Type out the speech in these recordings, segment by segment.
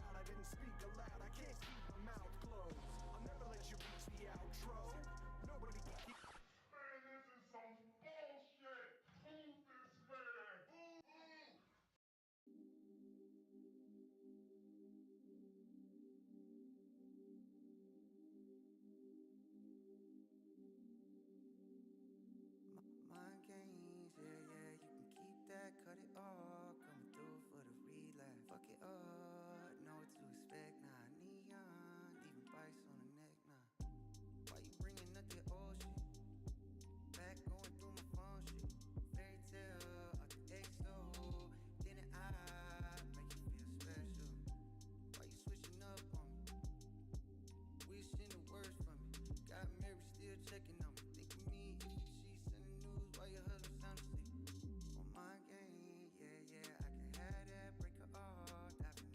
out, I didn't speak aloud, I can't keep my mouth closed. I'll never let you reach the outro. Nobody can keep. Man, this is some bullshit! Move this man! Move! Mind games, yeah, you can keep that, cut it all. Coming through for the relapse. Fuck it up, know what to expect. Nah, neon, even bites on the neck, nah. Why you bringing up the old shit? Back going through my phone shit. Fairy tale, out the XO. Then I make you feel special. Why you switching up on me? Wishing the worst for me. Got married, still checking on me. Think of me if you see sending news while your husband sound asleep. On my game, yeah, I can have that. Break her off, diving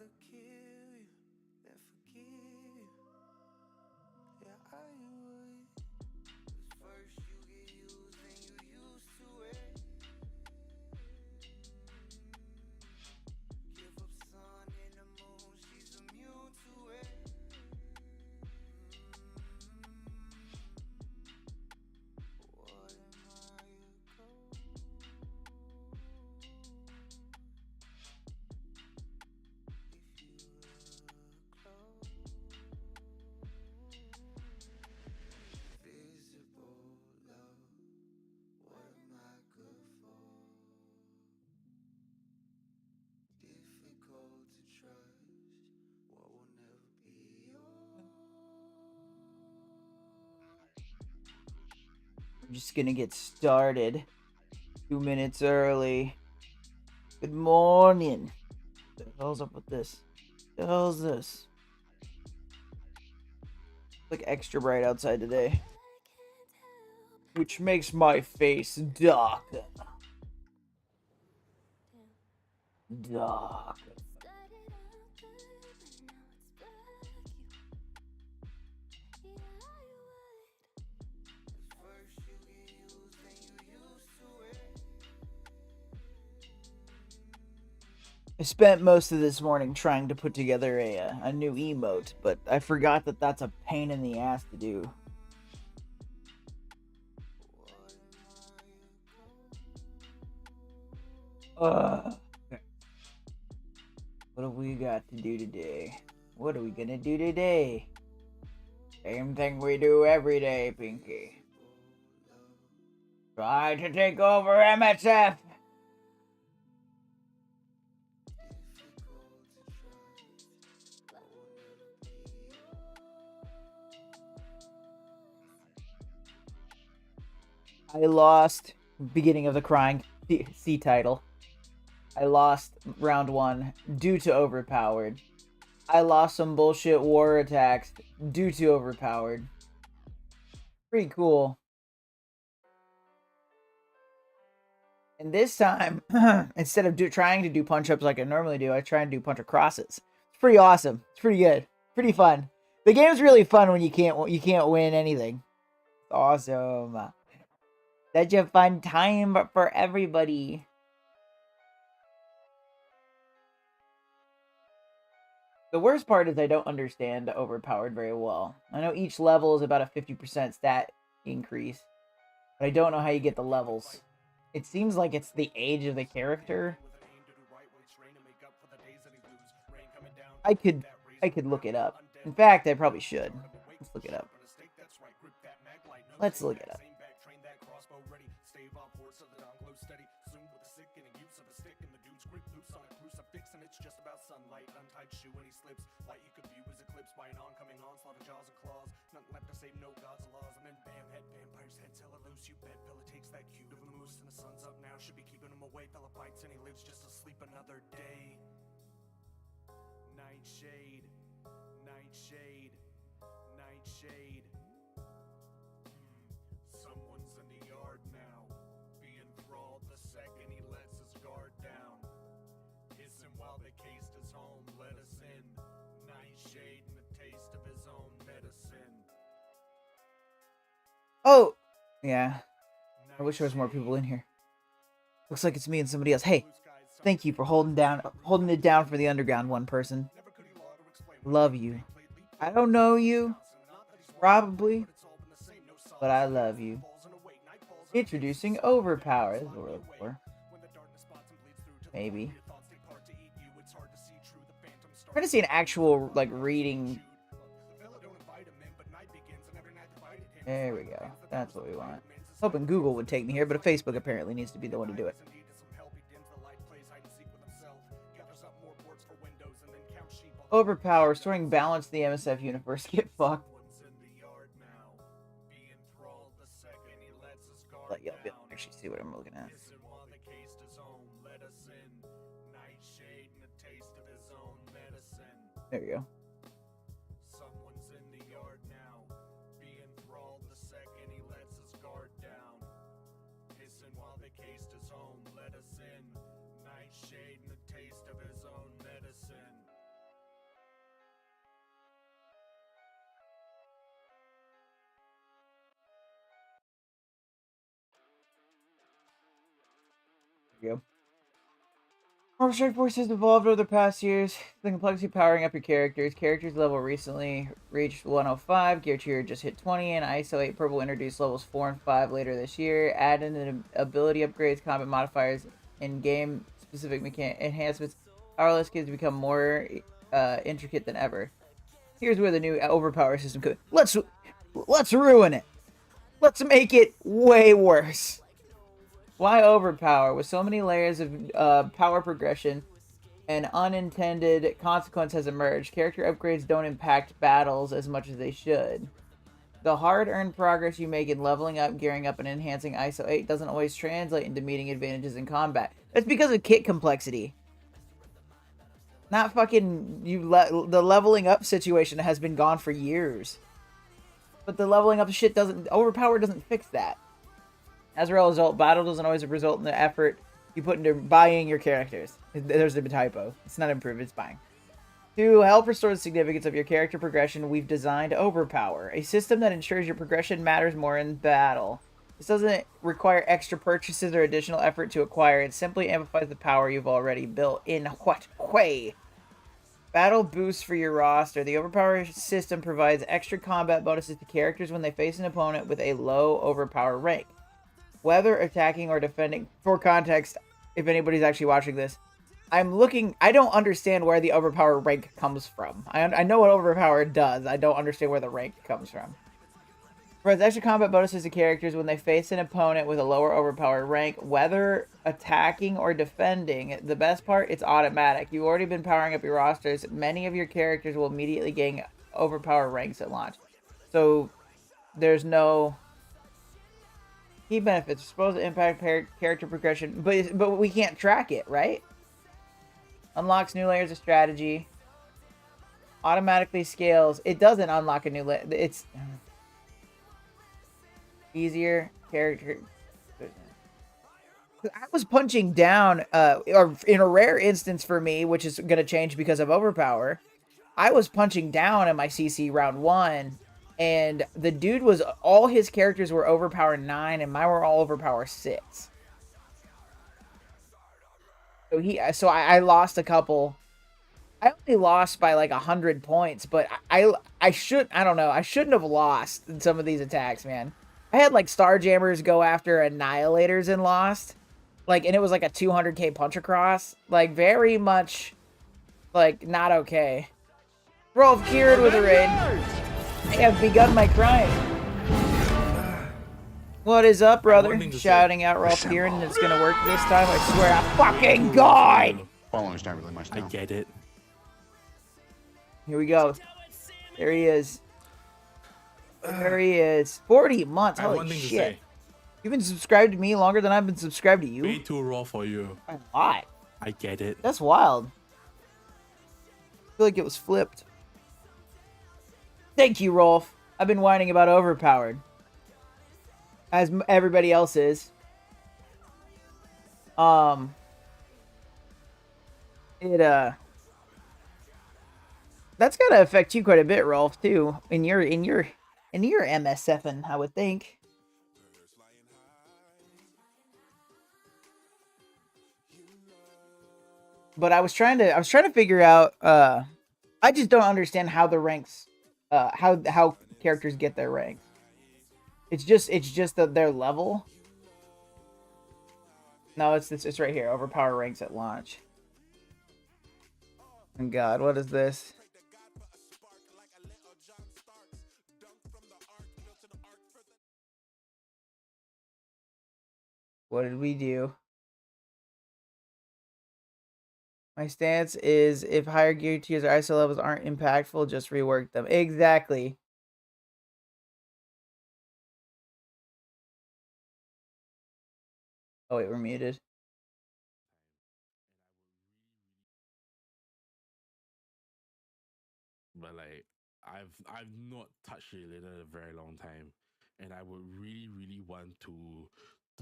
rather kill you than forgive you. Yeah, I would. 'Cause first you get used, then you used to it. Give up sun and the moon, she's immune to it. What am I, a ghost? If you look close, invisible love, what am I good for? Difficult to trust, what will never be yours. We're just gonna get started. 2 minutes early. Good morning. What the hell's up with this? What the hell's this? It's like extra bright outside today, which makes my face dark. Dark. First you get used, then you used to it. I spent most of this morning trying to put together a new emote, but I forgot that that's a pain in the ass to do. What have we got to do today? What are we gonna do today? Same thing we do every day, Pinky. Try to take over MSF! I lost beginning of the crying C title. I lost round 1 due to overpowered. I lost some bullshit war attacks due to overpowered. Pretty cool. And this time, instead of trying to do punch-ups like I normally do, I try and do punch crosses. It's pretty awesome. It's pretty good. Pretty fun. The game's really fun when you can't win anything. It's awesome. Such a fun time for everybody. The worst part is I don't understand overpowered very well. I know each level is about a 50% stat increase, but I don't know how you get the levels. It seems like it's the age of the character. I could look it up. In fact, I probably should. Let's look it up. Let's look it up. Should be keeping him away. Fella bites and he lives just to sleep another day. Nightshade, nightshade, nightshade. Someone's in the yard now, being enthralled the second he lets his guard down. Hissing while they cased his home, let us in. Nightshade and the taste of his own medicine. Oh, yeah. I wish there was more people in here. Looks like it's me and somebody else. Hey, thank you for holding it down for the underground one person. Love you. I don't know you, probably, but I love you. Introducing Overpower. This is what we're looking for. Maybe. I'm trying to see an actual, like, reading. There we go. That's what we want. Hoping Google would take me here, but Facebook apparently needs to be the one to do it. Overpower, restoring balance to the MSF universe. Get fucked. Let y'all be able to actually see what I'm looking at. There we go. There you go. More Strike Force has evolved over the past years. The complexity powering up your characters. Characters level recently reached 105. Gear Tier just hit 20. And ISO 8 Purple introduced levels 4 and 5 later this year. Added in ability upgrades, combat modifiers, and game specific enhancements. Powerless kids become more intricate than ever. Here's where the new overpower system could. Let's ruin it. Let's make it way worse. Why overpower? With so many layers of power progression, an unintended consequence has emerged. Character upgrades don't impact battles as much as they should. The hard-earned progress you make in leveling up, gearing up, and enhancing ISO 8 doesn't always translate into meeting advantages in combat. That's because of kit complexity. Not fucking the leveling up situation has been gone for years. But the leveling up shit overpower doesn't fix that. As a result, battle doesn't always result in the effort you put into buying your characters. There's a typo. It's not improve, it's buying. To help restore the significance of your character progression, we've designed Overpower, a system that ensures your progression matters more in battle. This doesn't require extra purchases or additional effort to acquire. It simply amplifies the power you've already built. In what way? Battle boosts for your roster. The Overpower system provides extra combat bonuses to characters when they face an opponent with a low Overpower rank. Whether attacking or defending. For context, if anybody's actually watching this, I don't understand where the Overpower rank comes from. I know what Overpower does. I don't understand where the rank comes from. Provides extra combat bonuses to characters when they face an opponent with a lower Overpower rank, whether attacking or defending. The best part, it's automatic. You've already been powering up your rosters. Many of your characters will immediately gain Overpower ranks at launch. So, there's no key benefits. Supposed to impact character progression, but we can't track it, right? Unlocks new layers of strategy. Automatically scales. It doesn't unlock a new layer. It's easier character. I was punching down, or in a rare instance for me, which is going to change because of Overpower, I was punching down in my CC round 1, and the dude was, all his characters were Overpower 9, and mine were all Overpower 6. So I lost a couple. I only lost by like 100 points, but I don't know, I shouldn't have lost in some of these attacks, man. I had like Starjammers go after Annihilators and lost. Like, and it was like a 200k punch across. Like, very much, like, not okay. Rolf Kieran with a raid. I have begun my crime. What is up, brother? Shouting out Rolf Kieran, and it's gonna work this time. I swear to fucking God! Following's not really much now. I get it. Here we go. There he is. There he is. 40 months. Holy shit. You've been subscribed to me longer than I've been subscribed to you. Way too raw for you. A lot. I get it. That's wild. I feel like it was flipped. Thank you, Rolf. I've been whining about Overpowered. As everybody else is. That's gotta affect you quite a bit, Rolf, too. In your MSFing, I would think. But I was trying to figure out, I just don't understand how the ranks, how characters get their ranks. It's just their level. No, it's right here. Overpower ranks at launch. Oh God, what is this? What did we do? My stance is if higher gear tiers or ISO levels aren't impactful, just rework them. Exactly. Oh wait, we're muted. But like, I've not touched Shaylin in a very long time, and I would really want to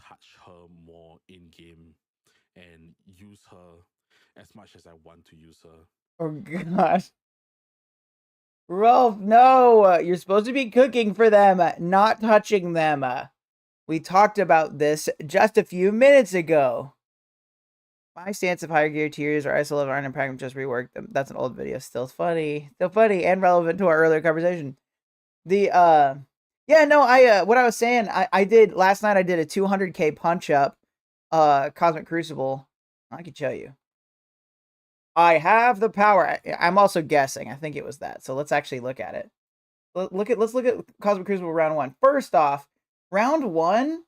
touch her more in game and use her as much as I want to use her. Oh gosh. Rolf, no! You're supposed to be cooking for them, not touching them. We talked about this just a few minutes ago. My stance of higher gear tiers or ISO level Iron Pragma just reworked them. That's an old video. Still funny. Still funny and relevant to our earlier conversation. The yeah, no, what I was saying, I did last night I did a 200k punch up Cosmic Crucible. I can show you. I have the power. I'm also guessing. I think it was that. So let's actually look at it. Let's look at Cosmic Crucible round 1. First off, round 1.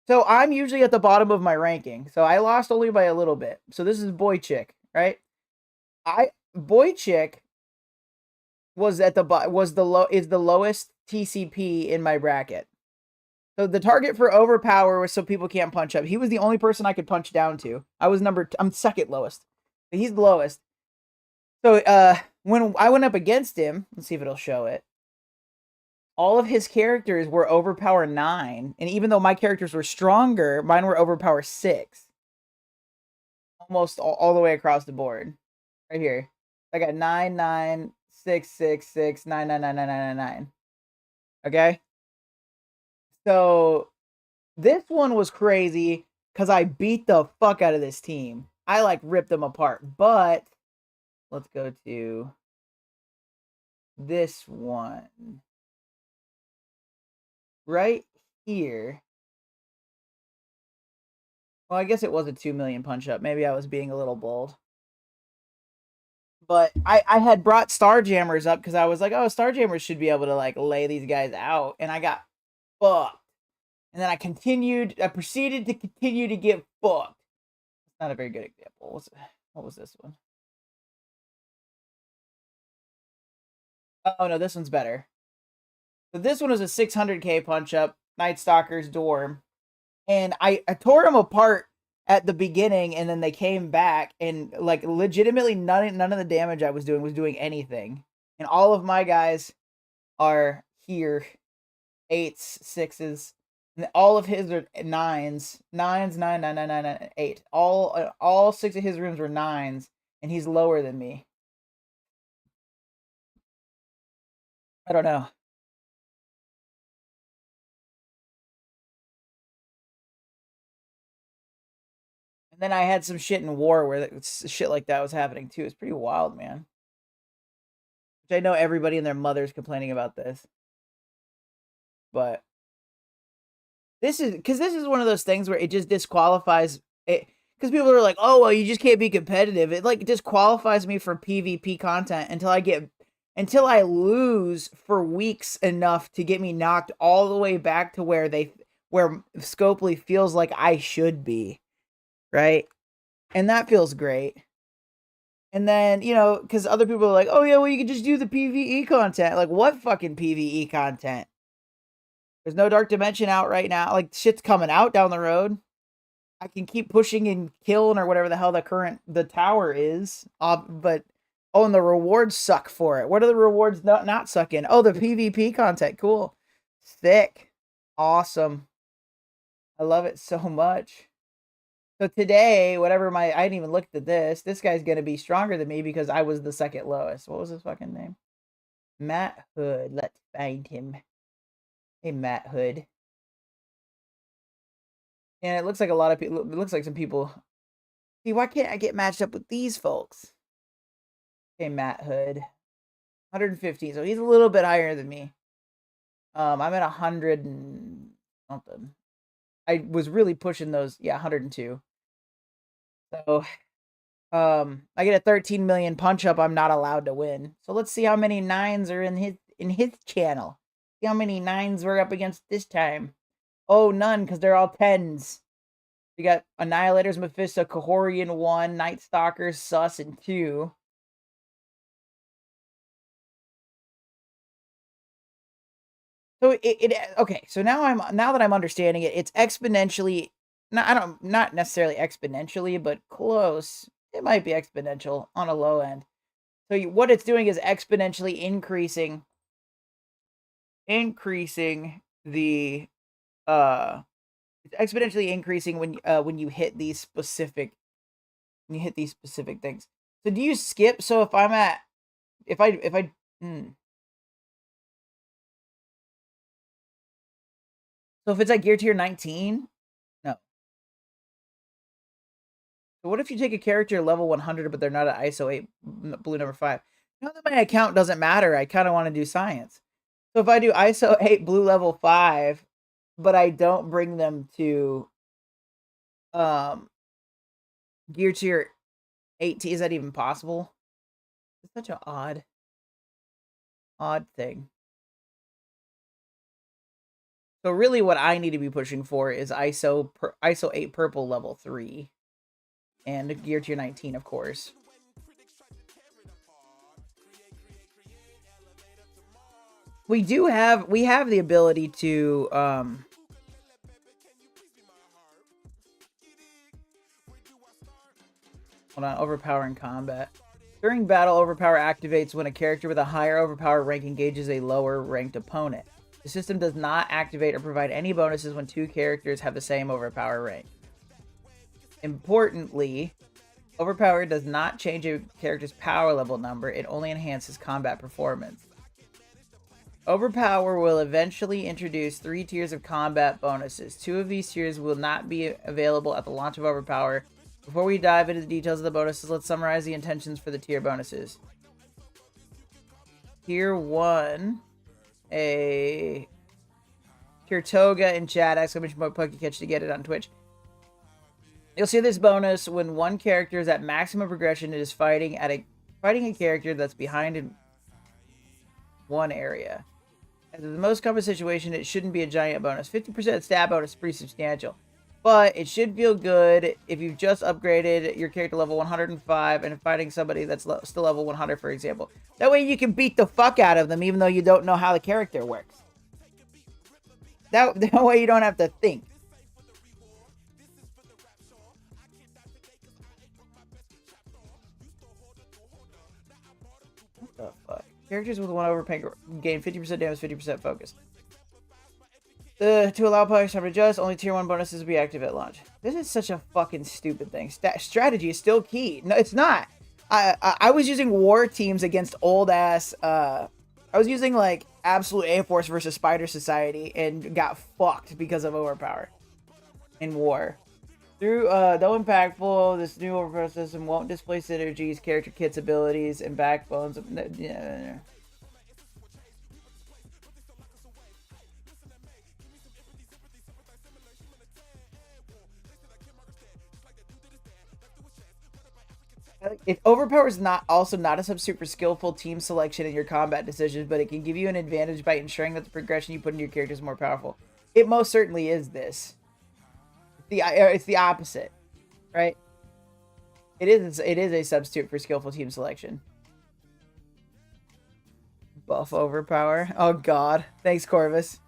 So I'm usually at the bottom of my ranking. So I lost only by a little bit. So this is Boy Chick, right? Boy Chick was at the is the lowest TCP in my bracket. So the target for overpower was so people can't punch up. He was the only person I could punch down to. I'm second lowest. But he's the lowest. So when I went up against him, let's see if it'll show it. All of his characters were overpower 9, and even though my characters were stronger, mine were overpower 6. Almost all the way across the board. Right here. I got 9, 9, 6, 6, 6, 9, 9, 9, 9, 9, 9. Okay? So this one was crazy because I beat the fuck out of this team. I like ripped them apart. But let's go to this one. Right here. Well, I guess it was a 2 million punch up. Maybe I was being a little bold. But I had brought Starjammers up because I was like, oh, Starjammers should be able to like lay these guys out. And I got fucked. And then I proceeded to continue to get fucked. It's not a very good example. What was this one? Oh no, this one's better. So this one was a 600k punch up, Night Stalker's Dorm. And I tore them apart at the beginning, and then they came back, and like legitimately none of the damage I was doing anything. And all of my guys are here, 8s, 6s, and all of his are 9s, 9, 9, 9, 9, 8. All 6 of his rooms were 9s, and he's lower than me. I don't know. And then I had some shit in war where shit like that was happening too. It's pretty wild, man. Which I know everybody and their mother's complaining about this. But this is one of those things where it just disqualifies it, because people are like, oh well, you just can't be competitive. It like disqualifies me from PvP content until I lose for weeks enough to get me knocked all the way back to where Scopely feels like I should be, right? And that feels great. And then, you know, because other people are like, oh yeah, well, you can just do the PvE content. Like, what fucking PvE content? There's no Dark Dimension out right now. Like, shit's coming out down the road. I can keep pushing and killing or whatever the hell the tower is. But, oh, and the rewards suck for it. What are the rewards not sucking? Oh, the PvP content. Cool. Sick. Awesome. I love it so much. So today, I didn't even look at this. This guy's going to be stronger than me because I was the second lowest. What was his fucking name? Matt Hood. Let's find him. Hey, Matt Hood. And it looks like a lot of people. It looks like some people. See, why can't I get matched up with these folks? Okay, Matt Hood. 115. So he's a little bit higher than me. I'm at 100 and something. I was really pushing those. Yeah, 102. So, I get a 13 million punch up. I'm not allowed to win. So let's see how many 9s are in his channel. See how many 9s we're up against this time. Oh, none, because they're all 10s. We got Annihilators, Mephisto, Kahorian 1, Night Stalkers, Sus, and 2. So okay. So now that I'm understanding it, it's exponentially. Not necessarily exponentially, but close. It might be exponential on a low end. So what it's doing is exponentially increasing the it's exponentially increasing when you hit these specific things. So do you skip? So if I'm at So if it's at gear tier 19, no. So what if you take a character level 100, but they're not at ISO 8 blue number 5? Now that my account doesn't matter, I kind of want to do science. So if I do ISO 8 blue level 5, but I don't bring them to gear tier 8T, is that even possible? It's such an odd thing. So really what I need to be pushing for is ISO 8 purple level 3. And gear tier 19, of course. We have the ability to hold on, overpower in combat. During battle, overpower activates when a character with a higher overpower rank engages a lower ranked opponent. The system does not activate or provide any bonuses when two characters have the same overpower rank. Importantly, overpower does not change a character's power level number, it only enhances combat performance. Overpower will eventually introduce 3 tiers of combat bonuses. 2 of these tiers will not be available at the launch of Overpower. Before we dive into the details of the bonuses, let's summarize the intentions for the tier bonuses. Tier 1, a tier Toga in chat, exclamation point PokeCatch to get it on Twitch. You'll see this bonus when one character is at maximum progression. It is fighting a character that's behind in one area. As in the most common situation, it shouldn't be a giant bonus. 50% stat bonus is pretty substantial. But it should feel good if you've just upgraded your character level 105 and fighting somebody that's still level 100, for example. That way you can beat the fuck out of them even though you don't know how the character works. That way you don't have to think. What the fuck? Characters with 1 overpay gain 50% damage, 50% focus. To allow players time to adjust, only tier 1 bonuses will be active at launch. This is such a fucking stupid thing. Strategy is still key. No, it's not. I was using war teams against old ass. I was using like Absolute A-Force versus Spider Society and got fucked because of overpower in war. Through though impactful, this new overpower system won't display synergies, character kits, abilities, and backbones. Yeah. Overpower is not a substitute for skillful team selection in your combat decisions, but it can give you an advantage by ensuring that the progression you put into your character is more powerful. It most certainly is this. It's the opposite, right? It is a substitute for skillful team selection. Buff overpower. Oh god. Thanks, Corvus.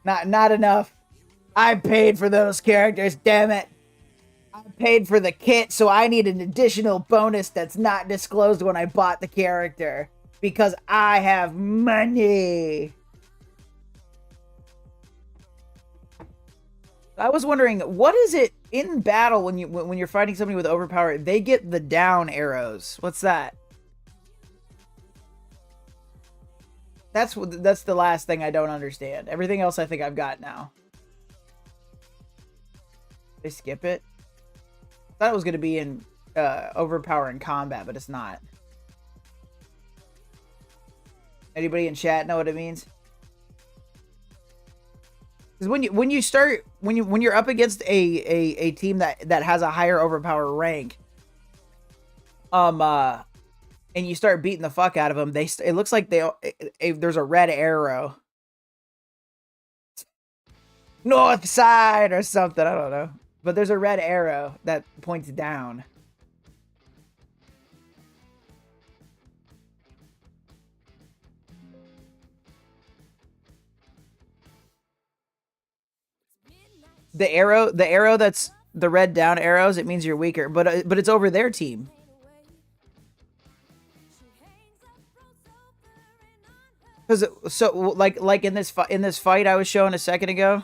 Not enough. I paid for those characters, damn it. I paid for the kit, so I need an additional bonus that's not disclosed when I bought the character. Because I have money. I was wondering, what is it in battle when you're fighting somebody with overpower? They get the down arrows. What's that? That's the last thing I don't understand. Everything else I think I've got now. They skip it. I thought it was going to be in overpower in combat, but it's not. Anybody in chat know what it means? Because when you're up against a team that has a higher overpower rank, and you start beating the fuck out of them, it looks like there's a red arrow, north side or something. I don't know. But there's a red arrow that points down. The arrow that's the red down arrows, it means you're weaker, but it's over their team. Cuz so like in this fight I was showing a second ago,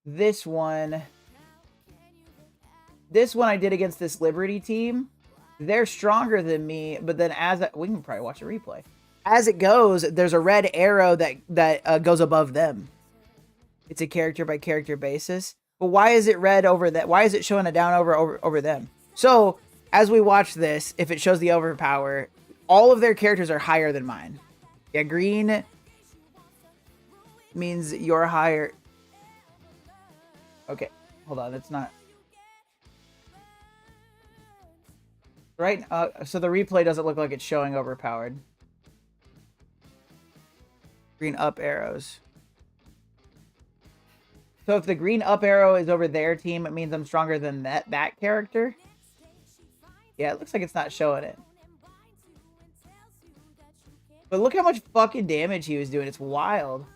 this one I did against this Liberty team, they're stronger than me, but then we can probably watch a replay. As it goes, there's a red arrow that goes above them. It's a character by character basis. But why is it red over that? Why is it showing a down over them? So, as we watch this, if it shows the overpower, all of their characters are higher than mine. Yeah, green means you're higher. Okay, hold on, it's not. Right, so the replay doesn't look like it's showing overpowered. Green up arrows. So if the green up arrow is over their team, it means I'm stronger than that character. Yeah, it looks like it's not showing it. But look how much fucking damage he was doing. It's wild.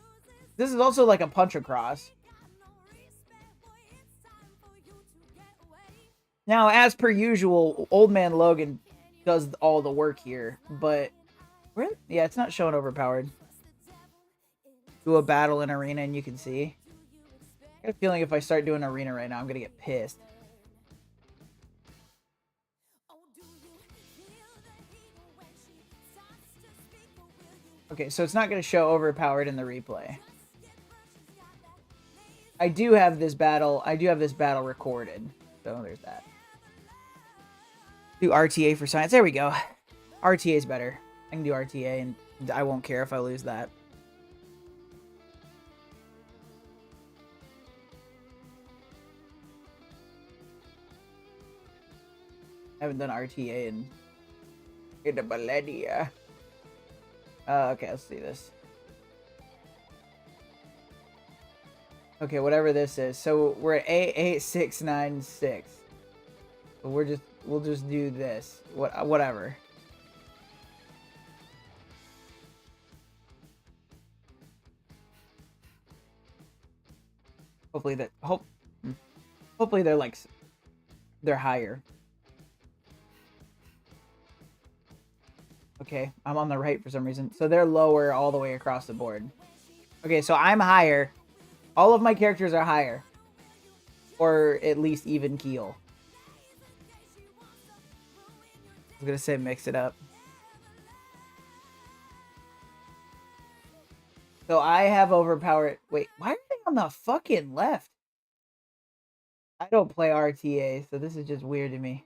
This is also like a punch across. Now, as per usual, Old Man Logan does all the work here, but yeah, it's not showing overpowered. Do a battle in arena and you can see. I got a feeling if I start doing arena right now, I'm gonna get pissed. Okay, so it's not gonna show overpowered in the replay. I do have this battle recorded, so there's that. Do RTA for science. There we go. RTA is better. I can do RTA, and I won't care if I lose that. I haven't done RTA in a millennia. Okay, let's see this. Okay, whatever this is. So we're at A8696. But we'll just do this. Whatever. Hopefully they're higher. Okay, I'm on the right for some reason. So they're lower all the way across the board. Okay, so I'm higher. All of my characters are higher. Or at least even keel. I was gonna say mix it up. So I have overpowered. Wait, why are they on the fucking left? I don't play RTA, so this is just weird to me.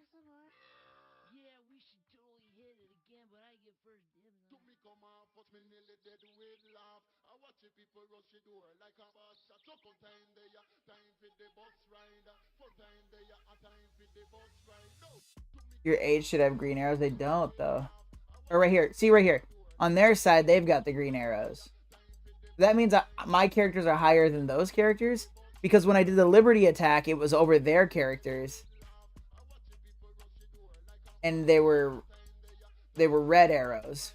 Your age should have green arrows. They don't, though. Or right here. See, right here. On their side, they've got the green arrows. That means my characters are higher than those characters. Because when I did the Liberty attack, it was over their characters. And they were red arrows.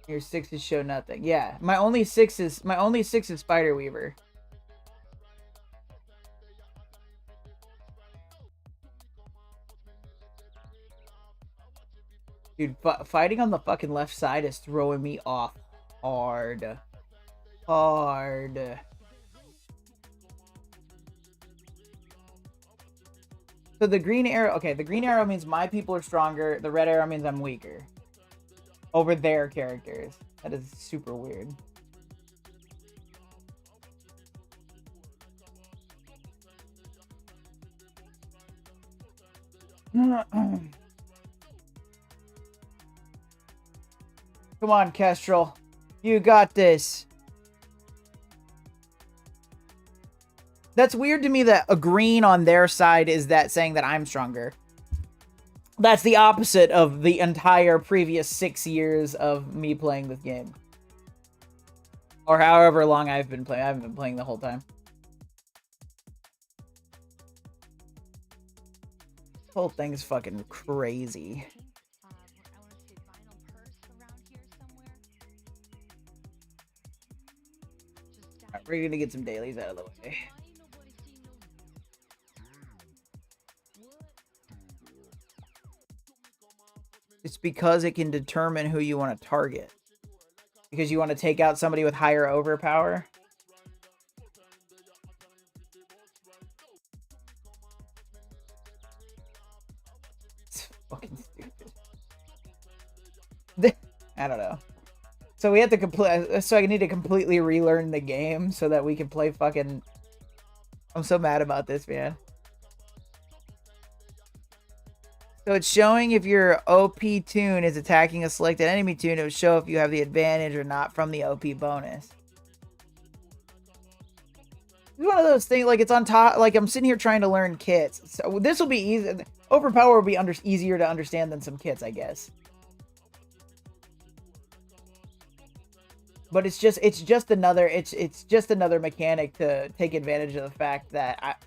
Your 6s show nothing. Yeah, my only six is Spider Weaver. Dude, fighting on the fucking left side is throwing me off hard. Hard. So the green arrow, okay, the green arrow means my people are stronger. The red arrow means I'm weaker. Over their characters. That is super weird. Come on, Kestrel. You got this. That's weird to me that a green on their side is that saying that I'm stronger. That's the opposite of the entire previous 6 years of me playing this game. Or however long I've been playing. I haven't been playing the whole time. This whole thing is fucking crazy. Right, we're gonna get some dailies out of the way. It's because it can determine who you want to target. Because you want to take out somebody with higher overpower. It's fucking stupid. I don't know. So we have to so I need to completely relearn the game so that we can play fucking I'm so mad about this, man. So it's showing if your OP toon is attacking a selected enemy toon. It will show if you have the advantage or not from the OP bonus. It's one of those things, like it's on top, like I'm sitting here trying to learn kits. So this will be easy. Overpower will be easier to understand than some kits, I guess. But it's just another mechanic to take advantage of the fact that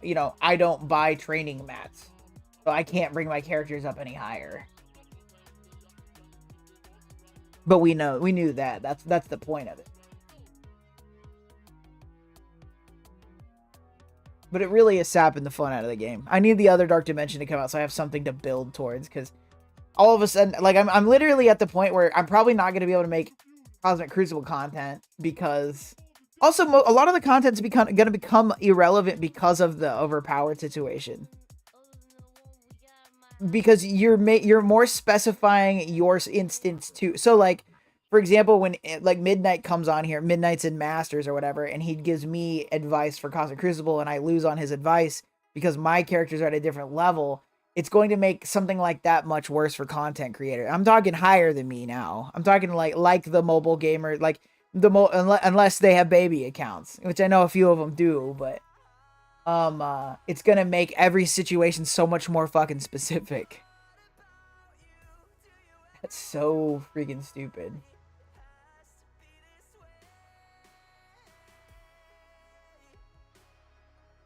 I don't buy training mats. So I can't bring my characters up any higher. But we knew that. That's the point of it. But it really is sapping the fun out of the game. I need the other Dark Dimension to come out so I have something to build towards, because all of a sudden, like, I'm literally at the point where I'm probably not going to be able to make Cosmic Crucible content, because also a lot of the content's going to become irrelevant because of the overpowered situation. Because you're more specifying your instance too. So like, for example, when like Midnight comes on here, Midnight's in Masters or whatever, and he gives me advice for Cosmic Crucible, and I lose on his advice because my characters are at a different level, it's going to make something like that much worse for content creators. I'm talking higher than me now. I'm talking like the mobile gamer, like unless they have baby accounts, which I know a few of them do, but it's gonna make every situation so much more fucking specific. That's so freaking stupid.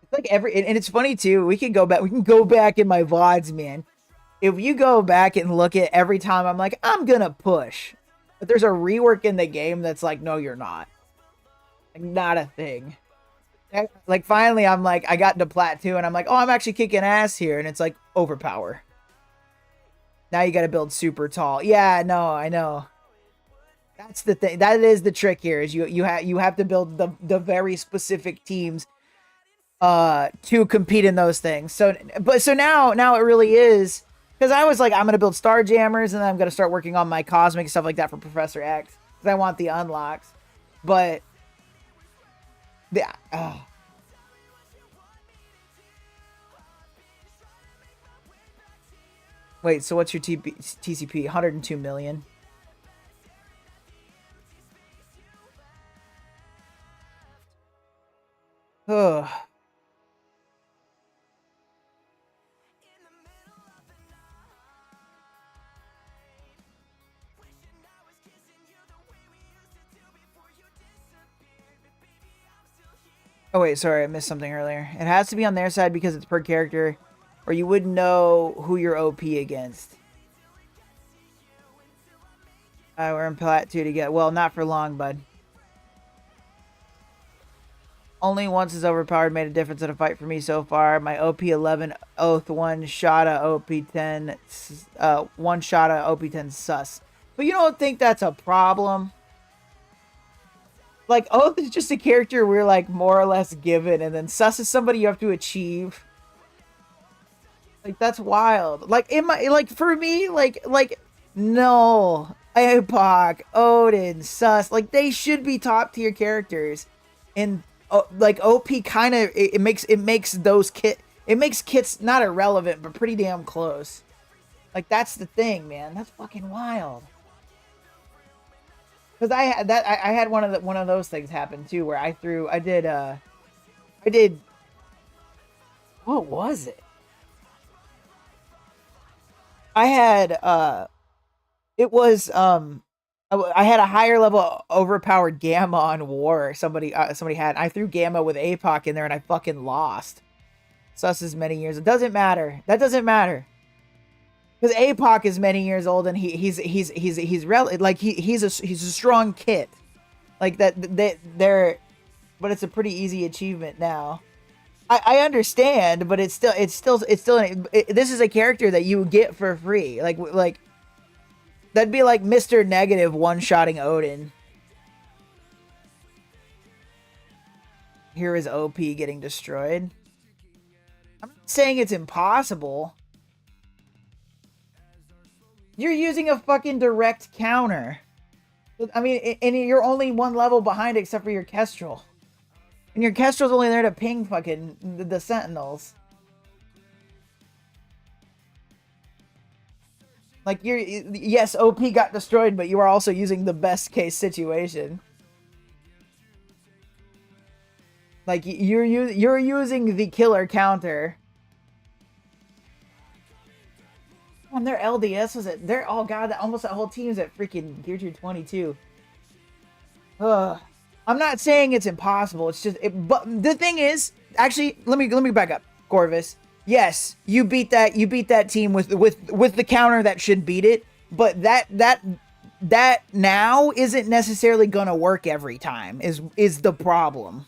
It's like and it's funny too. We can go back in my VODs, man. If you go back and look at every time I'm like, I'm gonna push, but there's a rework in the game that's like, no, you're not. Like, not a thing. Like, finally, I'm like, I got to Plat 2, and I'm like, oh, I'm actually kicking ass here. And it's like, overpower. Now you got to build super tall. Yeah, no, I know. That's the thing. That is the trick here, is you have to build the very specific teams to compete in those things. So now it really is, because I was like, I'm going to build Starjammers, and then I'm going to start working on my Cosmic and stuff like that for Professor X, because I want the unlocks. But wait, so what's your TCP? 102 million? Ugh. Oh wait, sorry, I missed something earlier. It has to be on their side because it's per character, or you wouldn't know who you're OP against. We're in Plat 2 to get... Well, not for long, bud. Only once is overpowered made a difference in a fight for me so far. My OP 11 Oath, one shot of OP 10, one shot of OP 10 sus. But you don't think that's a problem? Like, Oath is just a character we're, like, more or less given, and then sus is somebody you have to achieve. Like, that's wild. Like, for me, no. APOC, Odin, sus, like, they should be top tier characters. And, like, OP kind of, it makes those it makes kits not irrelevant, but pretty damn close. Like, that's the thing, man. That's fucking wild. Because I had one of those things happen too, where I did what was it? I had it was I had a higher level overpowered Gamma on War. Somebody had. I threw Gamma with APOC in there and I fucking lost. Sus is many years. It doesn't matter. That doesn't matter. Because APOC is many years old and he's a strong kid. Like they're, but it's a pretty easy achievement now. I understand, but it's still this is a character that you get for free. Like that'd be like Mr. Negative one-shotting Odin. Here is OP getting destroyed. I'm not saying it's impossible. You're using a fucking direct counter. I mean, and you're only one level behind except for your Kestrel. And your Kestrel's only there to ping fucking the Sentinels. Like, yes, OP got destroyed, but you are also using the best case situation. Like, you're using the killer counter. And their LDS was at, oh god, almost that whole team's at freaking Gear Tier 22. Ugh. I'm not saying it's impossible. It's just, but the thing is, actually, let me back up, Corvus. Yes, you beat that team with the counter that should beat it, but that now isn't necessarily gonna work every time. Is the problem,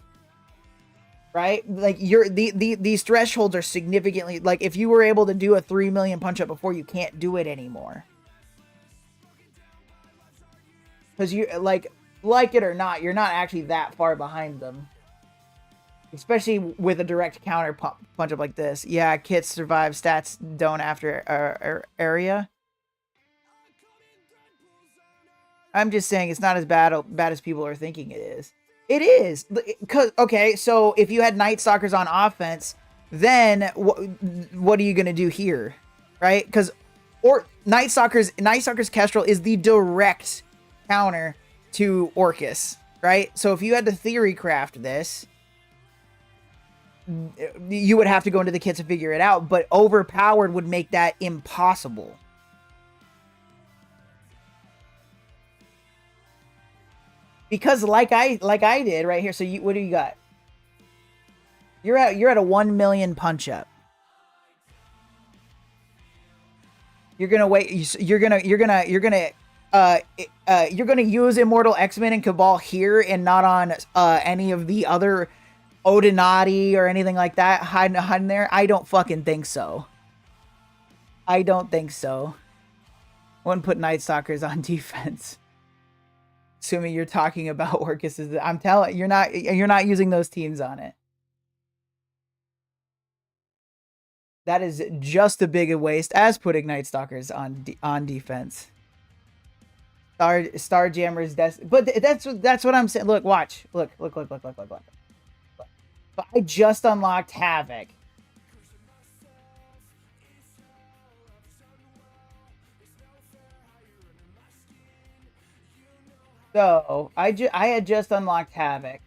right? Like these thresholds are significantly, like if you were able to do a 3 million punch up before, you can't do it anymore. Because you like it or not, you're not actually that far behind them. Especially with a direct counter punch up like this. Yeah, kits survive, stats don't after area. I'm just saying it's not as bad as people are thinking it is. It is. Okay, so if you had Night Stalkers on offense, then what are you going to do here? Right? Because Night Stalker's Kestrel is the direct counter to Orcus, right? So if you had to theory craft this, you would have to go into the kits to figure it out, but overpowered would make that impossible. Because like I did right here. So what do you got? You're at a 1 million punch up. You're gonna wait. You're gonna use Immortal X-Men and Cabal here and not on any of the other Odinati or anything like that hiding there? I don't fucking think so. I don't think so. Wouldn't put Night Stalkers on defense. Assuming you're talking about Orcus, I'm telling you're not using those teams on it. That is just as big a waste as putting Night Stalkers on defense. Starjammer's but that's what I'm saying. Look, watch. Look. But I just unlocked Havoc. So I had just unlocked Havoc.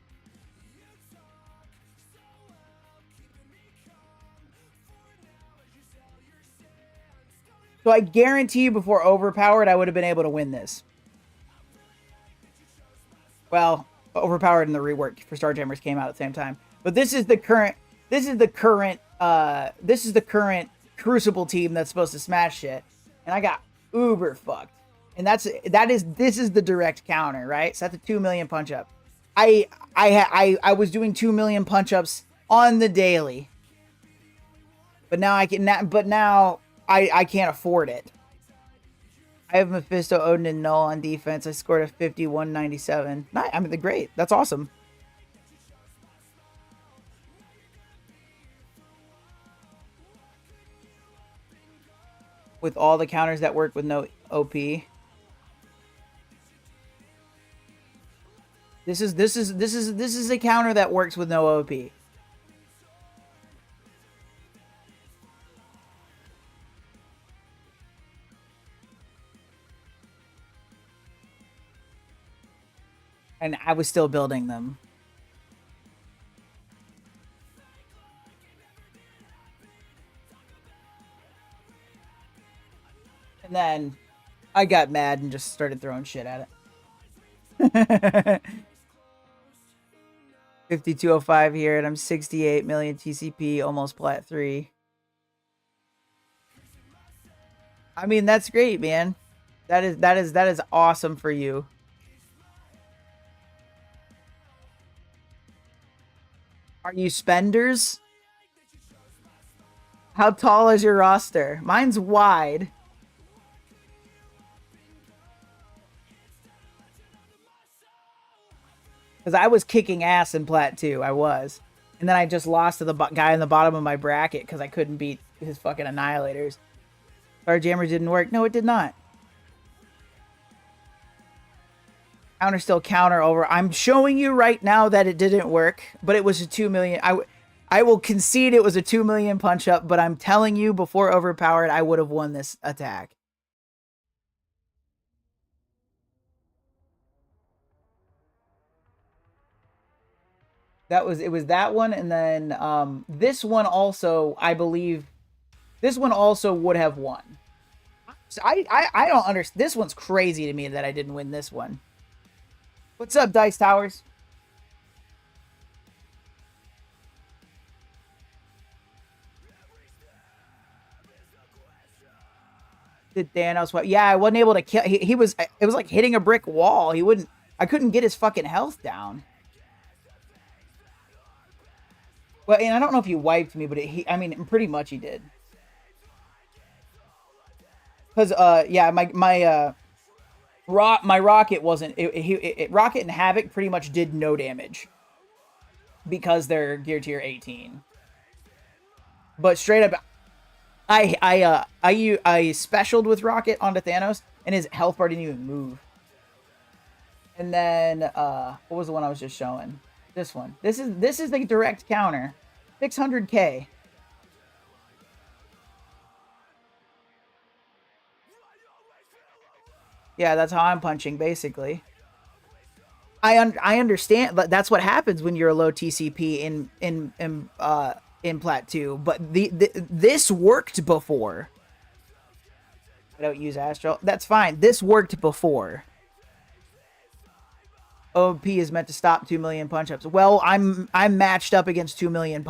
So I guarantee you before Overpowered, I would have been able to win this. Well, Overpowered and the rework for Starjammers came out at the same time. But this is the current Crucible team that's supposed to smash shit. And I got uber fucked. And this is the direct counter, right? So that's a 2 million punch up. I was doing 2 million punch ups on the daily. But now I can't afford it. I have Mephisto, Odin, and Null on defense. I scored a 51.97. I mean, they're great. That's awesome. With all the counters that work with no OP. This is a counter that works with no OP. And I was still building them. And then I got mad and just started throwing shit at it. 5205 here, and I'm 68 million TCP, almost plat 3. I mean, that's great, man. That is awesome for you. Are you spenders? How tall is your roster? Mine's wide. Because I was kicking ass in Plat 2. I was. And then I just lost to the guy in the bottom of my bracket because I couldn't beat his fucking Annihilators. Starjammer didn't work. No, it did not. Counter still counter over. I'm showing you right now that it didn't work, but it was a 2 million. I will concede it was a 2 million punch up, but I'm telling you before overpowered, I would have won this attack. It was that one, and then this one also, I believe, this one also would have won. So I don't understand. This one's crazy to me that I didn't win this one. What's up, Dice Towers? Did Thanos what? Yeah, I wasn't able to kill. He was. It was like hitting a brick wall. He wouldn't. I couldn't get his fucking health down. Well, and I don't know if he wiped me, but I mean, pretty much he did. Because yeah, my rocket wasn't. Rocket and Havoc pretty much did no damage because they're gear tier 18. But straight up, I specialed with Rocket onto Thanos, and his health bar didn't even move. And then what was the one I was just showing? This one. This is the direct counter. 600k. Yeah, that's how I'm punching, basically. I understand, but that's what happens when you're a low TCP in Plat 2. But this worked before. I don't use Astral. That's fine. This worked before. OP is meant to stop 2 million punch-ups. Well, I'm matched up against 2 million.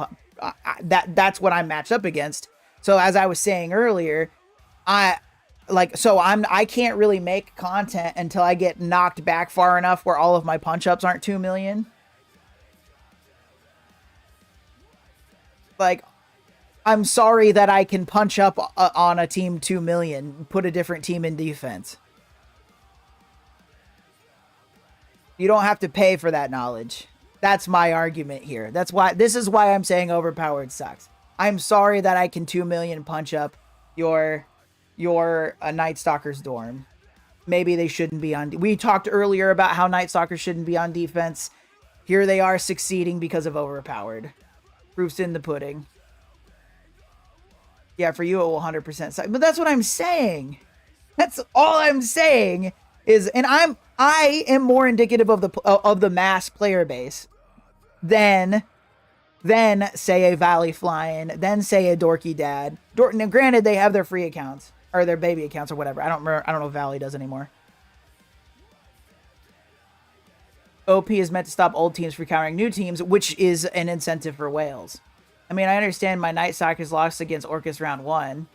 That's what I'm matched up against. So as I was saying earlier, I can't really make content until I get knocked back far enough where all of my punch-ups aren't 2 million. Like, I'm sorry that I can punch up on a team 2 million, put a different team in defense. You don't have to pay for that knowledge. That's my argument here. This is why I'm saying overpowered sucks. I'm sorry that I can 2 million punch up your Night Stalker's dorm. Maybe they shouldn't be on. We talked earlier about how Night Stalkers shouldn't be on defense. Here they are succeeding because of overpowered. Proof's in the pudding. Yeah, for you it will 100% suck. But that's what I'm saying. That's all I'm saying is, and I am more indicative of the mass player base than say a Valley Flying, than say a Dorky Dad. Now, granted, they have their free accounts or their baby accounts or whatever. I don't know if Valley does anymore. OP is meant to stop old teams from countering new teams, which is an incentive for whales. I mean, I understand my Night Stalkers lost against Orcus round 1.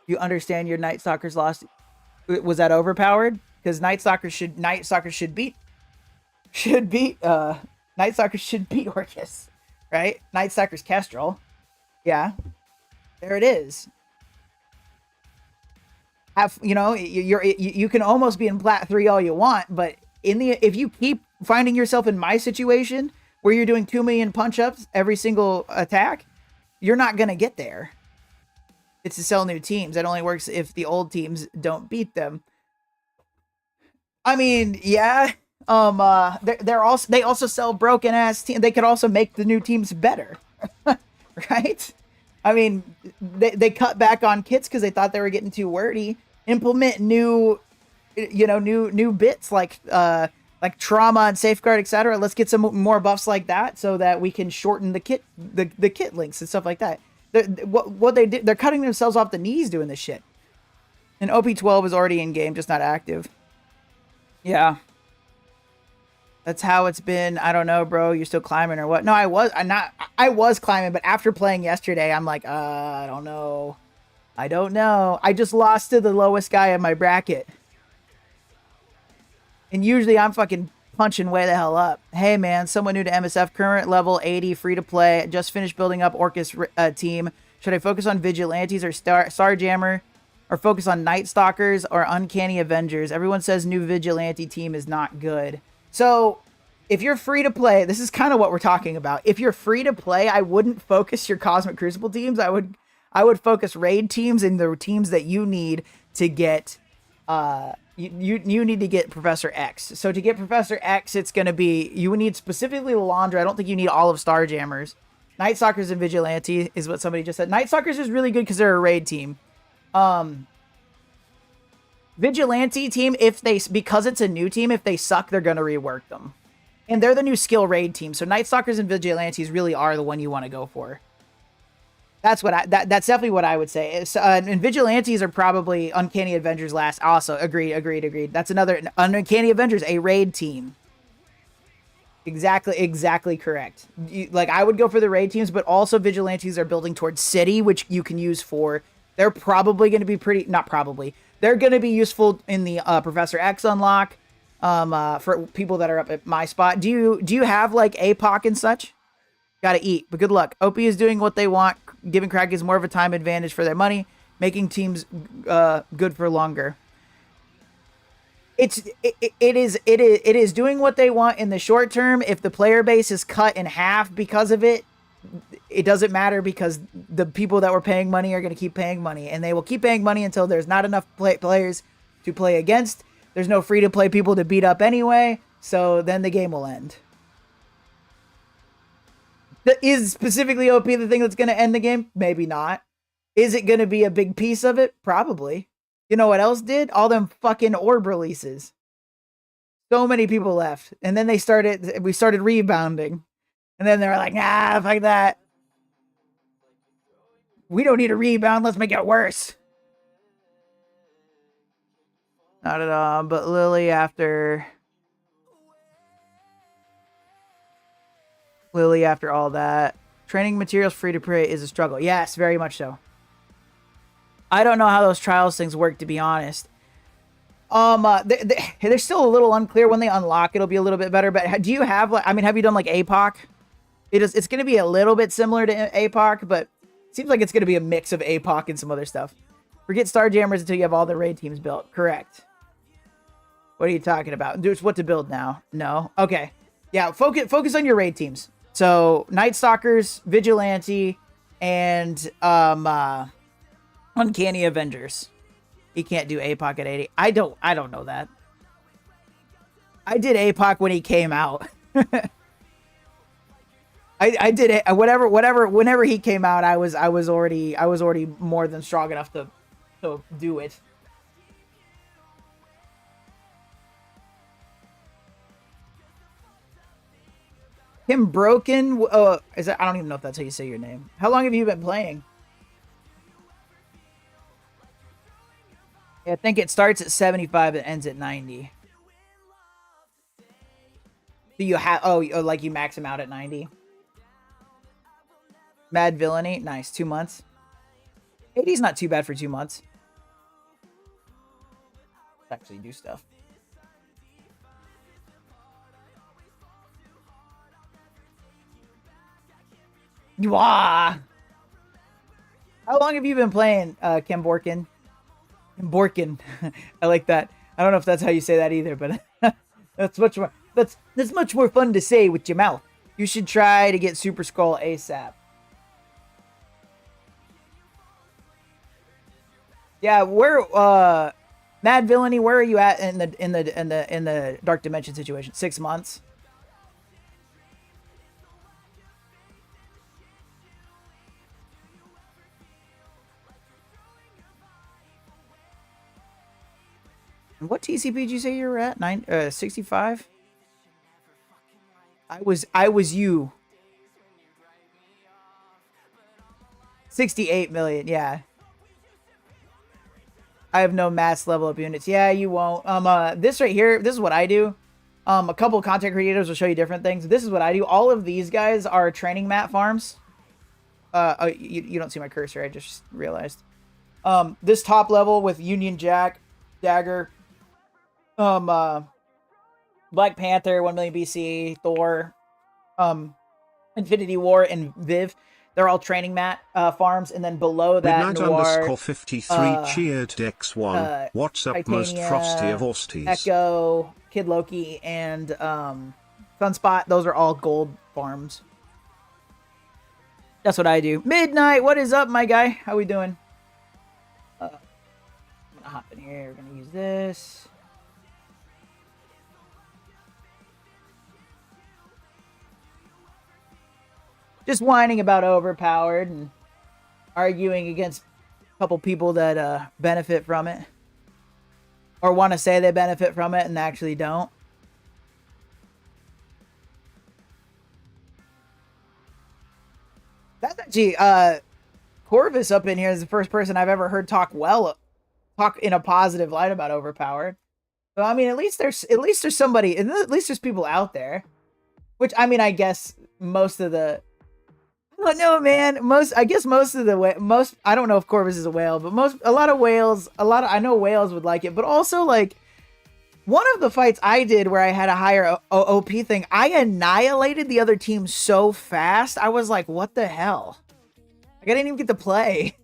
You understand your Night Stalkers lost? Was that overpowered? Because Night Stalkers should beat Orcus, right? Night Stalkers Kestrel. Yeah. There it is. You can almost be in Plat 3 all you want, but if you keep finding yourself in my situation where you're doing 2 million punch-ups every single attack, you're not going to get there. It's to sell new teams. It only works if the old teams don't beat them. I mean, yeah. They also sell broken ass teams. They could also make the new teams better, right? I mean, they cut back on kits because they thought they were getting too wordy. Implement new bits like trauma and safeguard, etc. Let's get some more buffs like that so that we can shorten the kit links and stuff like that. What they did, they're cutting themselves off the knees doing this shit. And OP12 is already in game, just not active. Yeah. That's how it's been. I don't know, bro. You're still climbing or what? No, I was climbing, but after playing yesterday, I'm like, I don't know. I just lost to the lowest guy in my bracket. And usually I'm fucking punching way the hell up. Hey, man, someone new to MSF, current level 80, free to play. Just finished building up Orcus team. Should I focus on Vigilantes or Starjammer? Or focus on Night Stalkers or Uncanny Avengers? Everyone says new Vigilante team is not good. So, if you're free to play, this is kind of what we're talking about. If you're free to play, I wouldn't focus your Cosmic Crucible teams. I would focus raid teams and the teams that you need to get you need to get Professor X. So to get Professor X, it's going to be, you need specifically Laundra. I don't think you need all of Starjammers. Night Stalkers and Vigilante is what somebody just said. Night Stalkers is really good because they're a raid team. Vigilante team, because it's a new team, if they suck, they're going to rework them. And they're the new skill raid team. So Night Stalkers and Vigilantes really are the one you want to go for. That's that's definitely what I would say. And Vigilantes are probably Uncanny Avengers last. Also, agreed. That's another Uncanny Avengers, a raid team. Exactly correct. Like, I would go for the raid teams, but also Vigilantes are building towards City, which you can use for. They're probably going to be not probably. They're going to be useful in the Professor X unlock. For people that are up at my spot. Do you have like APOC and such? Gotta eat, but good luck. OP is doing what they want, giving Crackers more of a time advantage for their money, making teams good for longer. It is doing what they want in the short term. If the player base is cut in half because of it, it doesn't matter, because the people that were paying money are going to keep paying money, and they will keep paying money until there's not enough players to play against. There's no free-to-play people to beat up anyway, so then the game will end. Is specifically OP the thing that's going to end the game? Maybe not. Is it going to be a big piece of it? Probably. You know what else did? All them fucking orb releases. So many people left. And then we started rebounding. And then they're like, nah, fuck that. We don't need a rebound. Let's make it worse. Not at all. But Lily after all that. Training materials free to play is a struggle. Yes, very much so. I don't know how those trials things work, to be honest. They're still a little unclear. When they unlock, it'll be a little bit better. But do you have, like, have you done like APOC? It's going to be a little bit similar to APOC, but it seems like it's going to be a mix of APOC and some other stuff. Forget Starjammers until you have all the raid teams built. Correct. What are you talking about? There's what to build now. No. Okay. Yeah. Focus on your raid teams. So Night Stalkers, Vigilante, and Uncanny Avengers. He can't do APOC at 80. I don't know that. I did APOC when he came out. I did it whenever he came out. I was already more than strong enough to do it. Him broken. I don't even know if that's how you say your name. How long have you been playing? Yeah, I think it starts at 75 and ends at 90. Do you have? Like you max him out at 90. Mad Villainy, nice. 2 months. 80's not too bad for 2 months. Let's actually do stuff. Wah! How long have you been playing, Kim Borkin? Borkin. I like that. I don't know if that's how you say that either, but that's much more. That's much more fun to say with your mouth. You should try to get Super Skull ASAP. Yeah, where Mad Villainy, where are you at in the Dark Dimension situation? 6 months. What TCP did you say you were at? 65? I was you. 68 million, yeah. I have no mass level up units. Yeah, you won't. This right here, this is what I do. A couple of content creators will show you different things. This is what I do. All of these guys are training mat farms. You don't see my cursor, I just realized. This top level with Union Jack, Dagger, Black Panther, 1 million BC, Thor, Infinity War, and Viv. They're all training mat farms, and then below that, Midnight Noir, 53 cheered Dex1. What's up, Titania, most frosty of Austies? Echo, Kid Loki, and Sunspot. Those are all gold farms. That's what I do. Midnight, what is up, my guy? How we doing? hop in here. We're gonna use this. Just whining about overpowered and arguing against a couple people that benefit from it. Or want to say they benefit from it and actually don't. That's actually, Corvus up in here is the first person I've ever heard talk in a positive light about overpowered. So, I mean, at least there's somebody, at least there's people out there. Which, I mean, I guess most of the... I don't know, man. I don't know if Corvus is a whale, but a lot of whales, I know whales would like it, but also, like, one of the fights I did where I had a higher OP thing, I annihilated the other team so fast, I was like, what the hell? Like, I didn't even get to play.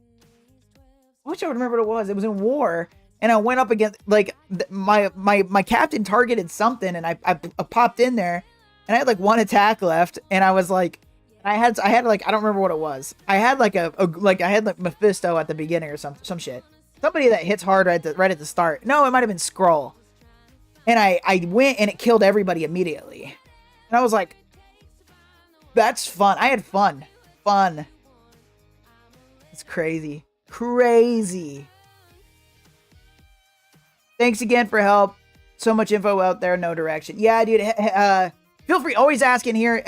I wish I would remember what it was. It was in war, and I went up against, like, my captain targeted something, and I popped in there, and I had, like, one attack left, and I was like, I had like, I don't remember what it was. I had like I had like Mephisto at the beginning or some shit. Somebody that hits hard right at the start. No, it might have been Skrull. And I went and it killed everybody immediately. And I was like, that's fun. I had fun. Fun. It's crazy. Crazy. Thanks again for help. So much info out there, no direction. Yeah, dude. Feel free. Always ask in here.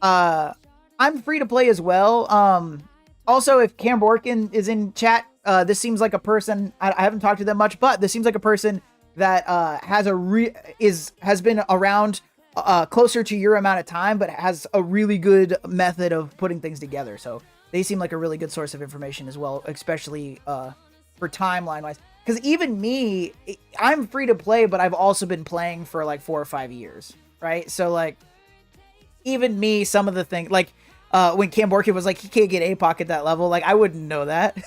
I'm free to play as well. Also, if Cam Borkin is in chat, this seems like a person, I haven't talked to them much, but this seems like a person that has been around closer to your amount of time, but has a really good method of putting things together. So they seem like a really good source of information as well, especially for timeline wise. Because even me, I'm free to play, but I've also been playing for like 4 or 5 years, right? So like, even me, some of the things, like, when Cam Borkin was like, he can't get APOC at that level, like, I wouldn't know that.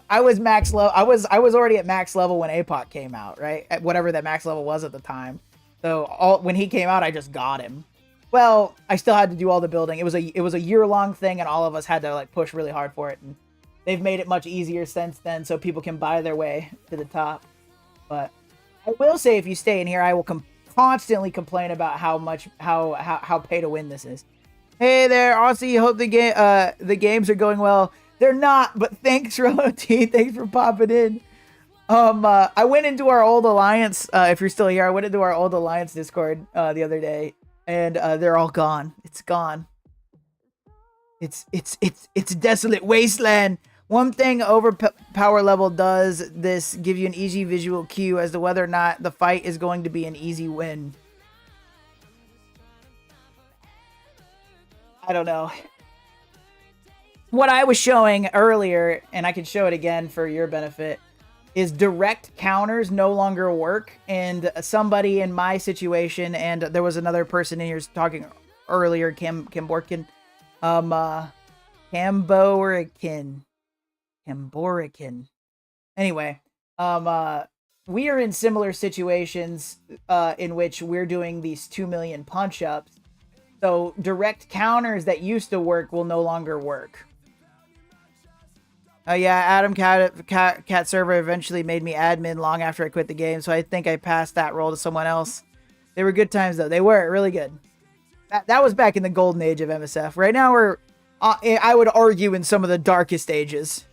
I was already at max level when APOC came out, right? At whatever that max level was at the time. So, when he came out, I just got him. Well, I still had to do all the building. It was a year-long thing, and all of us had to, like, push really hard for it, and they've made it much easier since then, so people can buy their way to the top. But I will say, if you stay in here, I will constantly complain about how pay to win this is. Hey there, Aussie. Hope the games are going well. They're not, but thanks, Rolo T. Thanks for popping in. I went into our old Alliance. If you're still here, I went into our old Alliance Discord the other day, and they're all gone. It's gone. It's a desolate wasteland. One thing overpower level does this give you an easy visual cue as to whether or not the fight is going to be an easy win. I don't know. What I was showing earlier, and I can show it again for your benefit, is direct counters no longer work. And somebody in my situation, and there was another person in here talking earlier, Camborican. Anyway, we are in similar situations in which we're doing these 2 million punch-ups. So direct counters that used to work will no longer work. Yeah, Adam Cat server eventually made me admin long after I quit the game, so I think I passed that role to someone else. They were good times, though. They were really good. That was back in the golden age of MSF. Right now, we're, I would argue, in some of the darkest ages.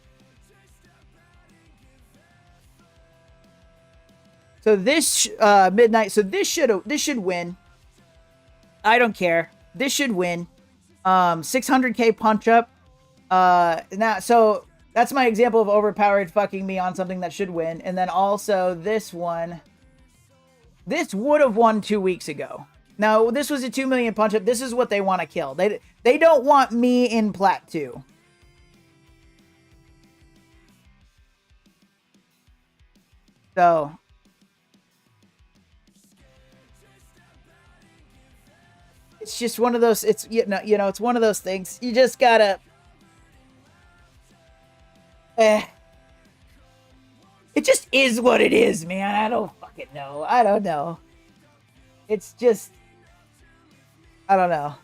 So this midnight. So this should win. I don't care. This should win. 600k punch up. Now, so that's my example of overpowered fucking me on something that should win. And then also this one. This would have won 2 weeks ago. Now, this was a 2 million punch up. This is what they want to kill. They don't want me in Plat 2. So it's just one of those, it's, you know, it's one of those things. You just gotta, it just is what it is, man. I don't fucking know. I don't know. It's just, I don't know.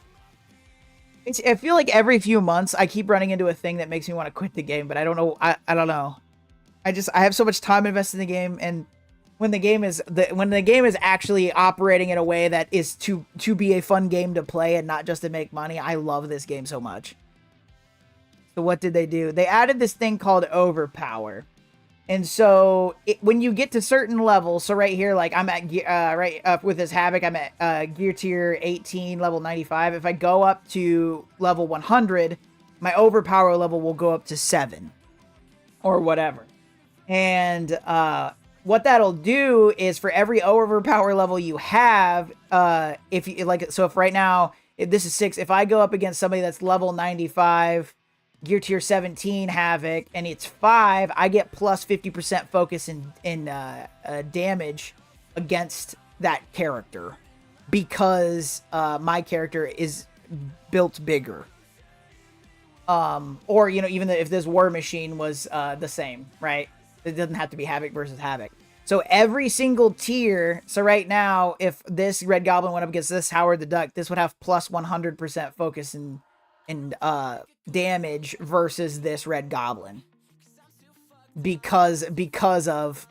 I feel like every few months I keep running into a thing that makes me want to quit the game, but I don't know. I don't know. I have so much time invested in the game, and when the game is actually operating in a way that is to be a fun game to play and not just to make money, I love this game so much. So what did they do? They added this thing called Overpower. And so when you get to certain levels, so right here, like I'm at right up with this Havoc, I'm at gear tier 18, level 95. If I go up to level 100, my overpower level will go up to 7 or whatever. And what that'll do is for every overpower level you have, if you like, so if right now, if this is 6, if I go up against somebody that's level 95, gear tier 17 Havoc, and it's 5, I get plus 50% focus in damage against that character because my character is built bigger. Or, you know, even if this War Machine was the same, right? It doesn't have to be Havoc versus Havoc. So every single tier, so right now, if this Red Goblin went up against this Howard the Duck, this would have plus 100% focus in damage versus this Red Goblin because of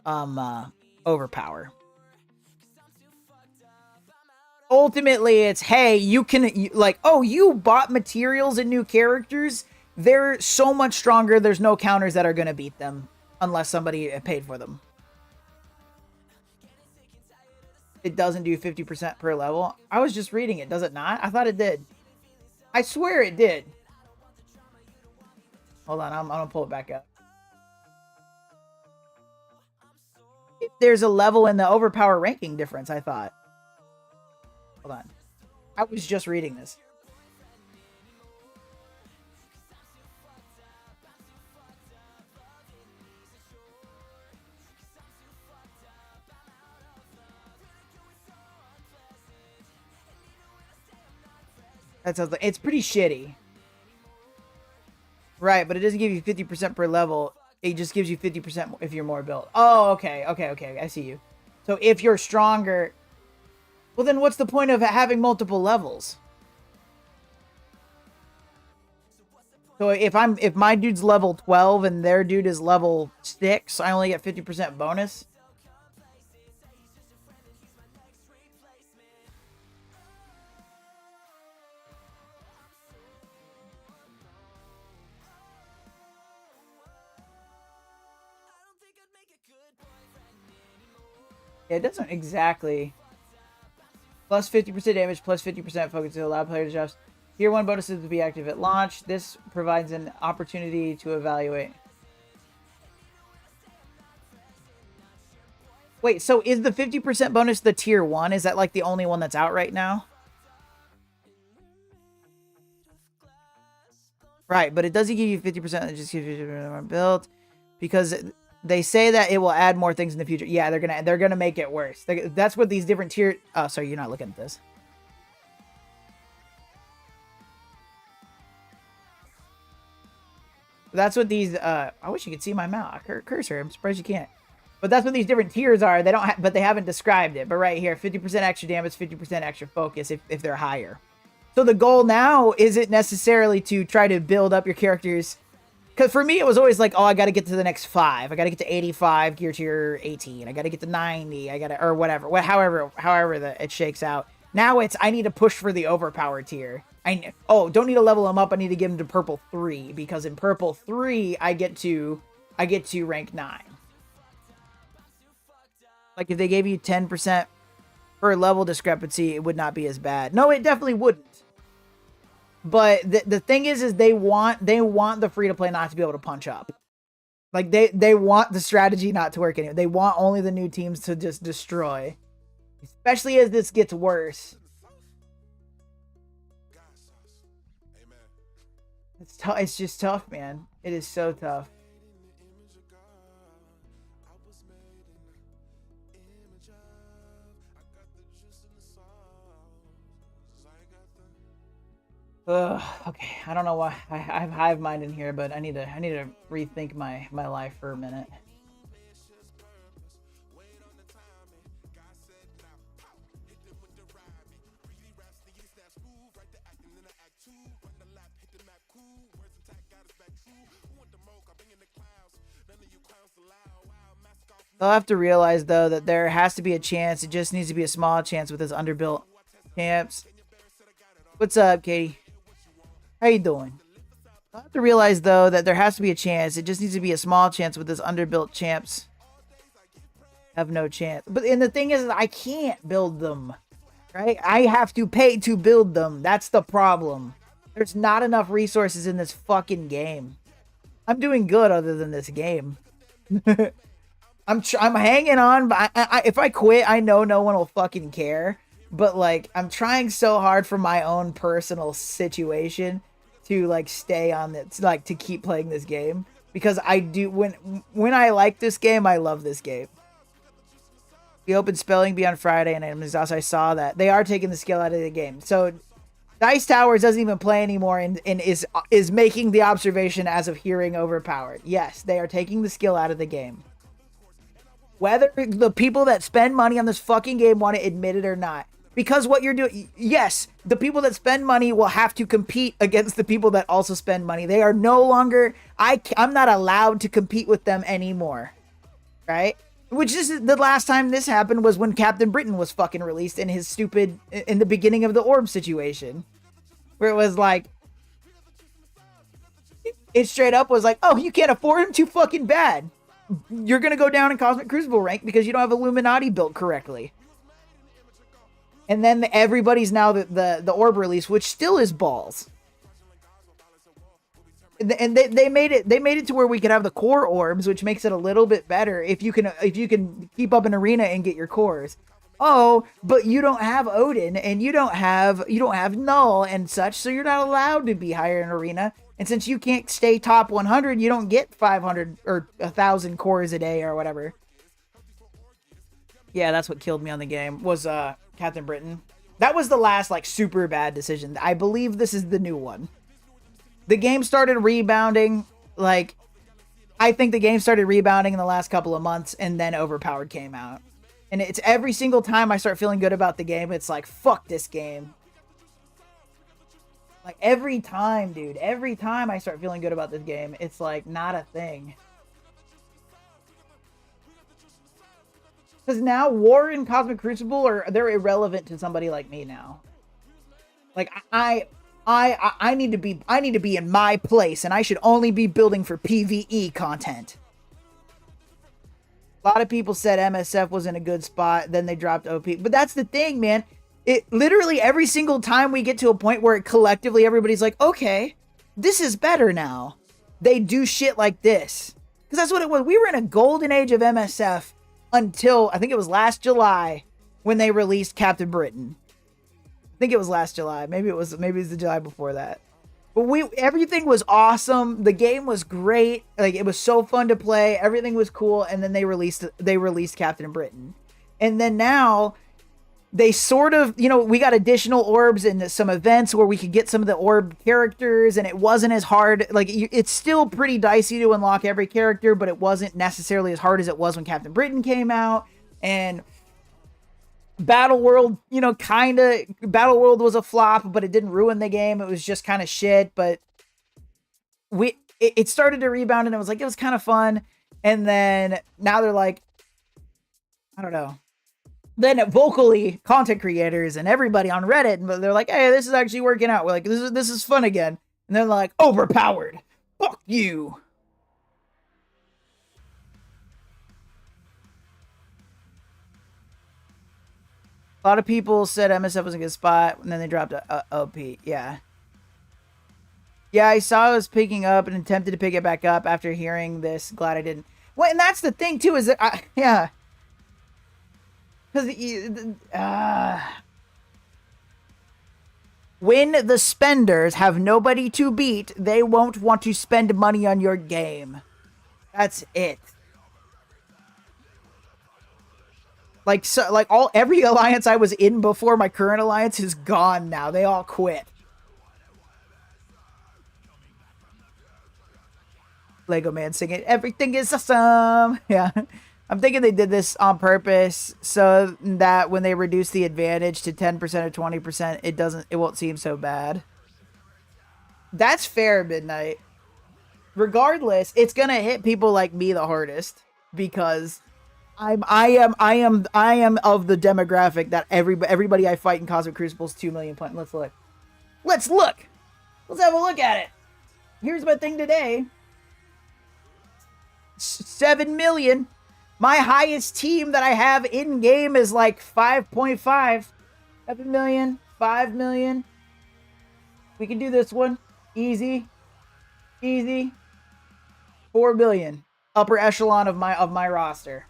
overpower. Ultimately, it's, hey, you bought materials and new characters, they're so much stronger, there's no counters that are going to beat them unless somebody paid for them. It doesn't do 50% per level. I was just reading it. Does it not? I thought it did. I swear it did. Hold on, I'm gonna pull it back up. There's a level in the overpower ranking difference, I thought. Hold on. I was just reading this. That sounds like, it's pretty shitty. Right, but it doesn't give you 50% per level. It just gives you 50% if you're more built. Oh, okay. I see you. So if you're stronger, well then what's the point of having multiple levels? So if my dude's level 12 and their dude is level 6, I only get 50% bonus. Yeah, it doesn't exactly. Plus 50% damage, plus 50% focus to allow players to adjust. Tier 1 bonuses to be active at launch. This provides an opportunity to evaluate. Wait, so is the 50% bonus the tier 1? Is that like the only one that's out right now? Right, but it doesn't give you 50%. It just gives you more built because they say that it will add more things in the future. Yeah, they're gonna make it worse. That's what these different tier. Oh, sorry, you're not looking at this. That's what these. I wish you could see my mouse cursor. I'm surprised you can't. But that's what these different tiers are. They don't, but they haven't described it. But right here, 50% extra damage, 50% extra focus if they're higher. So the goal now isn't necessarily to try to build up your characters. Because for me, it was always like, oh, I got to get to the next 5. I got to get to 85, gear tier 18. I got to get to 90. I got to, or whatever. However it shakes out. Now it's, I need to push for the overpower tier. Don't need to level them up. I need to get them to purple 3. Because in purple 3, I get to rank 9. Like, if they gave you 10% per level discrepancy, it would not be as bad. No, it definitely wouldn't. But the thing is they want the free-to-play not to be able to punch up. Like, they want the strategy not to work anymore. They want only the new teams to just destroy. Especially as this gets worse. It's tough. It's just tough, man. It is so tough. Okay, I don't know why I have hive mind in here, but I need to rethink my life for a minute. They'll have to realize, though, that there has to be a chance. It just needs to be a small chance with this underbuilt champs. What's up, Katie? How you doing? They'll have to realize, though, that there has to be a chance. It just needs to be a small chance with this underbuilt champs. Have no chance. But and the thing is, I can't build them. Right? I have to pay to build them. That's the problem. There's not enough resources in this fucking game. I'm doing good other than this game. I'm hanging on, but if I quit, I know no one will fucking care. But like, I'm trying so hard for my own personal situation to like stay on this, like to keep playing this game, because I do when I like this game, I love this game. The open spelling bee on Friday, and I saw that they are taking the skill out of the game. So Dice Towers doesn't even play anymore, and is making the observation as of hearing overpowered. Yes, they are taking the skill out of the game. Whether the people that spend money on this fucking game want to admit it or not. Because what you're doing, yes, the people that spend money will have to compete against the people that also spend money. They are no longer, I'm not allowed to compete with them anymore. Right? Which is the last time this happened was when Captain Britain was fucking released in his stupid, in the beginning of the orb situation. Where it was like, it straight up was like, oh, you can't afford him, too fucking bad. You're going to go down in Cosmic Crucible rank because you don't have Illuminati built correctly. And then everybody's now the orb release, which still is balls. And they made it to where we could have the core orbs, which makes it a little bit better if you can keep up an arena and get your cores. Oh, but you don't have Odin and you don't have Null and such, so you're not allowed to be higher in arena. And since you can't stay top 100, you don't get 500 or 1,000 cores a day or whatever. Yeah, that's what killed me on the game, was Captain Britain. That was the last, like, super bad decision. I believe this is the new one. The game started rebounding, like, I think the game started rebounding in the last couple of months, and then Overpowered came out. And it's every single time I start feeling good about the game, it's like, fuck this game. Like, every time, dude. Every time I start feeling good about this game, it's, like, not a thing. Because now, War and Cosmic Crucible, they're irrelevant to somebody like me now. Like, I need to be in my place, and I should only be building for PvE content. A lot of people said MSF was in a good spot, then they dropped OP. But that's the thing, man. It literally every single time we get to a point where collectively everybody's like, okay, this is better now. They do shit like this. Because that's what it was. We were in a golden age of MSF until, I think it was last July, when they released Captain Britain. I think it was last July. Maybe it was the July before that. But everything was awesome. The game was great. Like, it was so fun to play. Everything was cool. And then they released Captain Britain. And then now they sort of, we got additional orbs and some events where we could get some of the orb characters, and it wasn't as hard. Like, it's still pretty dicey to unlock every character, but it wasn't necessarily as hard as it was when Captain Britain came out. And Battle World, Battle World was a flop, but it didn't ruin the game. It was just kind of shit, but it started to rebound, and it was kind of fun. And then now they're like, I don't know. Then vocally, content creators and everybody on Reddit, they're like, hey, this is actually working out. We're like, this is fun again. And they're like, overpowered. Fuck you. A lot of people said MSF was a good spot, and then they dropped a OP. Yeah. Yeah, I saw it was picking up and attempted to pick it back up after hearing this. Glad I didn't. Well, and that's the thing, too, is that, yeah. Because when the spenders have nobody to beat, they won't want to spend money on your game. That's it. Like, every alliance I was in before my current alliance is gone now. They all quit. Lego Man singing, everything is awesome. Yeah. I'm thinking they did this on purpose so that when they reduce the advantage to 10% or 20%, it won't seem so bad. That's fair, Midnight. regardless, it's gonna hit people like me the hardest because I am of the demographic that everybody I fight in Cosmic Crucible's 2 million point. Let's look. Let's look. Let's have a look at it. Here's my thing today. 7 million. My highest team that I have in game is like 5.5. 7 million, 5 million. We can do this one. Easy. Easy. 4 billion. Upper echelon of my roster.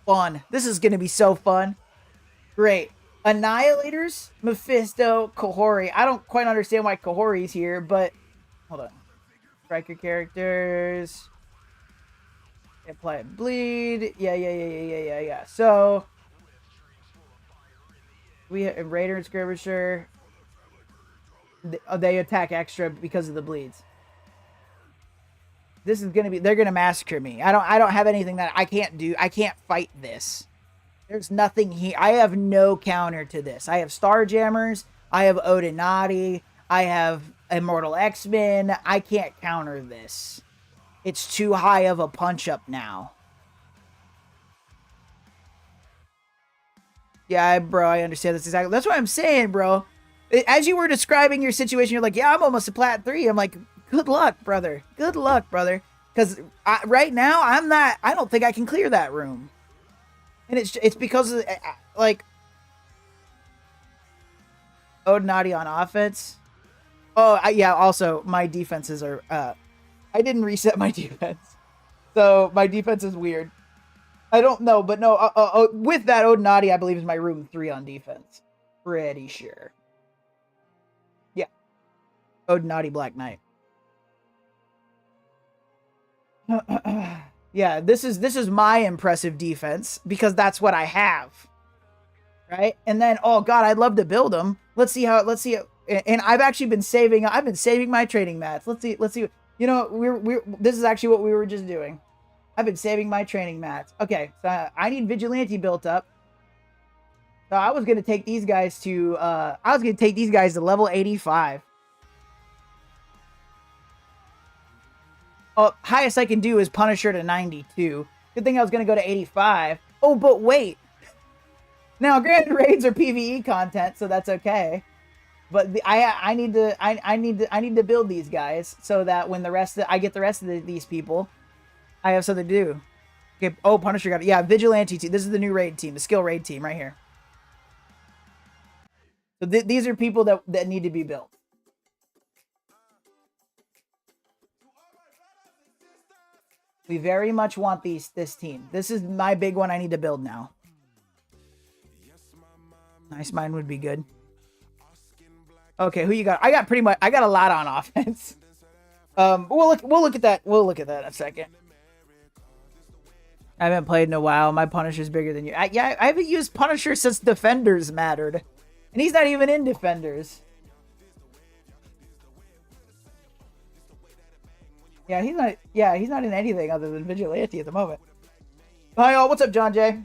Fun. This is gonna be so fun. Great. Annihilators, Mephisto, Kahori. I don't quite understand why Kahori's here, but hold on. Striker characters. Apply and bleed. Yeah. So we have Raider and Skirmisher. They attack extra because of the bleeds. This is gonna be. They're gonna massacre me. I don't have anything that I can't do. I can't fight this. There's nothing here. I have no counter to this. I have Starjammers. I have Odinati. I have Immortal X-Men. I can't counter this. It's too high of a punch-up now. Yeah, bro, I understand this exactly. That's what I'm saying, bro. As you were describing your situation, you're like, yeah, I'm almost to Plat 3. I'm like, good luck, brother. Good luck, brother. Because right now, I don't think I can clear that room. And it's because of, like, Odinati on offense. Oh, yeah, also, my defenses are, I didn't reset my defense. So, my defense is weird. I don't know, but no, with that, Odinati, I believe, is my room 3 on defense. Pretty sure. Yeah. Odinati Black Knight. Yeah, this is my impressive defense because that's what I have, right? And then, oh god, I'd love to build them. Let's see. And I've actually been saving. I've been saving my training mats. Let's see. You know, this is actually what we were just doing. I've been saving my training mats. Okay, so I need Vigilante built up. So I was gonna take these guys to. Level 85. Oh, highest I can do is Punisher to 92. Good thing I was going to go to 85. Oh, but wait. Now, granted, raids are PvE content, so that's okay. But I need to build these guys so that when I get the rest of these people, I have something to do. Okay. Oh, Punisher got it. Yeah, Vigilante team. This is the new raid team, the skill raid team right here. So these are people that need to be built. We very much want this team. This is my big one I need to build now. Nice Mind would be good. Okay, who you got? I got a lot on offense. We'll look at that. We'll look at that in a second. I haven't played in a while. My Punisher's bigger than you. I haven't used Punisher since Defenders mattered. And he's not even in Defenders. Yeah, he's not in anything other than Vigilante at the moment. Hi all, what's up, John Jay?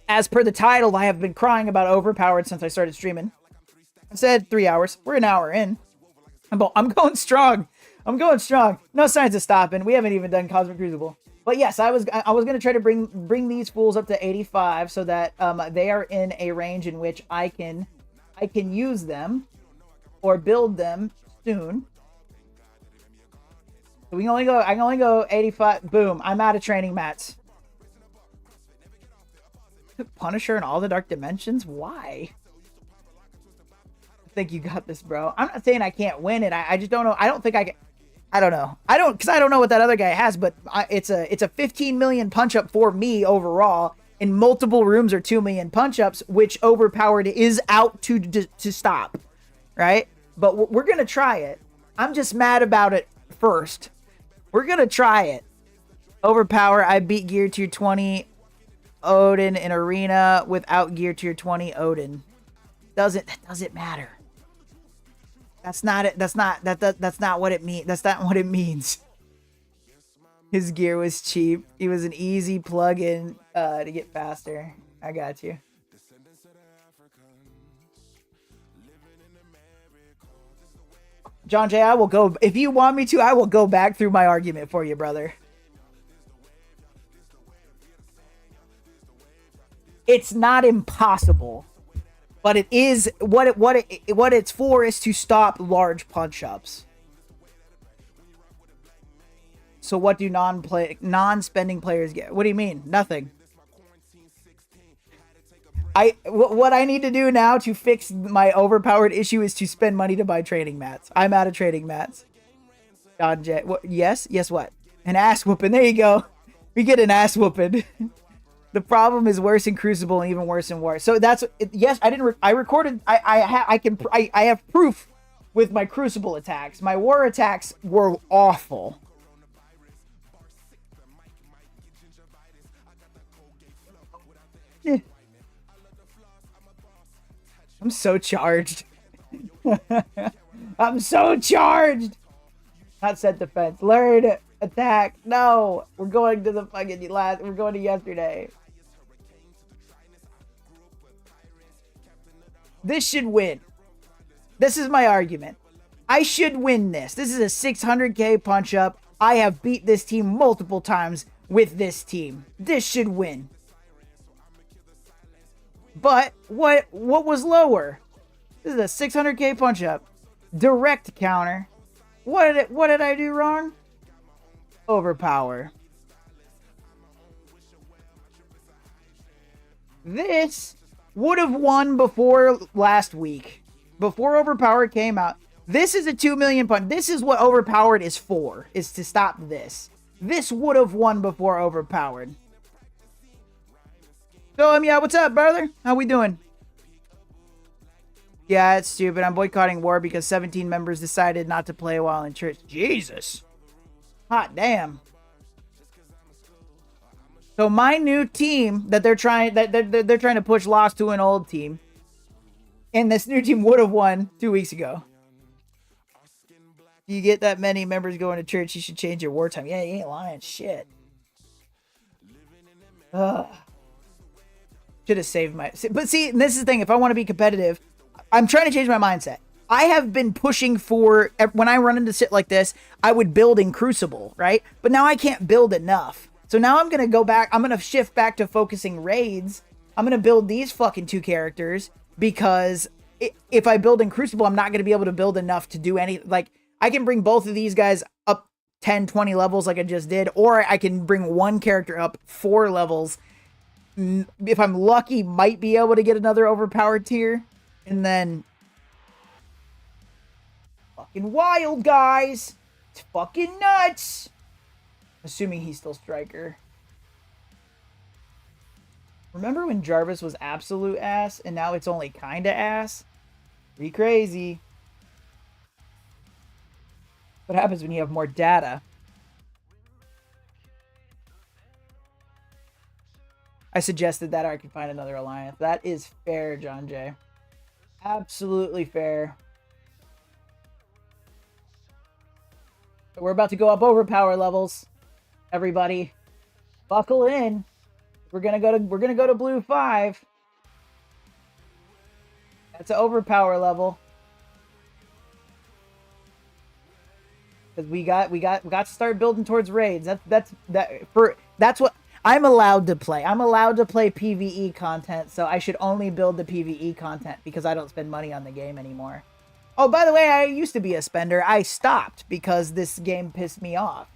As per the title, I have been crying about Overpowered since I started streaming. I said 3 hours. We're an hour in. I'm going strong. No signs of stopping. We haven't even done Cosmic Crucible. But yes, I was gonna try to bring these fools up to 85 so that they are in a range in which I can use them or build them soon. So I can only go 85. Boom. I'm out of training mats. Punisher in all the dark dimensions? Why? I think you got this, bro. I'm not saying I can't win it. I just don't know. I don't think I can. I don't know. Because I don't know what that other guy has, but it's a 15 million punch up for me overall. And multiple rooms are 2 million punch ups, which Overpowered is out to stop. Right? But we're going to try it. I'm just mad about it first. We're going to try it. Overpower. I beat Gear Tier 20 Odin in Arena without Gear Tier 20 Odin. That doesn't matter. That's not it. That's not what it means. That's not what it means. His gear was cheap. He was an easy plug-in to get faster. I got you. John Jay, I will go. If you want me to, I will go back through my argument for you, brother. It's not impossible, but it is what it's for is to stop large punch-ups. So what do non-spending players get? What do you mean? Nothing. What I need to do now to fix my overpowered issue is to spend money to buy training mats. I'm out of training mats. John J. Yes? Yes what? An ass whooping. There you go. We get an ass whooping. The problem is worse in Crucible and even worse in War. So that's yes. I recorded. I have proof with my Crucible attacks. My War attacks were awful. I'm so charged. I'm so charged. Not set defense. Learn attack. No, we're going to the fucking last. We're going to yesterday. This should win. This is my argument. I should win this. This is a 600k punch up. I have beat this team multiple times with this team. This should win. But what was lower? This is a 600k punch up. Direct counter. What did I do wrong? Overpower. This would have won before last week. Before Overpower came out. This is a 2 million punch. This is what Overpowered is for. Is to stop this. This would have won before Overpowered. So, yeah, what's up, brother? How we doing? Yeah, it's stupid. I'm boycotting War because 17 members decided not to play while in church. Jesus. Hot damn. So my new team that they're trying to push lost to an old team. And this new team would have won 2 weeks ago. You get that many members going to church, you should change your wartime. Yeah, you ain't lying. Shit. Ugh. Should have saved my... But see, this is the thing. If I want to be competitive, I'm trying to change my mindset. I have been pushing for... When I run into shit like this, I would build in Crucible, right? But now I can't build enough. So now I'm going to go back. I'm going to shift back to focusing raids. I'm going to build these fucking 2 characters. Because if I build in Crucible, I'm not going to be able to build enough to do any... Like, I can bring both of these guys up 10, 20 levels like I just did. Or I can bring one character up 4 levels. If I'm lucky, might be able to get another overpowered tier. And then... Fucking wild, guys! It's fucking nuts! Assuming he's still Striker. Remember when Jarvis was absolute ass, and now it's only kinda ass? Pretty crazy. What happens when you have more data? I suggested that I could find another alliance. That is fair, John Jay. Absolutely fair. So we're about to go up overpower levels. Everybody, buckle in. We're gonna go to blue 5. That's an overpower level. Because we got to start building towards raids. That's what I'm allowed to play. I'm allowed to play PvE content, so I should only build the PvE content because I don't spend money on the game anymore. Oh, by the way, I used to be a spender. I stopped because this game pissed me off.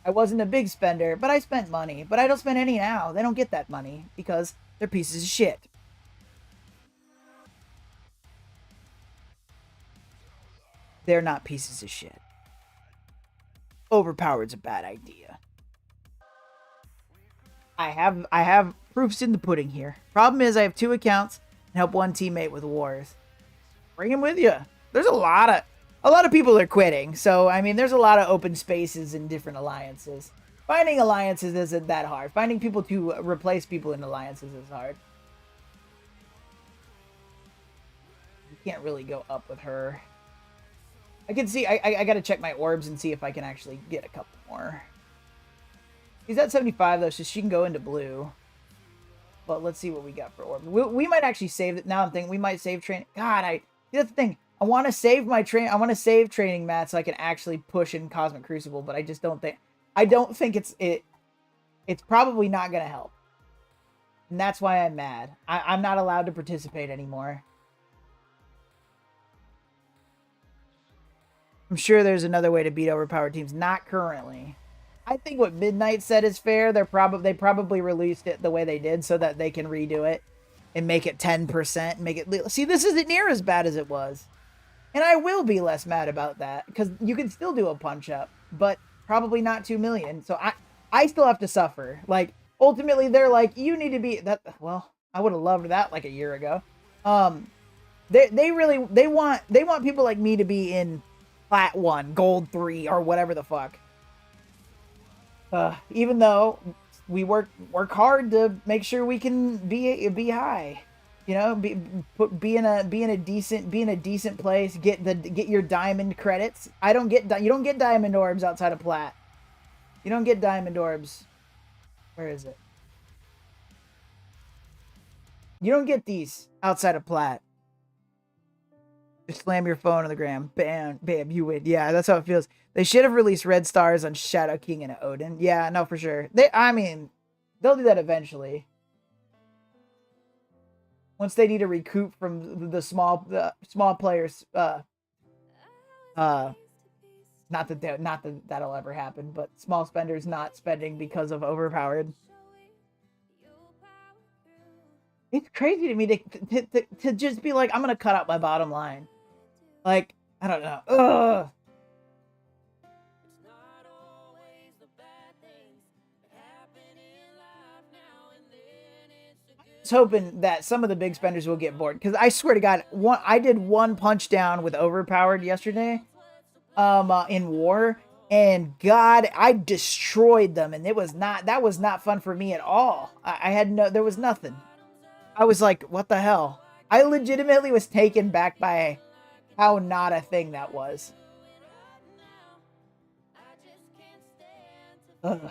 I wasn't a big spender, but I spent money. But I don't spend any now. They don't get that money because they're pieces of shit. They're not pieces of shit. Overpowered's a bad idea. I have proofs in the pudding here. Problem is I have 2 accounts and help 1 teammate with wars. Bring him with you. There's a lot of people are quitting. So, I mean, there's a lot of open spaces in different alliances. Finding alliances isn't that hard. Finding people to replace people in alliances is hard. You can't really go up with her. I can see, I gotta check my orbs and see if I can actually get a couple more. He's at 75 though, so she can go into blue. But let's see what we got for orb. We might actually save it. Now I'm thinking we might save training. God, that's the thing. I want to save my I want to save training mats so I can actually push in Cosmic Crucible, but I just don't think. I don't think it's probably not gonna help, and that's why I'm mad. I'm not allowed to participate anymore. I'm sure there's another way to beat overpowered teams. Not currently. I think what Midnight said is fair. They probably released it the way they did so that they can redo it and make it 10%. Make it see. This isn't near as bad as it was, and I will be less mad about that because you can still do a punch up, but probably not 2 million. So I still have to suffer. Like ultimately, they're like, you need to be that. Well, I would have loved that like a year ago. They want people like me to be in Plat 1, Gold 3, or whatever the fuck. Even though we work hard to make sure we can be high, you know, be in a decent place, get your diamond credits. You don't get diamond orbs outside of Plat. You don't get diamond orbs. Where is it? You don't get these outside of Plat. Just slam your phone on the ground. Bam, bam, you win. Yeah, that's how it feels. They should have released red stars on Shadow King and Odin. Yeah, no, for sure. I mean, they'll do that eventually. Once they need to recoup from the small players. Not that that'll ever happen, but small spenders not spending because of overpowered. It's crazy to me to just be like, I'm gonna cut out my bottom line. Like, I don't know. Ugh. I was hoping that some of the big spenders will get bored, because I swear to God, I did one punch down with overpowered yesterday, in war, and God, I destroyed them, and that was not fun for me at all. There was nothing. I was like, what the hell? I legitimately was taken back by how not a thing that was. Ugh.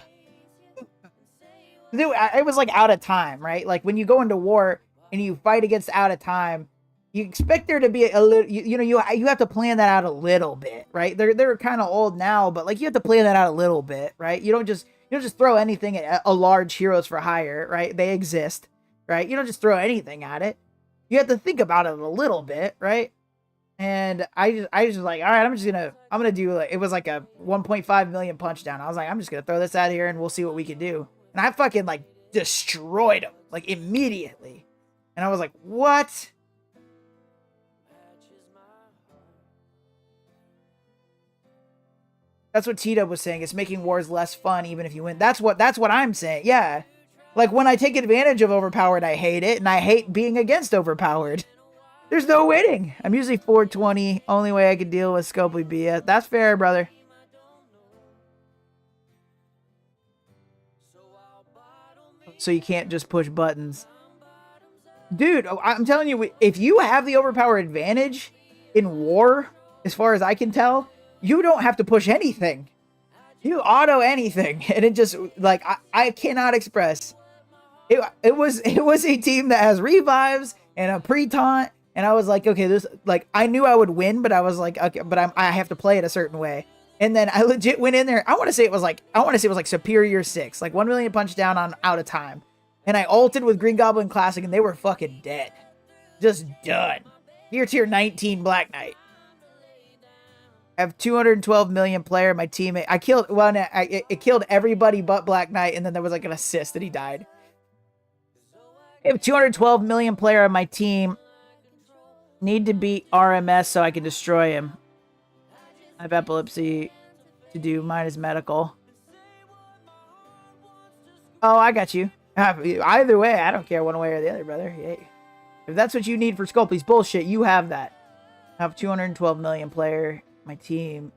It was like out of time, right? Like when you go into war and you fight against out of time, you expect there to be a little, you have to plan that out a little bit, right? They're kind of old now, but like you have to plan that out a little bit, right? You don't just throw anything at a large Heroes for Hire, right? They exist. Right? You don't just throw anything at it. You have to think about it a little bit, right? And I just like, all right, I'm gonna do like, it was like a 1.5 million punch down. I was like, I'm just gonna throw this out here and we'll see what we can do. And I fucking like destroyed him like immediately. And I was like, what? That's what Tito was saying. It's making wars less fun even if you win. That's what I'm saying. Yeah. Like, when I take advantage of overpowered, I hate it, and I hate being against overpowered. There's no winning. I'm usually 420. Only way I can deal with Scopely BS. That's fair, brother. So you can't just push buttons. Dude, I'm telling you, if you have the overpower advantage in war, as far as I can tell, you don't have to push anything. You auto anything, and it just, like, I cannot express. It was a team that has revives and a pre-taunt, and I was like, okay, this, like, I knew I would win, but I was like, okay, but I have to play it a certain way. And then I legit went in there. I want to say it was like Superior 6, like 1 million punch down on out of time. And I ulted with Green Goblin Classic, and they were fucking dead. Just done. Tier 19 Black Knight. I have 212 million player. My teammate, it killed everybody but Black Knight, and then there was like an assist that he died. I have 212 million player on my team. Need to beat RMS so I can destroy him. I have epilepsy to do. Mine is medical. Oh, I got you. Either way, I don't care one way or the other, brother. Hey. If that's what you need for Sculpey's bullshit, you have that. I have 212 million player. My team.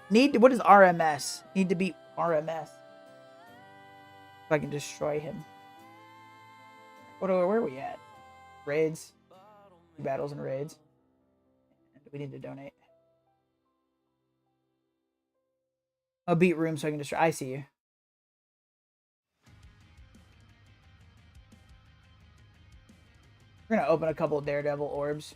What is RMS? Need to beat RMS. If I can destroy him. Where are we at? Raids. Battles and raids. We need to donate. I'll beat room so I can destroy. I see you. We're gonna open a couple of Daredevil orbs.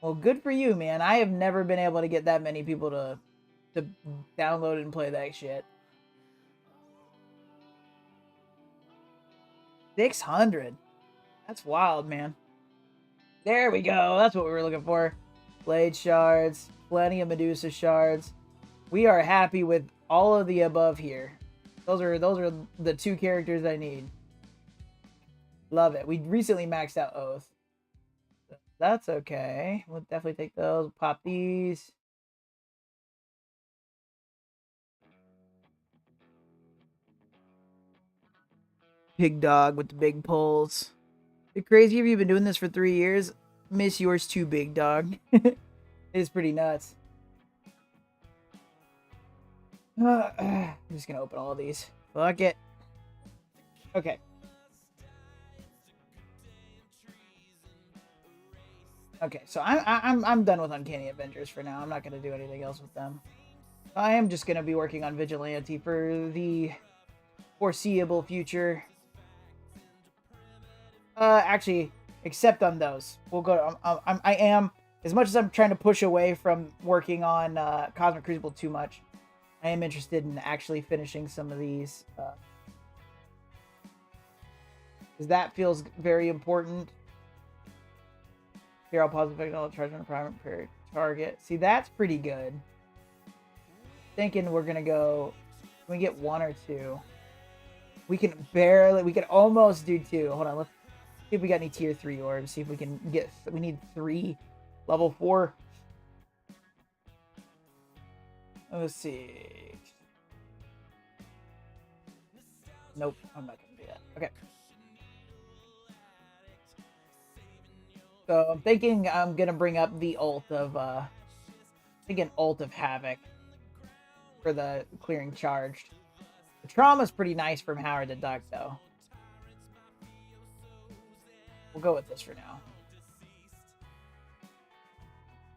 Well, good for you, man. I have never been able to get that many people to download and play that shit. 600. That's wild, man. There we go. That's what we were looking for. Blade shards. Plenty of Medusa shards. We are happy with all of the above here. Those are the 2 characters I need. Love it. We recently maxed out Oath. That's okay. We'll definitely take those. Pop these. Big dog with the big pulls. It's crazy if you've been doing this for 3 years. Miss yours too, big dog. It's pretty nuts. I'm just gonna open all of these. Fuck it. Okay. Okay, so I'm done with Uncanny Avengers for now. I'm not gonna do anything else with them. I am just gonna be working on Vigilante for the foreseeable future. Actually, except on those. We'll go to, I am, as much as I'm trying to push away from working on Cosmic Crucible too much, I am interested in actually finishing some of these. Because that feels very important. Here, I'll pause the effect on the charge on a primary target. See, that's pretty good. Thinking we're gonna go. Can we get 1 or 2? We can almost do 2. Hold on, let's see if we got any tier 3 orbs. See if we can get. We need 3 level 4. Let's see. Nope, I'm not gonna do that. Okay. So I'm thinking I'm gonna bring up the ult of ult of Havoc for the clearing charged. The trauma's pretty nice from Howard the Duck though. We'll go with this for now.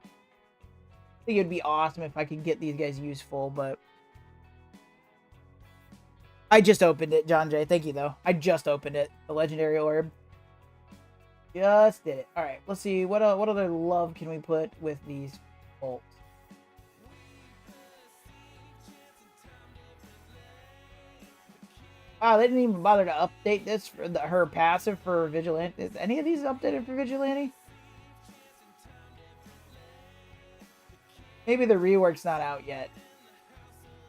I think it'd be awesome if I could get these guys useful, but I just opened it, John Jay. Thank you though. I just opened it. The legendary orb. Just did it. All right, let's see what other love can we put with these bolts. Wow, they didn't even bother to update this for her passive for Vigilante. Is any of these updated for Vigilante? Maybe the rework's not out yet.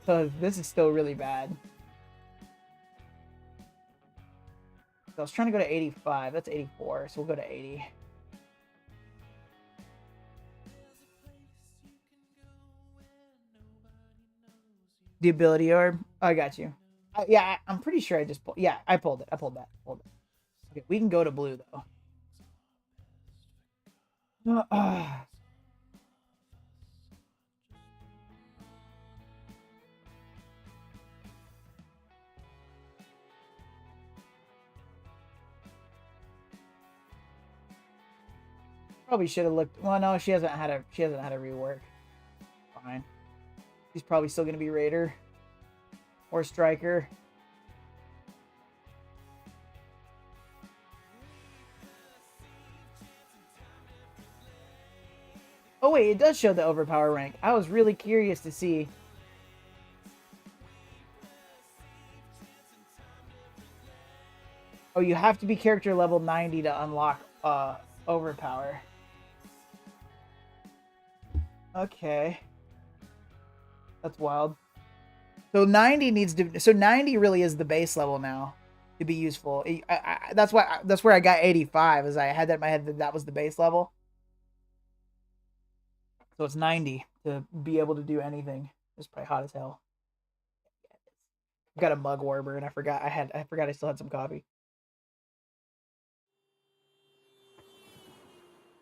So this is still really bad. I was trying to go to 85. That's 84, so we'll go to 80. The ability orb. Oh, I got you. Yeah, I'm pretty sure I just pulled. Yeah, I pulled it. I pulled that. Okay, we can go to blue though. Probably should have looked. Well, no, she hasn't had a rework. Fine. She's probably still gonna be Raider or Striker. Oh wait, it does show the overpower rank. I was really curious to see. Oh, you have to be character level 90 to unlock overpower. Okay. That's wild. So 90 needs to. So 90 really is the base level now to be useful. That's why. That's where I got 85. Is I had that in my head that was the base level. So it's 90 to be able to do anything. It's probably hot as hell. I've got a mug warmer and I forgot I still had some coffee.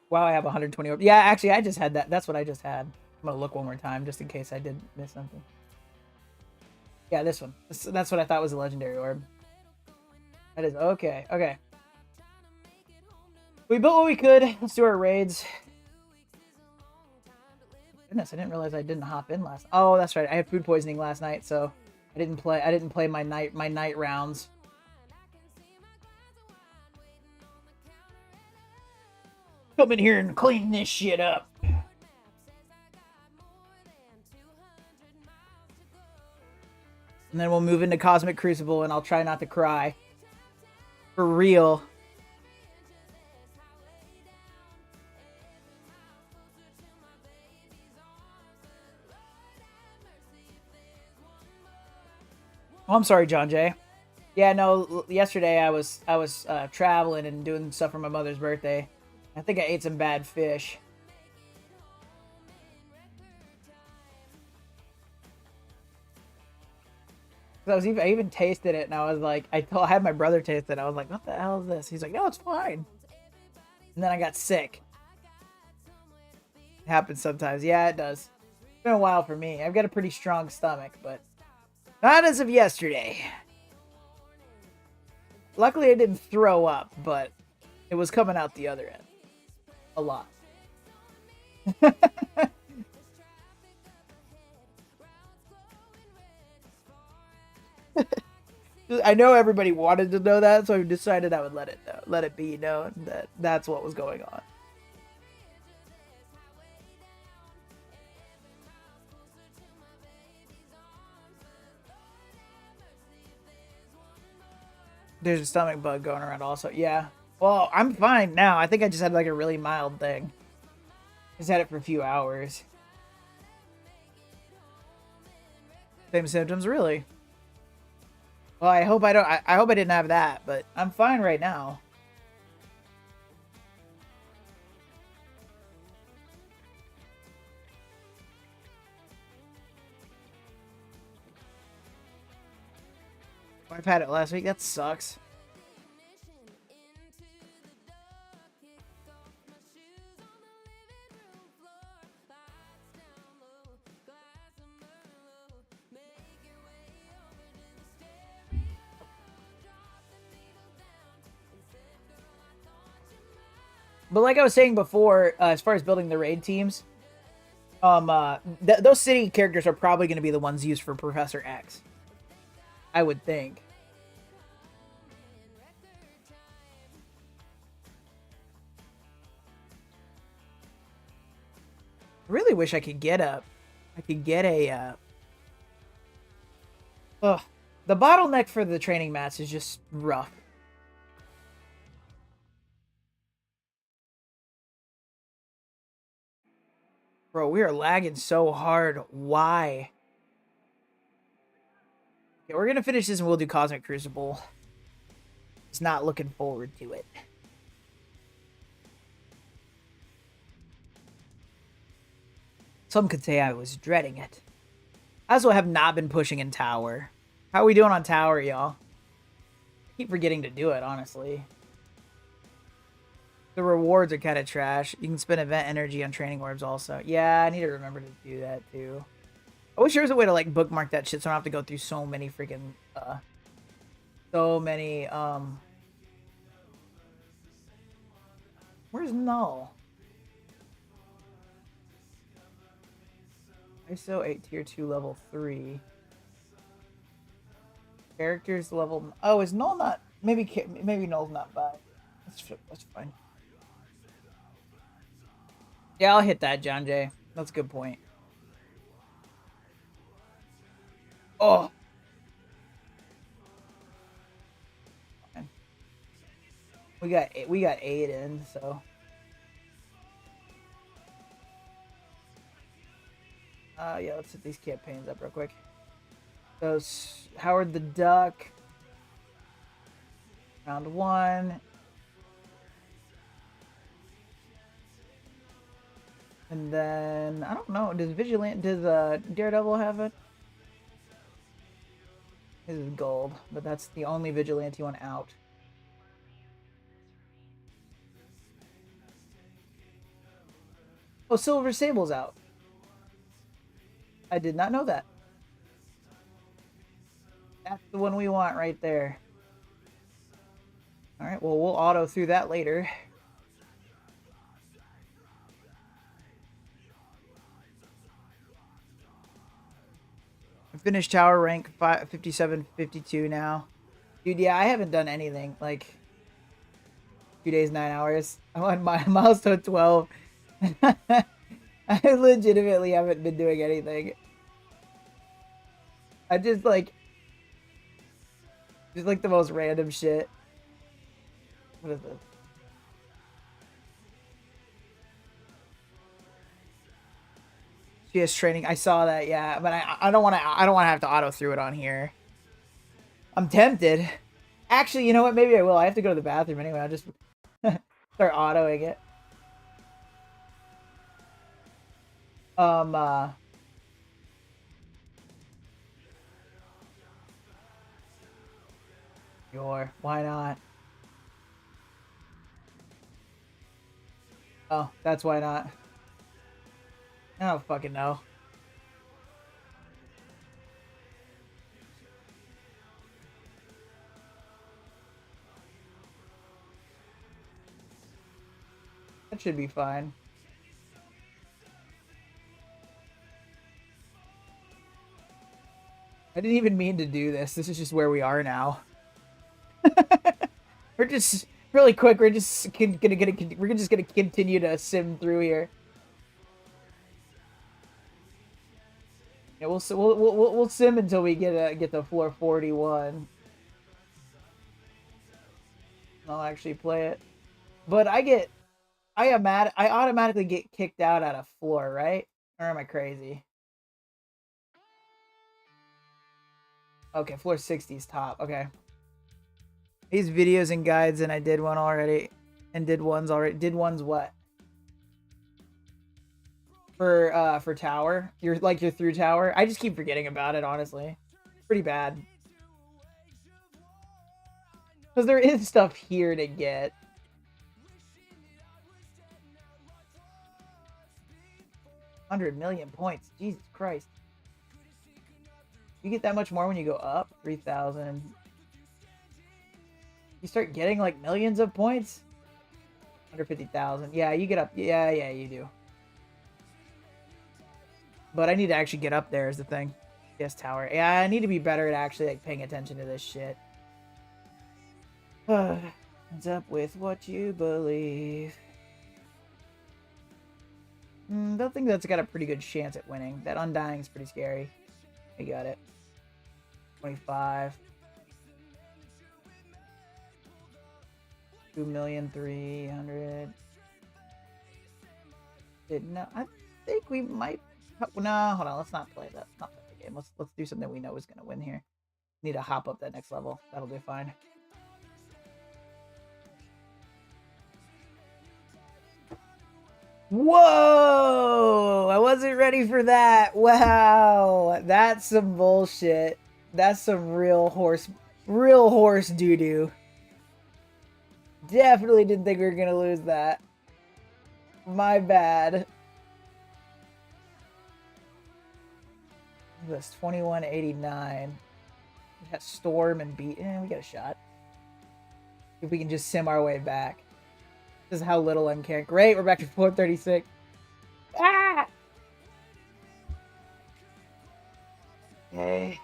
Wow, I have 120. Yeah, actually, I just had that. That's what I just had. I'm gonna look one more time just in case I did miss something. Yeah, this one. That's what I thought was a legendary orb. That is okay. Okay. We built what we could. Let's do our raids. Goodness, I didn't realize I didn't hop in last. Oh, that's right. I had food poisoning last night, so I didn't play my night rounds. Come in here and clean this shit up. And then we'll move into Cosmic Crucible, and I'll try not to cry. For real. Oh, I'm sorry, John Jay. Yeah, no, yesterday I was traveling and doing stuff for my mother's birthday. I think I ate some bad fish. I even tasted it, and I was like, I had my brother taste it. I was like, what the hell is this? He's like, no, it's fine. And then I got sick. It happens sometimes. Yeah, it does. It's been a while for me. I've got a pretty strong stomach, but not as of yesterday. Luckily, I didn't throw up, but it was coming out the other end. A lot. I know everybody wanted to know that, so I decided I would let it be known that that's what was going on. There's a stomach bug going around also. Yeah. Well, I'm fine now. I think I just had like a really mild thing. Just had it for a few hours. Same symptoms, really. Well, I hope I don't. I hope I didn't have that, but I'm fine right now. I've had it last week. That sucks. But like I was saying before, as far as building the raid teams, those city characters are probably going to be the ones used for Professor X. I would think. I really wish I could get a... Ugh. The bottleneck for the training mats is just rough. Bro, we are lagging so hard. Why? Okay, we're gonna finish this and we'll do Cosmic Crucible. Just not looking forward to it. Some could say I was dreading it. I also have not been pushing in Tower. How are we doing on Tower, y'all? I keep forgetting to do it, honestly. The rewards are kind of trash. You can spend event energy on training orbs also. Yeah, I need to remember to do that too. I wish there was a way to like bookmark that shit so I don't have to go through so many freaking Where's Null? ISO 8 tier 2 level 3. Characters level... Oh, is Null not... Maybe Null's not by. That's fine. Yeah, I'll hit that, John Jay. That's a good point. Oh. We got 8 in, so. Yeah, let's set these campaigns up real quick. So, Howard the Duck. Round 1. And then, I don't know, does Daredevil have it? This is gold, but that's the only Vigilante one out. Oh, Silver Sable's out. I did not know that. That's the one we want right there. Alright, well, we'll auto through that later. I finished Tower rank 57, 52 now. Dude, yeah, I haven't done anything. Like, 2 days, 9 hours. I'm on my milestone 12. I legitimately haven't been doing anything. I just like the most random shit. What is this? GS training. I saw that, yeah, but I don't want to have to auto through it on here. I'm tempted. Actually, you know what? Maybe I will. I have to go to the bathroom anyway. I'll just start autoing it. Sure, why not? Oh, that's why not. I don't fucking know. That should be fine. I didn't even mean to do this. This is just where we are now. We're just really quick. We're just gonna continue to sim through here. Yeah, we'll sim until we get to floor 41. I'll actually play it, but I automatically get kicked out at a floor, right? Or am I crazy? Okay, floor 60 is top. Okay. These videos and guides, and I did one already, and did ones already. Did ones what? For tower. You're through tower. I just keep forgetting about it, honestly. Pretty bad. Because there is stuff here to get. $100 million points. Jesus Christ. You get that much more when you go up. 3,000. You start getting like millions of points. 150,000. Yeah, you get up. Yeah, you do. But I need to actually get up there is the thing. Yes, tower. Yeah, I need to be better at actually like paying attention to this shit. What's up with what you believe? Don't think that's got a pretty good chance at winning. That Undying is pretty scary. I got it. 25. 2,300,000. No, I think we might. No, hold on. Let's not play that. Not play the game. Let's do something we know is gonna win here. Need to hop up that next level. That'll do fine. Whoa! I wasn't ready for that. Wow, that's some bullshit. That's some real horse doo-doo. Definitely didn't think we were gonna lose that. My bad. This 2189. We got Storm and beat. We got a shot. If we can just sim our way back. This is how little I'm caring. Great, we're back to 436. Ah! Okay.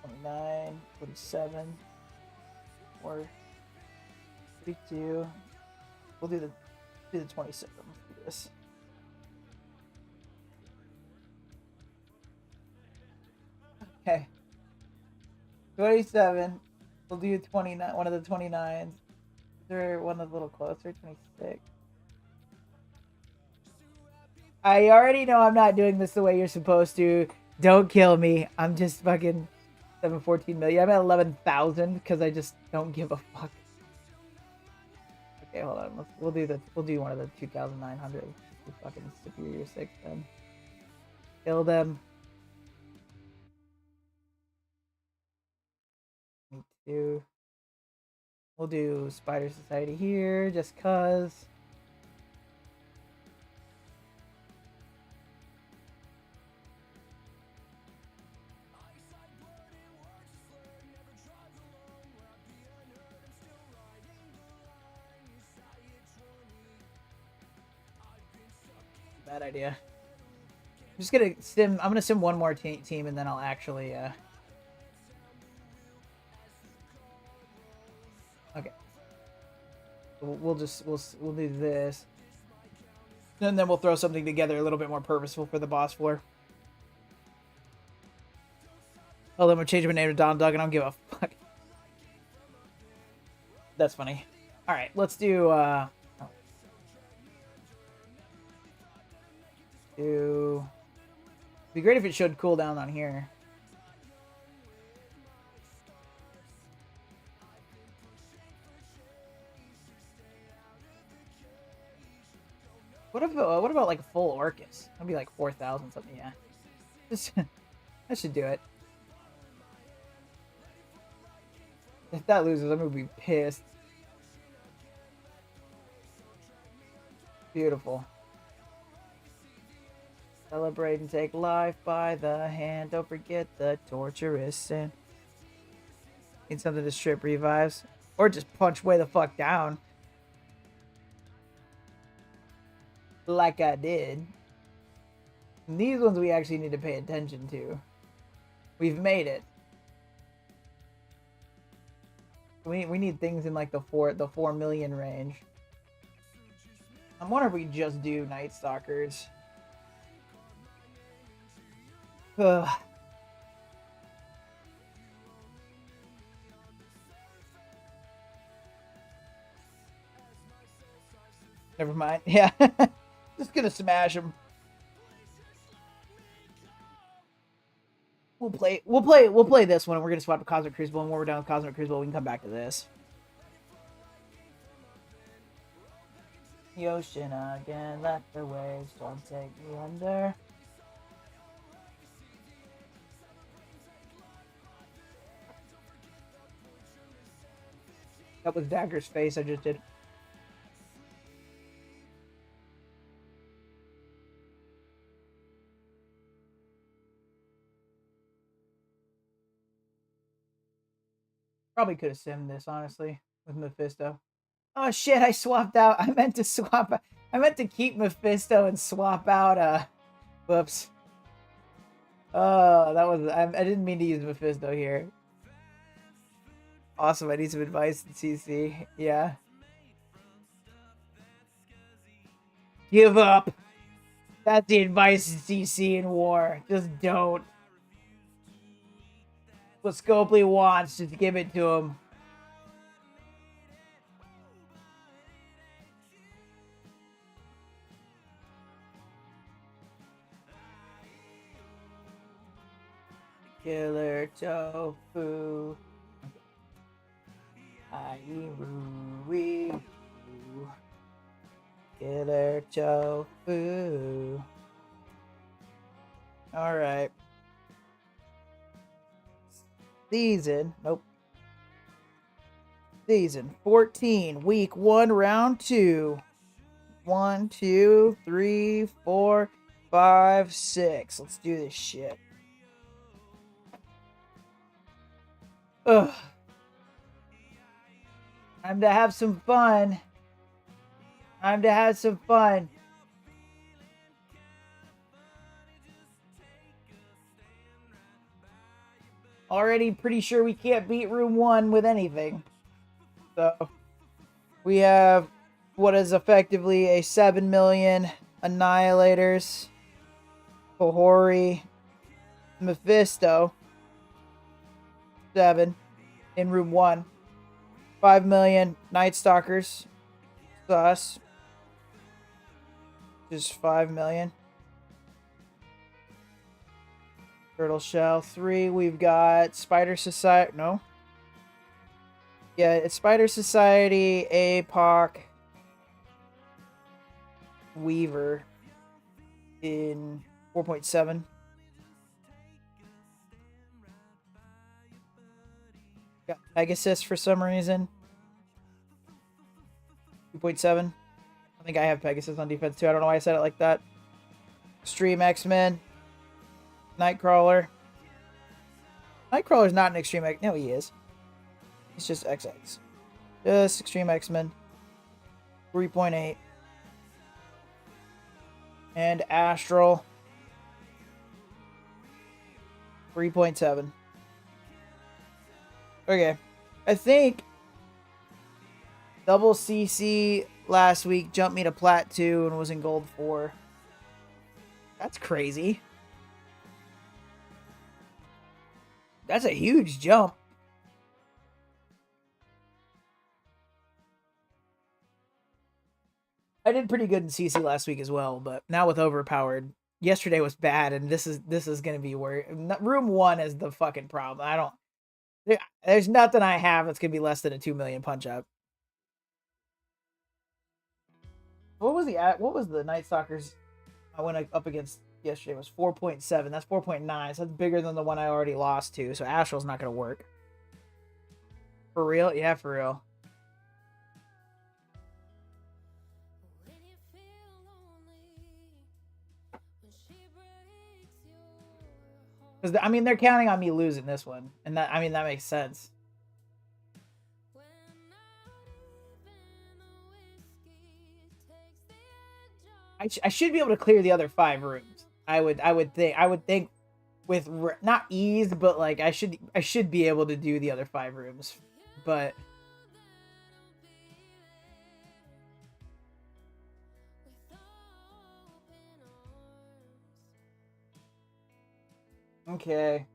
29, 47, 42. We'll do the 27. Let's do this. Okay. 27. We'll do 29. One of the 29s. Is there one that's a little closer? 26. I already know I'm not doing this the way you're supposed to. Don't kill me. I'm just fucking 714 million. I'm at 11,000 because I just don't give a fuck. Okay, hold on. We'll do one of the 2,900. Fucking Superior 6 then. Kill them. Me too. We'll do Spider Society here just cause. Bad idea. I'm just gonna sim. I'm gonna sim one more team and then I'll actually Okay. We'll do this. And then we'll throw something together a little bit more purposeful for the boss floor. Oh, I'm gonna change my name to Don Dug and I don't give a fuck. That's funny. Alright, let's do it'd be great if it showed cooldown on here. What about like a full Orcus? That'd be like 4,000 something, yeah. Just that should do it. If that loses, I'm gonna be pissed. Beautiful. Celebrate and take life by the hand. Don't forget the torturous sin. Need something to strip revives. Or just punch way the fuck down. Like I did. And these ones we actually need to pay attention to. We've made it. We need things in like the 4 million range. I wonder if we just do Night Stalkers. Ugh. Never mind. Yeah. Just gonna smash him. We'll play this one and we're gonna swap to Cosmic Crucible, and when we're done with Cosmic Crucible we can come back to this. The ocean again, let the waves don't take me under. That was Dagger's face I just did. Probably could have simmed this, honestly, with Mephisto. Oh shit, I swapped out. I meant to keep Mephisto and swap out, whoops. Oh, I didn't mean to use Mephisto here. Awesome, I need some advice in CC. Yeah. Give up. That's the advice in CC in war. Just don't. What Scopely wants, just give it to him. Killer tofu. Airu. Killer tofu. Alright. Season 14, week 1, round 2. 1, 2, 3, 4, 5, 6. Let's do this shit. Ugh. Time to have some fun. Time to have some fun. Already pretty sure we can't beat room 1 with anything. So, we have what is effectively a 7 million Annihilators, Pahori, Mephisto, 7 in room 1. 5 million Night Stalkers, sus. Just 5 million. Turtle Shell 3. We've got Spider Society. No. Yeah, it's Spider Society, APOC, Weaver in 4.7. Got Pegasus for some reason. 2.7. I think I have Pegasus on defense too. I don't know why I said it like that. Extreme X-Men. Nightcrawler. Nightcrawler's not an Extreme X. No, he is. It's just XX. Just Extreme X-Men. 3.8. And Astral. 3.7. Okay. I think Double CC last week jumped me to Plat 2 and was in Gold 4. That's crazy. That's a huge jump. I did pretty good in CC last week as well, but now with Overpowered, yesterday was bad, and this is gonna be where room 1 is the fucking problem. There's nothing I have that's gonna be less than a 2 million punch up. What was the Night Stalkers I went up against yesterday? It was 4.7. That's 4.9. So that's bigger than the one I already lost to. So Astral's not gonna work. For real? Yeah, for real. Because I mean, they're counting on me losing this one, and that makes sense. I should be able to clear the other 5 rooms. I would think with not ease, but like I should be able to do the other 5 rooms, but. Okay.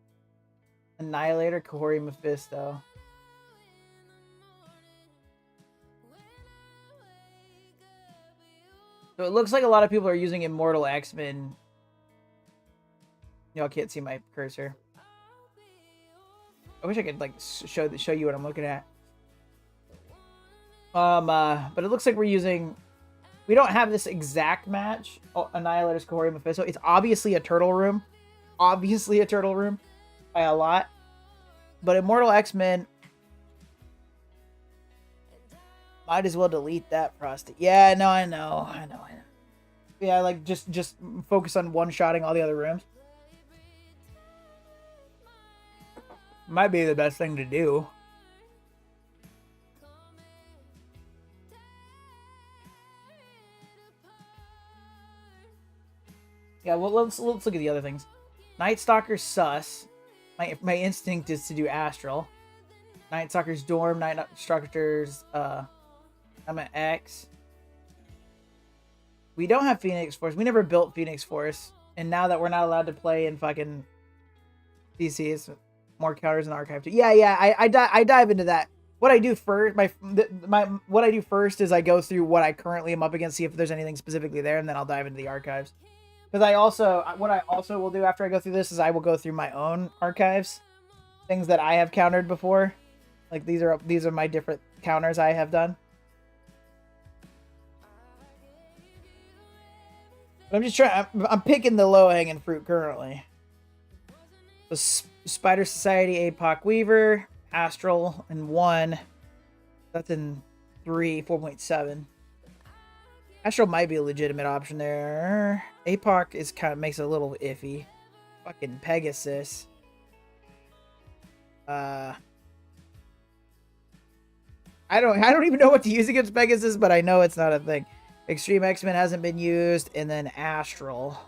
Annihilator, Kahori, Mephisto. So it looks like a lot of people are using Immortal X-Men. Y'all can't see my cursor. I wish I could like show you what I'm looking at. But it looks like we're using. We don't have this exact match. Oh, Annihilator's Kahori, Mephisto. It's obviously a turtle room. Obviously a turtle room by a lot. But Immortal X-Men. Might as well delete that prostate. Yeah, no, I know. Yeah, like just focus on one-shotting all the other rooms. Might be the best thing to do. Yeah, well, let's look at the other things. Night Stalker's sus. My instinct is to do Astral. Night Stalker's Dorm. Night Stalker's I'm an X. We don't have Phoenix Force. We never built Phoenix Force, and now that we're not allowed to play in fucking DCs, more counters and archive too. Yeah. I dive into that. What I do first, what I do first is I go through what I currently am up against, see if there's anything specifically there, and then I'll dive into the archives. Because what I also will do after I go through this is I will go through my own archives, things that I have countered before. Like these are my different counters I have done. But I'm just trying. I'm picking the low-hanging fruit currently. The Spider Society, APOC Weaver, Astral in 1. That's in 3, 4.7. Astral might be a legitimate option there. APOC is makes it a little iffy. Fucking Pegasus. I don't even know what to use against Pegasus, but I know it's not a thing. Extreme X-Men hasn't been used, and then Astral.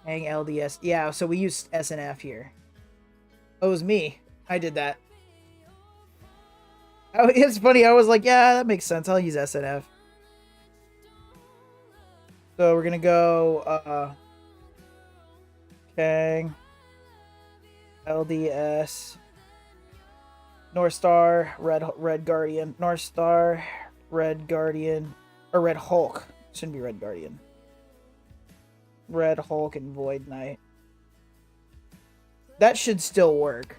Hang LDS. Yeah, so we used SNF here. Oh, it was me. I did that. Oh, it's funny. I was like, yeah, that makes sense. I'll use SNF. So we're going to go Kang, LDS, North Star, Red Guardian, North Star, Red Guardian, or Red Hulk. Shouldn't be Red Guardian. Red Hulk and Void Knight. That should still work.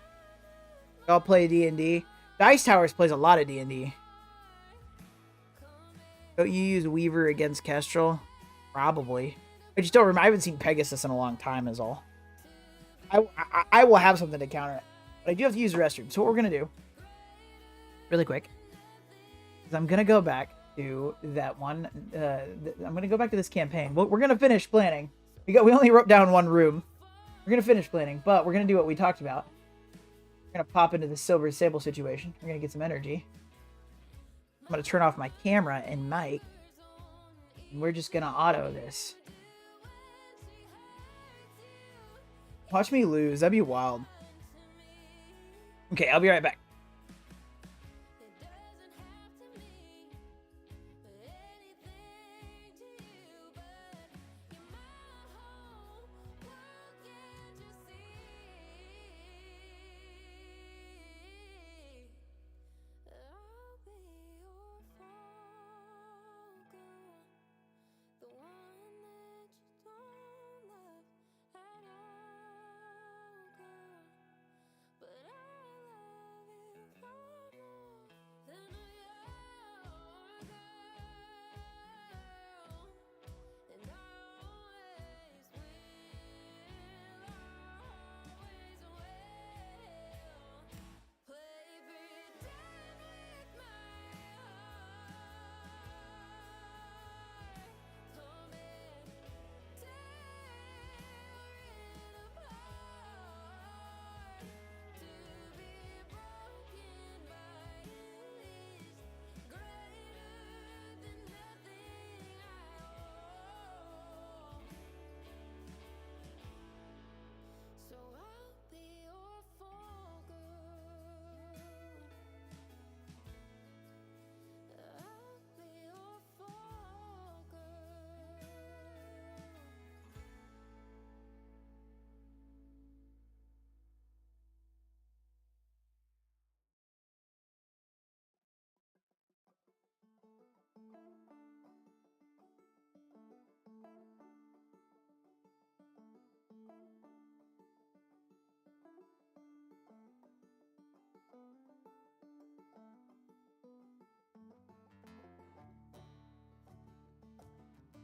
I'll play D&D. Dice Towers plays a lot of D&D. Don't you use Weaver against Kestrel? Probably. I just don't remember. I haven't seen Pegasus in a long time is all. I will have something to counter it. But I do have to use the restroom. So what we're going to do, really quick, is I'm going to go back to that one. I'm going to go back to this campaign. We're going to finish planning. We only wrote down one room. We're going to finish planning, but we're going to do what we talked about. We're going to pop into the Silver Sable situation. We're going to get some energy. I'm going to turn off my camera and mic. And we're just going to auto this. Watch me lose. That'd be wild. Okay, I'll be right back.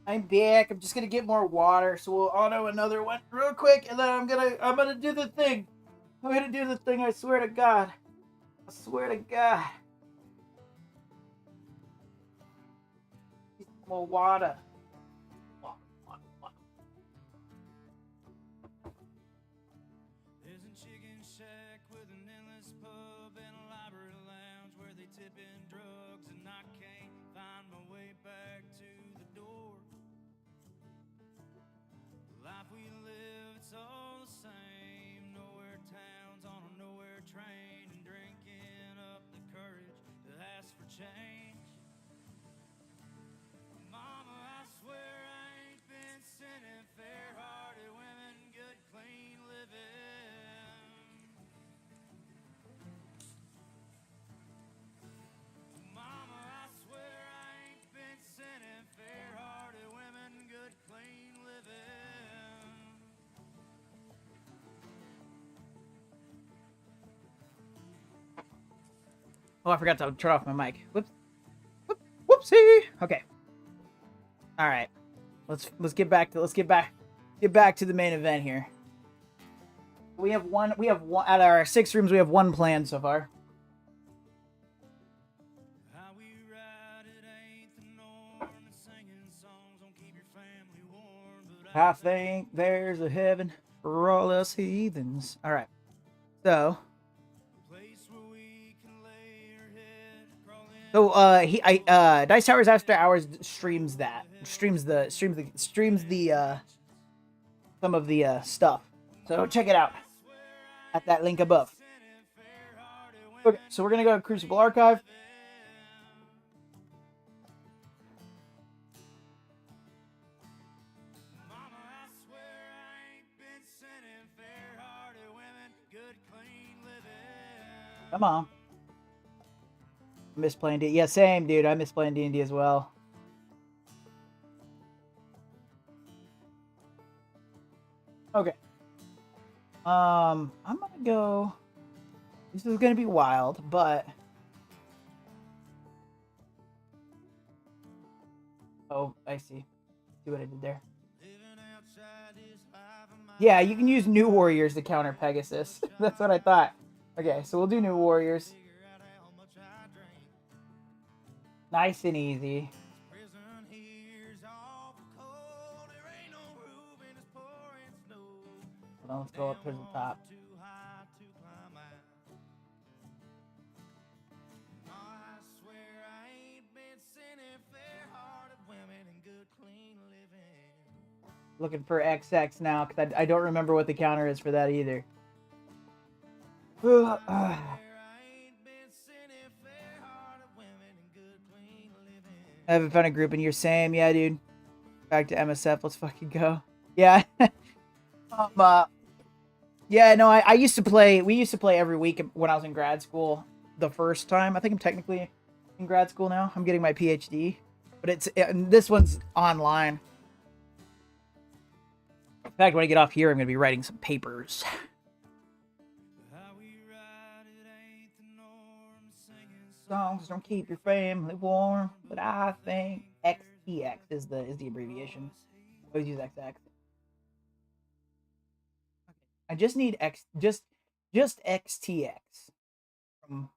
I'm back. I'm just gonna get more water, so we'll auto another one real quick, and then I'm gonna do the thing. I'm gonna do the thing. I swear to God. I swear to God. More water. There's a chicken shack with an endless pub and a library lounge where they tip in drugs, and I can't find my way back to the door. The life we live, it's all the same. Nowhere towns on a nowhere train, and drinking up the courage to ask for change. Mama, I swear I ain't been sinning. Fair-hearted women, good, clean living. Mama, I swear I ain't been sinning. Fair-hearted women, good, clean living. Oh, I forgot to turn off my mic. Whoops. Whoopsie. Okay. All right. Let's get back to the main event here. We have one out of our 6 rooms. We have one plan so far. How we ride it ain't the norm, and singing songs don't keep your family warm, but I think there's a heaven for all us heathens. All right. So, place where we can lay our head, crawl in. Dice Towers After Hours streams some of the stuff. So check it out at that link above. Okay, so we're gonna go to Crucible Archive. Mama, I swear I ain't been sinning. Fair-hearted women, good, clean living. Come on. I miss playing D. Yeah, same, dude. I miss playing D&D as well. Okay. I'm gonna go. This is gonna be wild, but oh, I see. See what I did there. Yeah, you can use New Warriors to counter Pegasus. That's what I thought. Okay, so we'll do New Warriors. Nice and easy. Well, let's go up to the top. Looking for XX now, because I don't remember what the counter is for that either. I haven't found a group in your same. Yeah, dude. Back to MSF. Let's fucking go. Yeah. Yeah, no, I used to play. We used to play every week when I was in grad school. The first time. I think I'm technically in grad school now. I'm getting my PhD. But this one's online. In fact, when I get off here, I'm going to be writing some papers. Songs don't keep your family warm, but I think XTX is the abbreviation. I always use XX. I just need just XTX from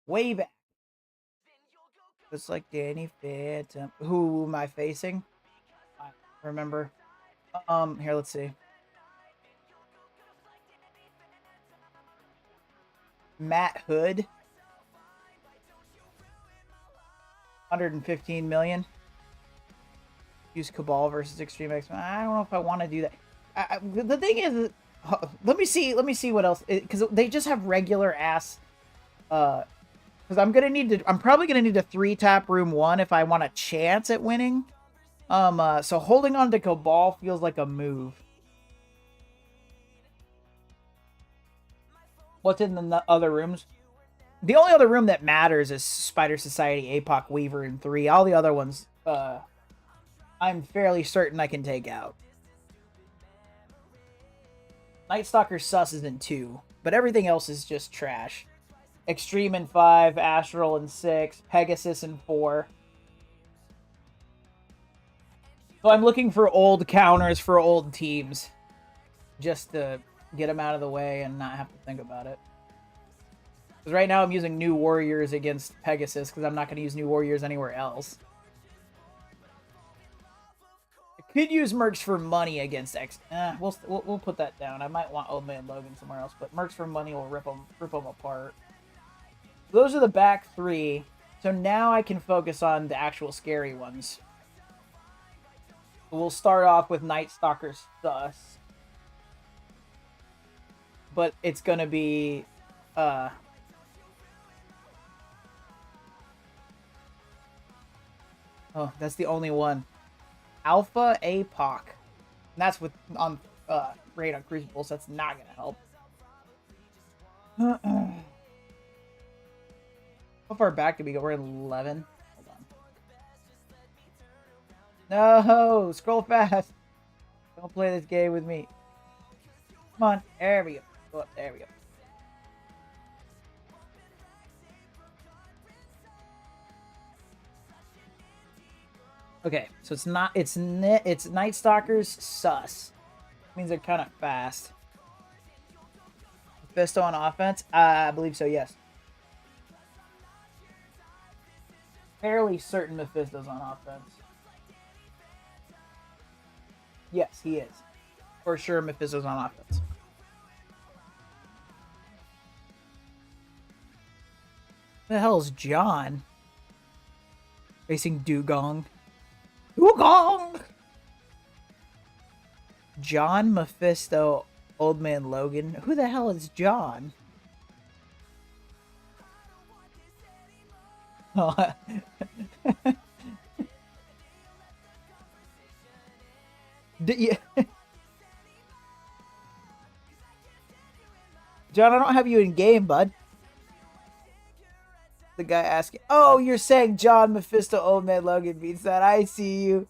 way back. Just like Danny Phantom. Who am I facing? I remember. Here, let's see. Matt Hood. 115 million. Use Cabal versus Extreme X. I don't know if I want to do that. The thing is, let me see what else, because they just have regular ass. Because I'm probably gonna need a 3-tap room 1 if I want a chance at winning. So holding on to Cabal feels like a move. What's in the other rooms? The only other room that matters is Spider Society, APOC, Weaver, and 3. All the other ones, I'm fairly certain I can take out. Night Stalker Sus is in 2, but everything else is just trash. Extreme in 5, Astral in 6, Pegasus in 4. So I'm looking for old counters for old teams. Just to get them out of the way and not have to think about it. Because right now I'm using New Warriors against Pegasus because I'm not going to use New Warriors anywhere else. I could use Mercs for money against X. We'll put that down. I might want Old Man Logan somewhere else, but Mercs for money will rip them apart. Those are the back 3. So now I can focus on the actual scary ones. We'll start off with Night Stalker Sus. But it's going to be... Oh, that's the only one. Alpha APOC. And that's with on Raid on Crucibles. That's not going to help. How far back did we go? We're in 11. Hold on. No! Scroll fast! Don't play this game with me. Come on. There we go. Go up. There we go. Okay, so it's Night Stalkers Sus. Means they're kind of fast. Mephisto on offense? I believe so, yes. Fairly certain Mephisto's on offense. Yes, he is. For sure Mephisto's on offense. Who the hell is John? Facing Dugong. Dugong! John, Mephisto, Old Man Logan. Who the hell is John? Oh. John, I don't have you in game, bud. The guy asking, oh, you're saying John, Mephisto, Old Man Logan beats that. I see you.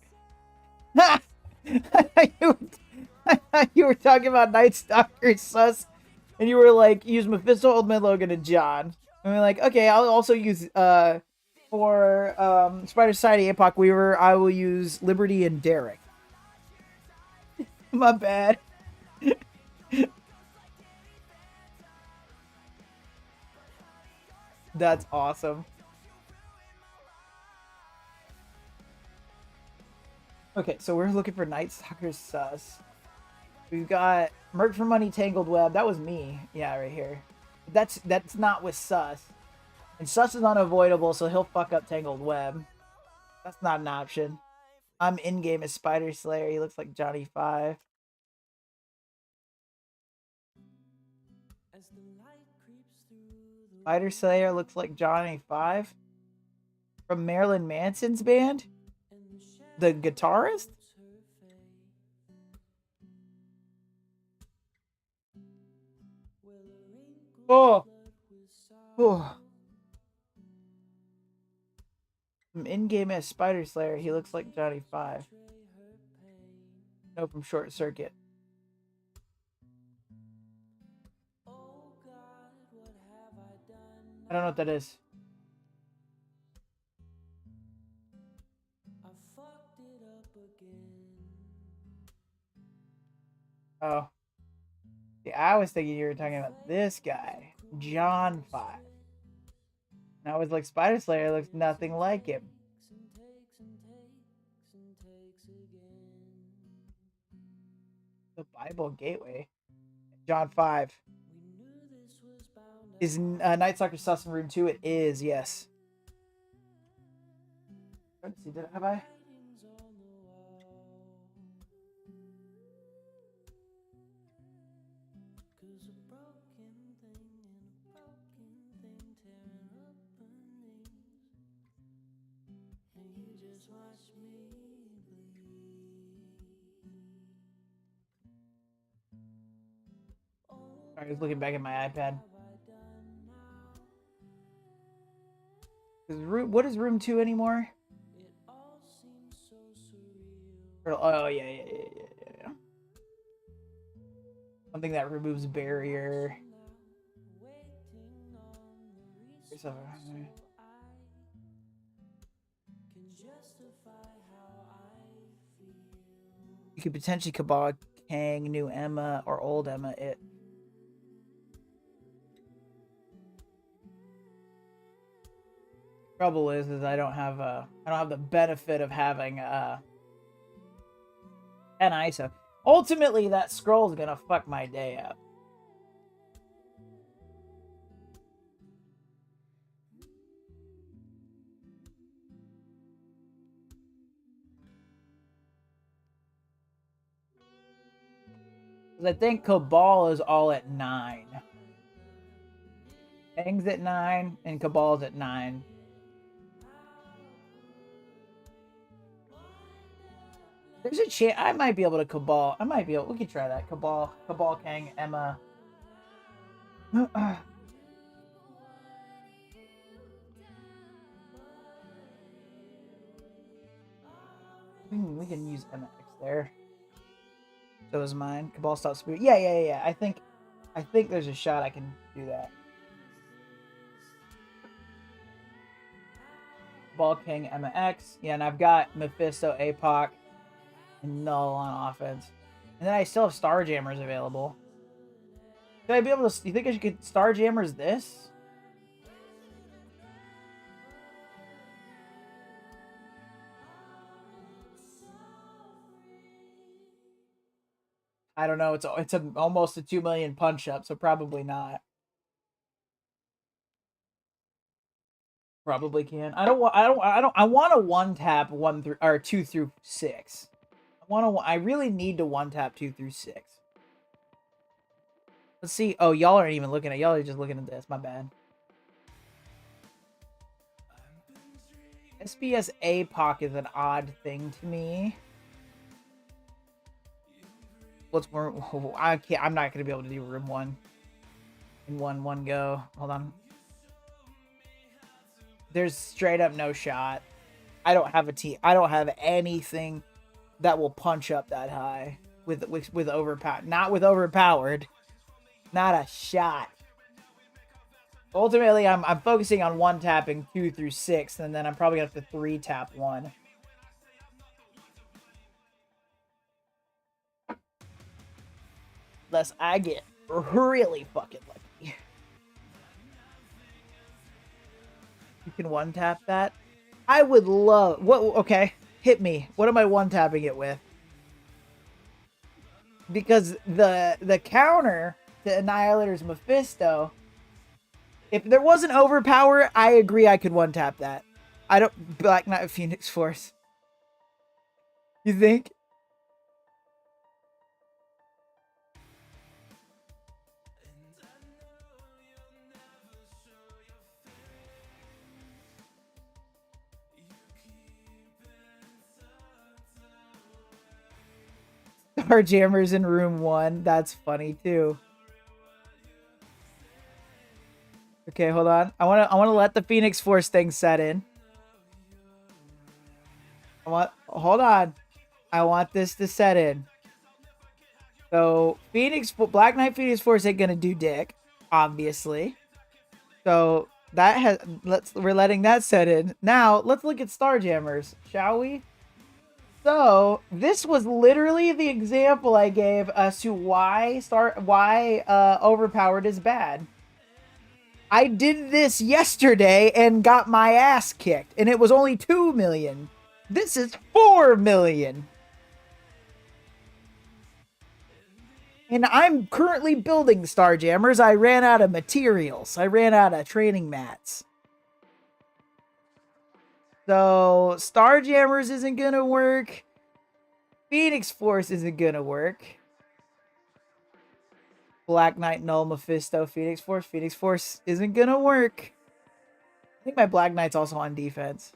You were talking about Night Stalker Sus, and you were like, use Mephisto, Old Man Logan, and John. And we're like, okay, I'll also use, for Spider Society APOC Weaver, I will use Liberty and Derek. My bad. That's awesome. Okay, so we're looking for Night Stalker Sus. We've got Merc for Money, Tangled Web. That was me. Yeah, right here. That's not with Sus. And Sus is unavoidable, so he'll fuck up Tangled Web. That's not an option. I'm in-game as Spider Slayer. He looks like Johnny 5. Spider Slayer looks like Johnny 5. From Marilyn Manson's band? The guitarist? Oh! Oh! From in-game as Spider Slayer, he looks like Johnny 5. No, from Short Circuit. I don't know what that is. Oh. Yeah, I was thinking you were talking about this guy, John 5. And I was like, Spider Slayer looks nothing like him. The Bible Gateway. John 5. Is Night Stalker Sus in room 2? It is, yes. Let's see, have I? I was looking back at my iPad. What is room 2 anymore? Oh, yeah. Something that removes barrier. You could potentially Cabal Kang, new Emma, or old Emma. It. Trouble is I don't have the benefit of having an ISO. Ultimately, that scroll's gonna fuck my day up. I think Cabal is all at 9. Kang's at 9 and Cabal's at 9. There's a chance I might be able to Cabal. We could try that. Cabal, Kang, Emma. We can use Emma X there. So is mine. Cabal Stop Spirit. Yeah. I think there's a shot I can do that. Cabal King, Emma X. Yeah, and I've got Mephisto, APOC, and Null on offense. And then I still have Starjammers available. Should I be able to... You think I should get Starjammers this? I don't know. It's almost a 2 million punch up, so probably not. Probably can. I want to one tap 2 through 6. I really need to one tap 2 through 6. Let's see. Oh, y'all aren't even looking at. Y'all are just looking at this. My bad. SBS APOC is an odd thing to me. What's more? I'm not gonna be able to do room 1 in one go. Hold on. There's straight up no shot. I don't have a team. I don't have anything that will punch up that high with overpowered. Not with overpowered. Not a shot. Ultimately, I'm focusing on one tapping 2 through 6, and then I'm probably gonna have to 3 tap 1. Unless I get really fucking lucky. You can one tap that. I would love what. Okay, hit me. What am I one tapping it with? Because the counter to Annihilator's Mephisto. If there wasn't overpower, I agree I could one tap that. I don't Black Knight Phoenix Force. You think? Starjammers in room 1. That's funny too. Okay, hold on. I wanna let the Phoenix Force thing set in. Hold on. I want this to set in. So Black Knight Phoenix Force ain't gonna do dick, obviously. So we're letting that set in. Now let's look at Starjammers, shall we? So this was literally the example I gave as to why overpowered is bad. I did this yesterday and got my ass kicked, and it was only 2 million. This is 4 million. And I'm currently building Starjammers. I ran out of materials. I ran out of training mats. So Starjammers isn't gonna work. Phoenix Force isn't gonna work. Black Knight, Null, Mephisto, Phoenix Force. Phoenix Force isn't gonna work. I think my Black Knight's also on defense.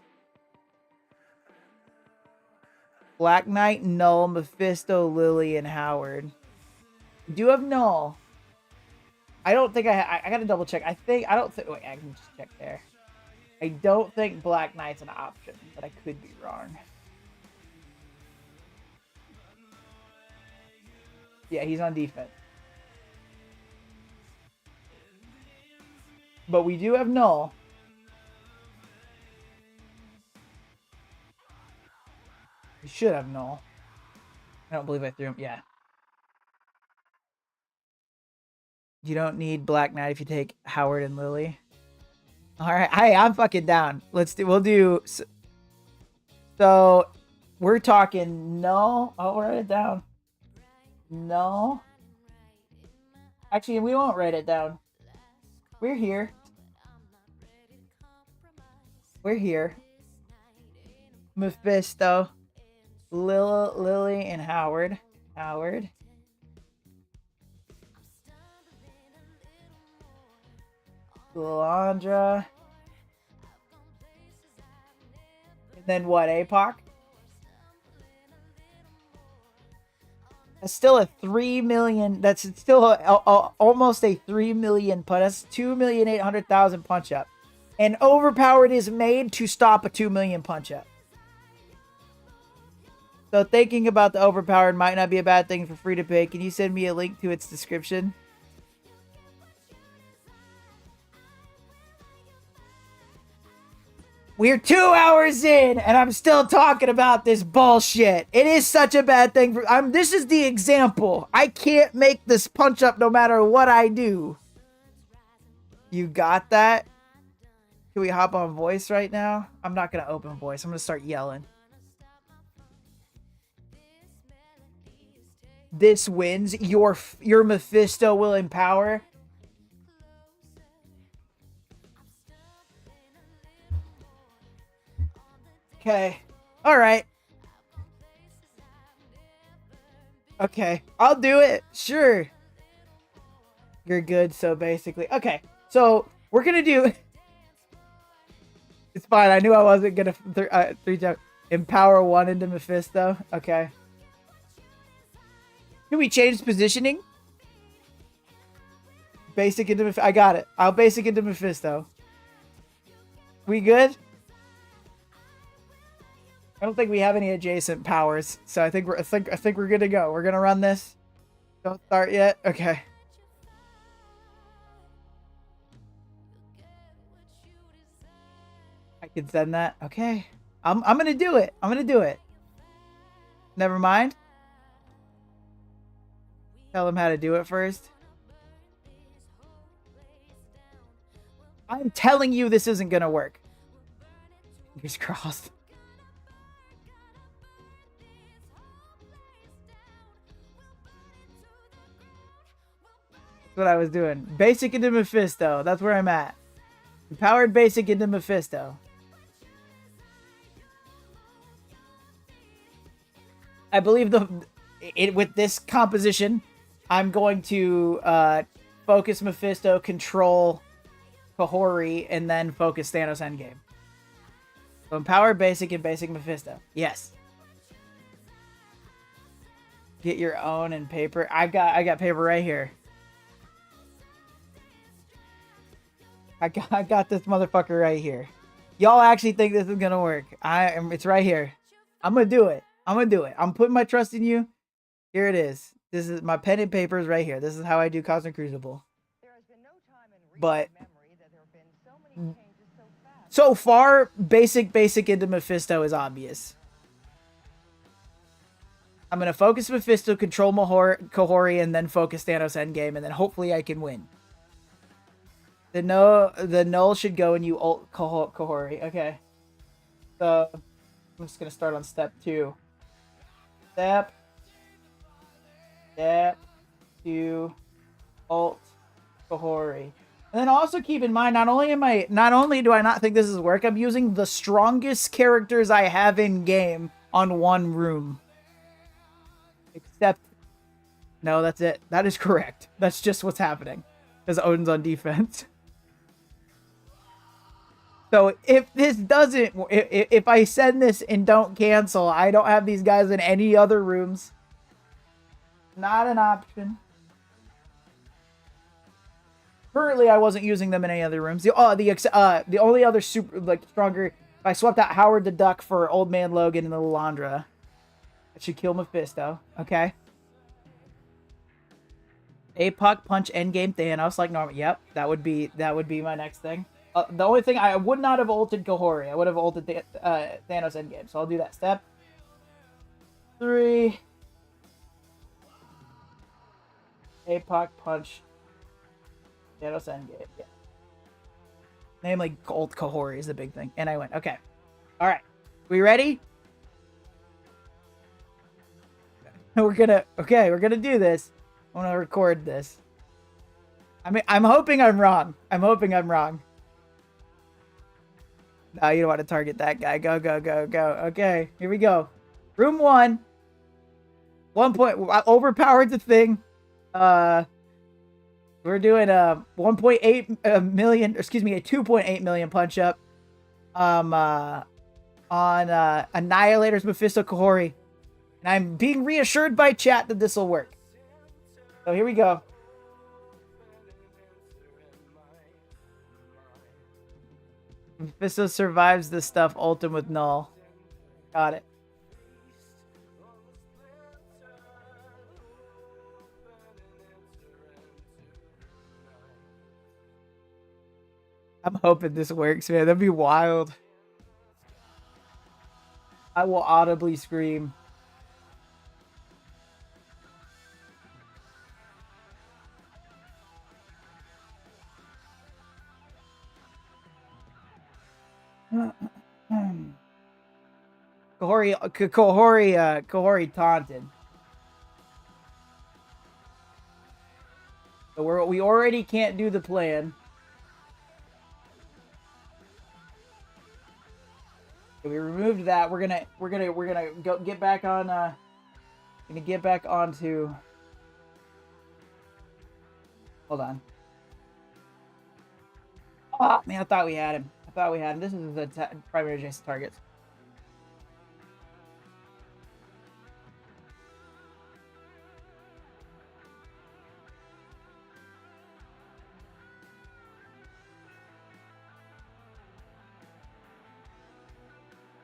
Black Knight, Null, Mephisto, Lily, and Howard. I do have Null. I don't think I gotta double check. Wait, I can just check there. I don't think Black Knight's an option, but I could be wrong. Yeah, he's on defense. But we do have Null. should have null. I don't believe I threw him. Yeah. You don't need Black Knight if you take Howard and Lily. All right. Hey, I'm fucking down. We'll do. So we're talking no. Oh, write it down. No. Actually, we won't write it down. We're here. We're here. Mephisto, Lily, and Howard. Howard. Lilandra. And then what, APOC? That's still a 3 million. That's still almost a 3 million punch. That's 2,800,000 punch up. And Overpowered is made to stop a 2 million punch up. So thinking about the Overpowered might not be a bad thing for free to pay. Can you send me a link to its description? We're 2 hours in, and I'm still talking about this bullshit. It is such a bad thing. This is the example. I can't make this punch up no matter what I do. You got that? Can we hop on voice right now? I'm not going to open voice. I'm going to start yelling. This wins. Your Mephisto will empower. Okay. All right. Okay. I'll do it. Sure. You're good. So basically. Okay. So we're going to do. It's fine. I knew I wasn't going to empower one into Mephisto. Okay. Can we change positioning? Basic into Mephisto. I got it. I'll basic into Mephisto. We good? I don't think we have any adjacent powers, so I think we're good to go. We're gonna run this. Don't start yet. Okay. I can send that. Okay. I'm gonna do it. I'm gonna do it. Never mind. Tell them how to do it first. I'm telling you this isn't gonna work. Fingers crossed. That's what I was doing. Basic into Mephisto. That's where I'm at. Empowered basic into Mephisto. I believe with this composition, I'm going to focus Mephisto, control Kahori, and then focus Thanos Endgame. So empowered basic and basic Mephisto. Yes. Get your own and paper. I got paper right here. I got this motherfucker right here. Y'all actually think this is gonna work? It's right here. I'm gonna do it. I'm putting my trust in you. Here it is. This is my pen and papers right here. This is how I do Cosmic Crucible. But so far, basic into Mephisto is obvious. I'm gonna focus Mephisto, control Kahori, and then focus Thanos Endgame, and then hopefully I can win. The null should go and you ult Kahori. Okay. So I'm just gonna start on step 2. Step 2, ult Kahori. And then also keep in mind, not only do I not think this is work, I'm using the strongest characters I have in game on one room. Except, no, that's it. That is correct. That's just what's happening. Because Odin's on defense. So if this doesn't, if I send this and don't cancel, I don't have these guys in any other rooms. Not an option. Currently, I wasn't using them in any other rooms. The only other stronger. If I swapped out Howard the Duck for Old Man Logan and the Lilandra, that should kill Mephisto. Okay. APOC punch endgame Thanos like normal. Yep, that would be my next thing. The only thing I would not have ulted Kahori. I would have ulted Thanos endgame. So I'll do that step. 3. APOC punch. Thanos Endgame. Yeah. Namely, Gold Kahori is the big thing. And I went, okay. Alright. We ready? We're gonna do this. I'm gonna record this. I'm hoping I'm wrong. No, you don't want to target that guy. Go. Okay, here we go. Room 1. 1 point. Overpowered the thing. We're doing a 1.8 million. Excuse me, a 2.8 million punch up. On Annihilator's Mephisto Kahori. And I'm being reassured by chat that this will work. So here we go. Mephisto survives this stuff. Ultim with null. Got it. I'm hoping this works, man. That'd be wild. I will audibly scream. Kahori taunted. So we already can't do the plan. So we removed that. We're gonna go get back on. Gonna get back onto. Hold on. Oh man, I thought we had him. This is the primary adjacent targets.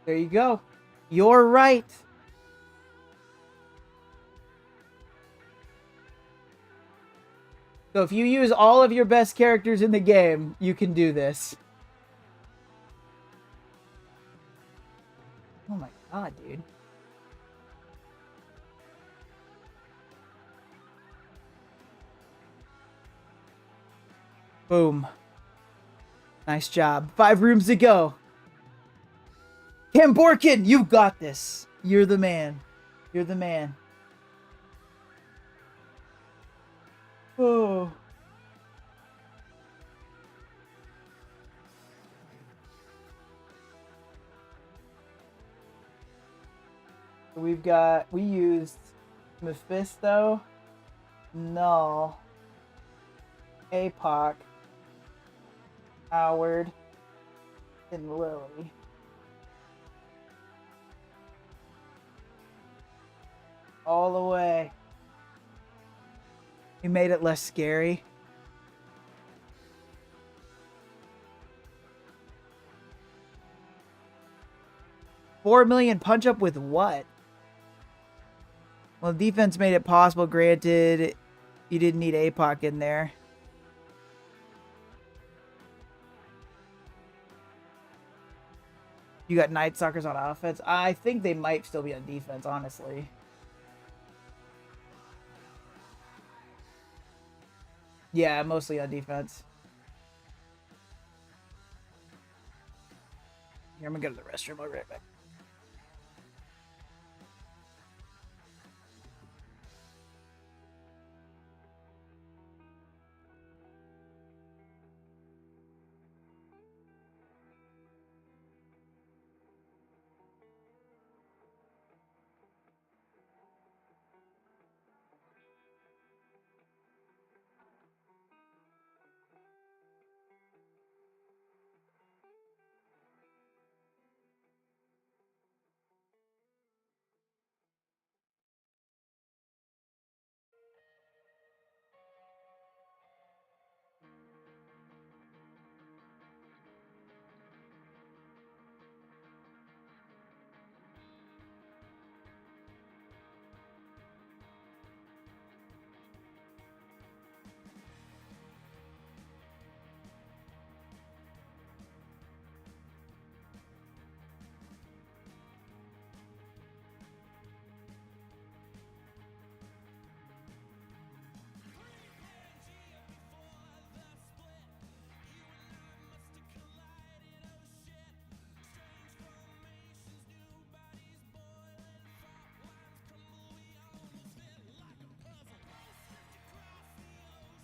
There you go. You're right. So if you use all of your best characters in the game, you can do this. Oh my god, dude. Boom. Nice job. 5 rooms to go. Cam Borkin, you've got this. You're the man. Oh. We used Mephisto, Null, APOC, Howard, and Lily. All the way. We made it less scary. $4 million punch up with what? Well, defense made it possible. Granted, you didn't need APOC in there. You got Night Stalkers on offense. I think they might still be on defense, honestly. Yeah, mostly on defense. Here, I'm gonna go to the restroom. I'll be right back.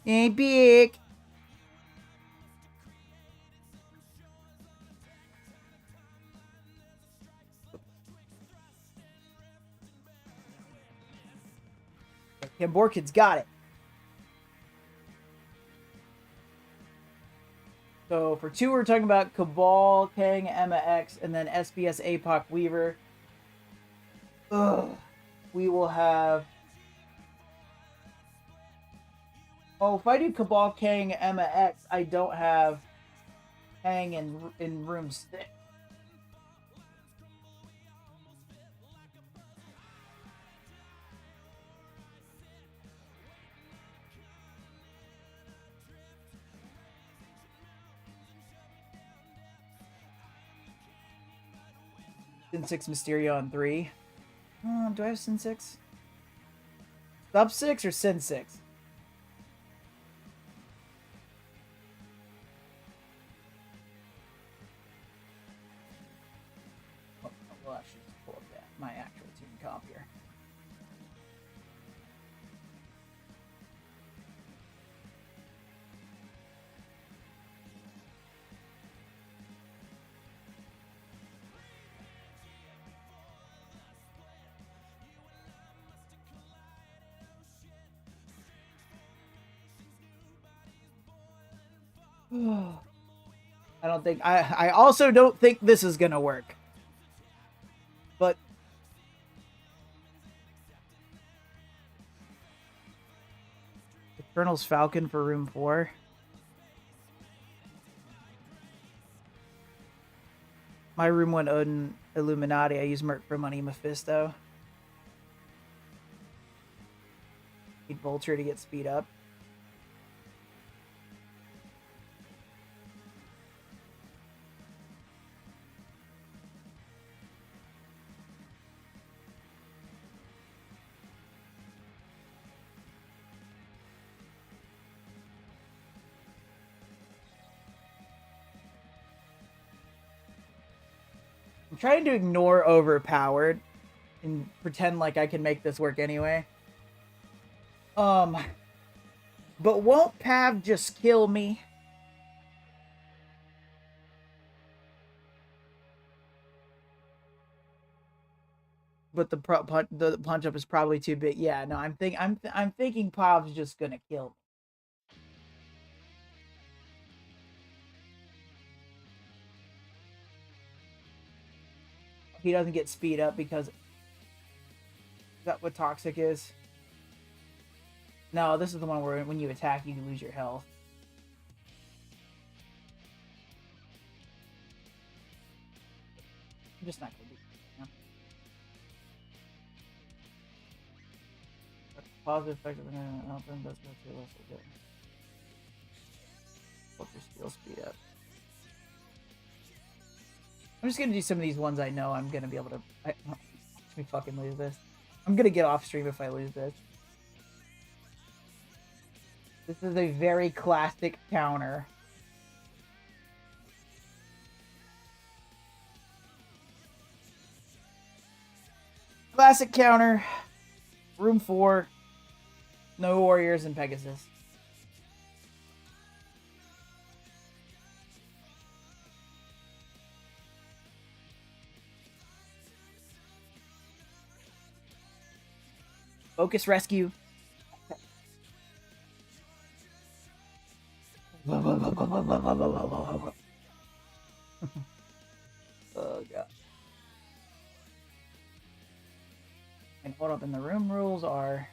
Hey, big. Yeah, Borkid's got it. So for 2, we're talking about Cabal, Kang, Emma X, and then SBS APOC Weaver. Ugh. We will have... Oh, if I do Cabal, Kang, Emma X, I don't have Kang in room 6. Sin 6 Mysterio on 3. Do I have Sin 6? Sub 6 or Sin 6? Well, I should just pull up that, my actual team comp here. I don't think I also don't think this is gonna work. But the Colonel's Falcon for room 4. My room 1 Odin Illuminati. I use Merc for money Mephisto. Need Vulture to get speed up. I'm trying to ignore overpowered and pretend like I can make this work anyway. But won't Pav just kill me? But the punch up is probably too big. Yeah, no, I'm thinking Pav's just gonna kill me. He doesn't get speed up because... Is that what Toxic is? No, this is the one where when you attack, you lose your health. I'm just not going to do it. No? Positive effect of an open does go to less of it. What's your skill speed up? I'm just gonna do some of these ones I know I'm gonna be able to. Let me fucking lose this. I'm gonna get off stream if I lose this. This is a very classic counter. Classic counter. Room 4. No Warriors and Pegasus. Focus Rescue. Oh, God. And hold up, and the room rules are...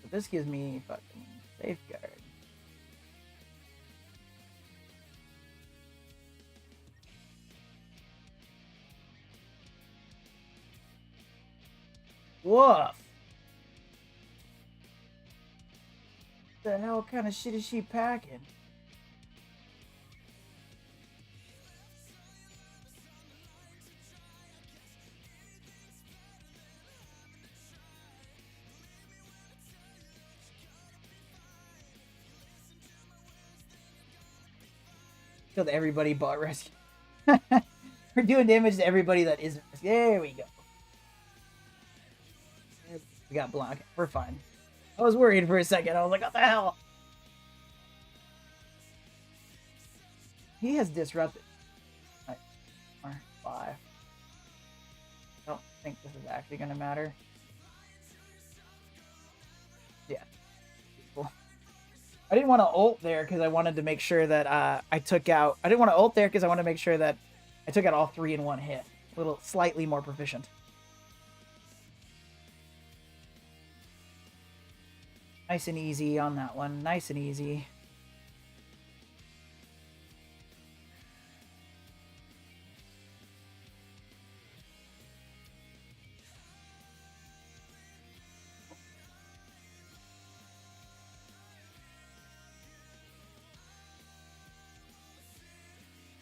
But this gives me fucking safeguard. Woof! The hell kind of shit is she packing? Killed everybody but rescue. We're doing damage to everybody that isn't rescue. There we go. We got block. We're fine. I was worried for a second. I was like, what the hell? He has disrupted. Right. 4, 5. I don't think this is actually going to matter. Yeah. Cool. I didn't want to ult there because I wanted to make sure that I took out... I didn't want to ult there because I wanted to make sure that I took out all 3 in one hit. A little slightly more proficient. Nice and easy on that one. Nice and easy.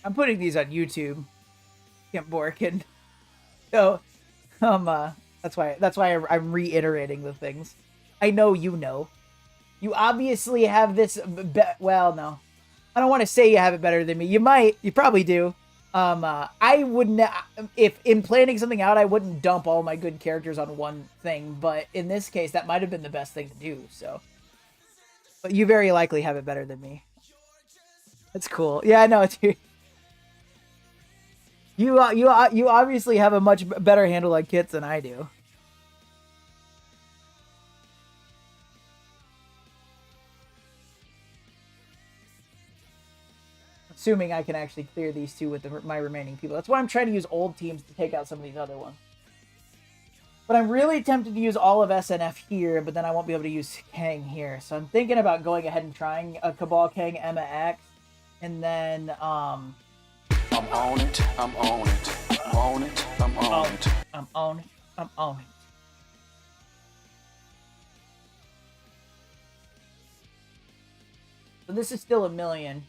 I'm putting these on YouTube. Kemp Borkin. So, that's why I'm reiterating the things. I know you know. You obviously have this. Well, no, I don't want to say you have it better than me. You might. You probably do. I wouldn't. If in planning something out, I wouldn't dump all my good characters on one thing. But in this case, that might have been the best thing to do. So, but you very likely have it better than me. That's cool. Yeah, I know, dude. You obviously have a much better handle on kits than I do. Assuming I can actually clear these two with my remaining people. That's why I'm trying to use old teams to take out some of these other ones. But I'm really tempted to use all of SNF here, but then I won't be able to use Kang here. So I'm thinking about going ahead and trying a Cabal Kang Emma X. And then, I'm on it, I'm on it, I'm on it, I'm on it. I'm on it, I'm on it. So this is still 1 million.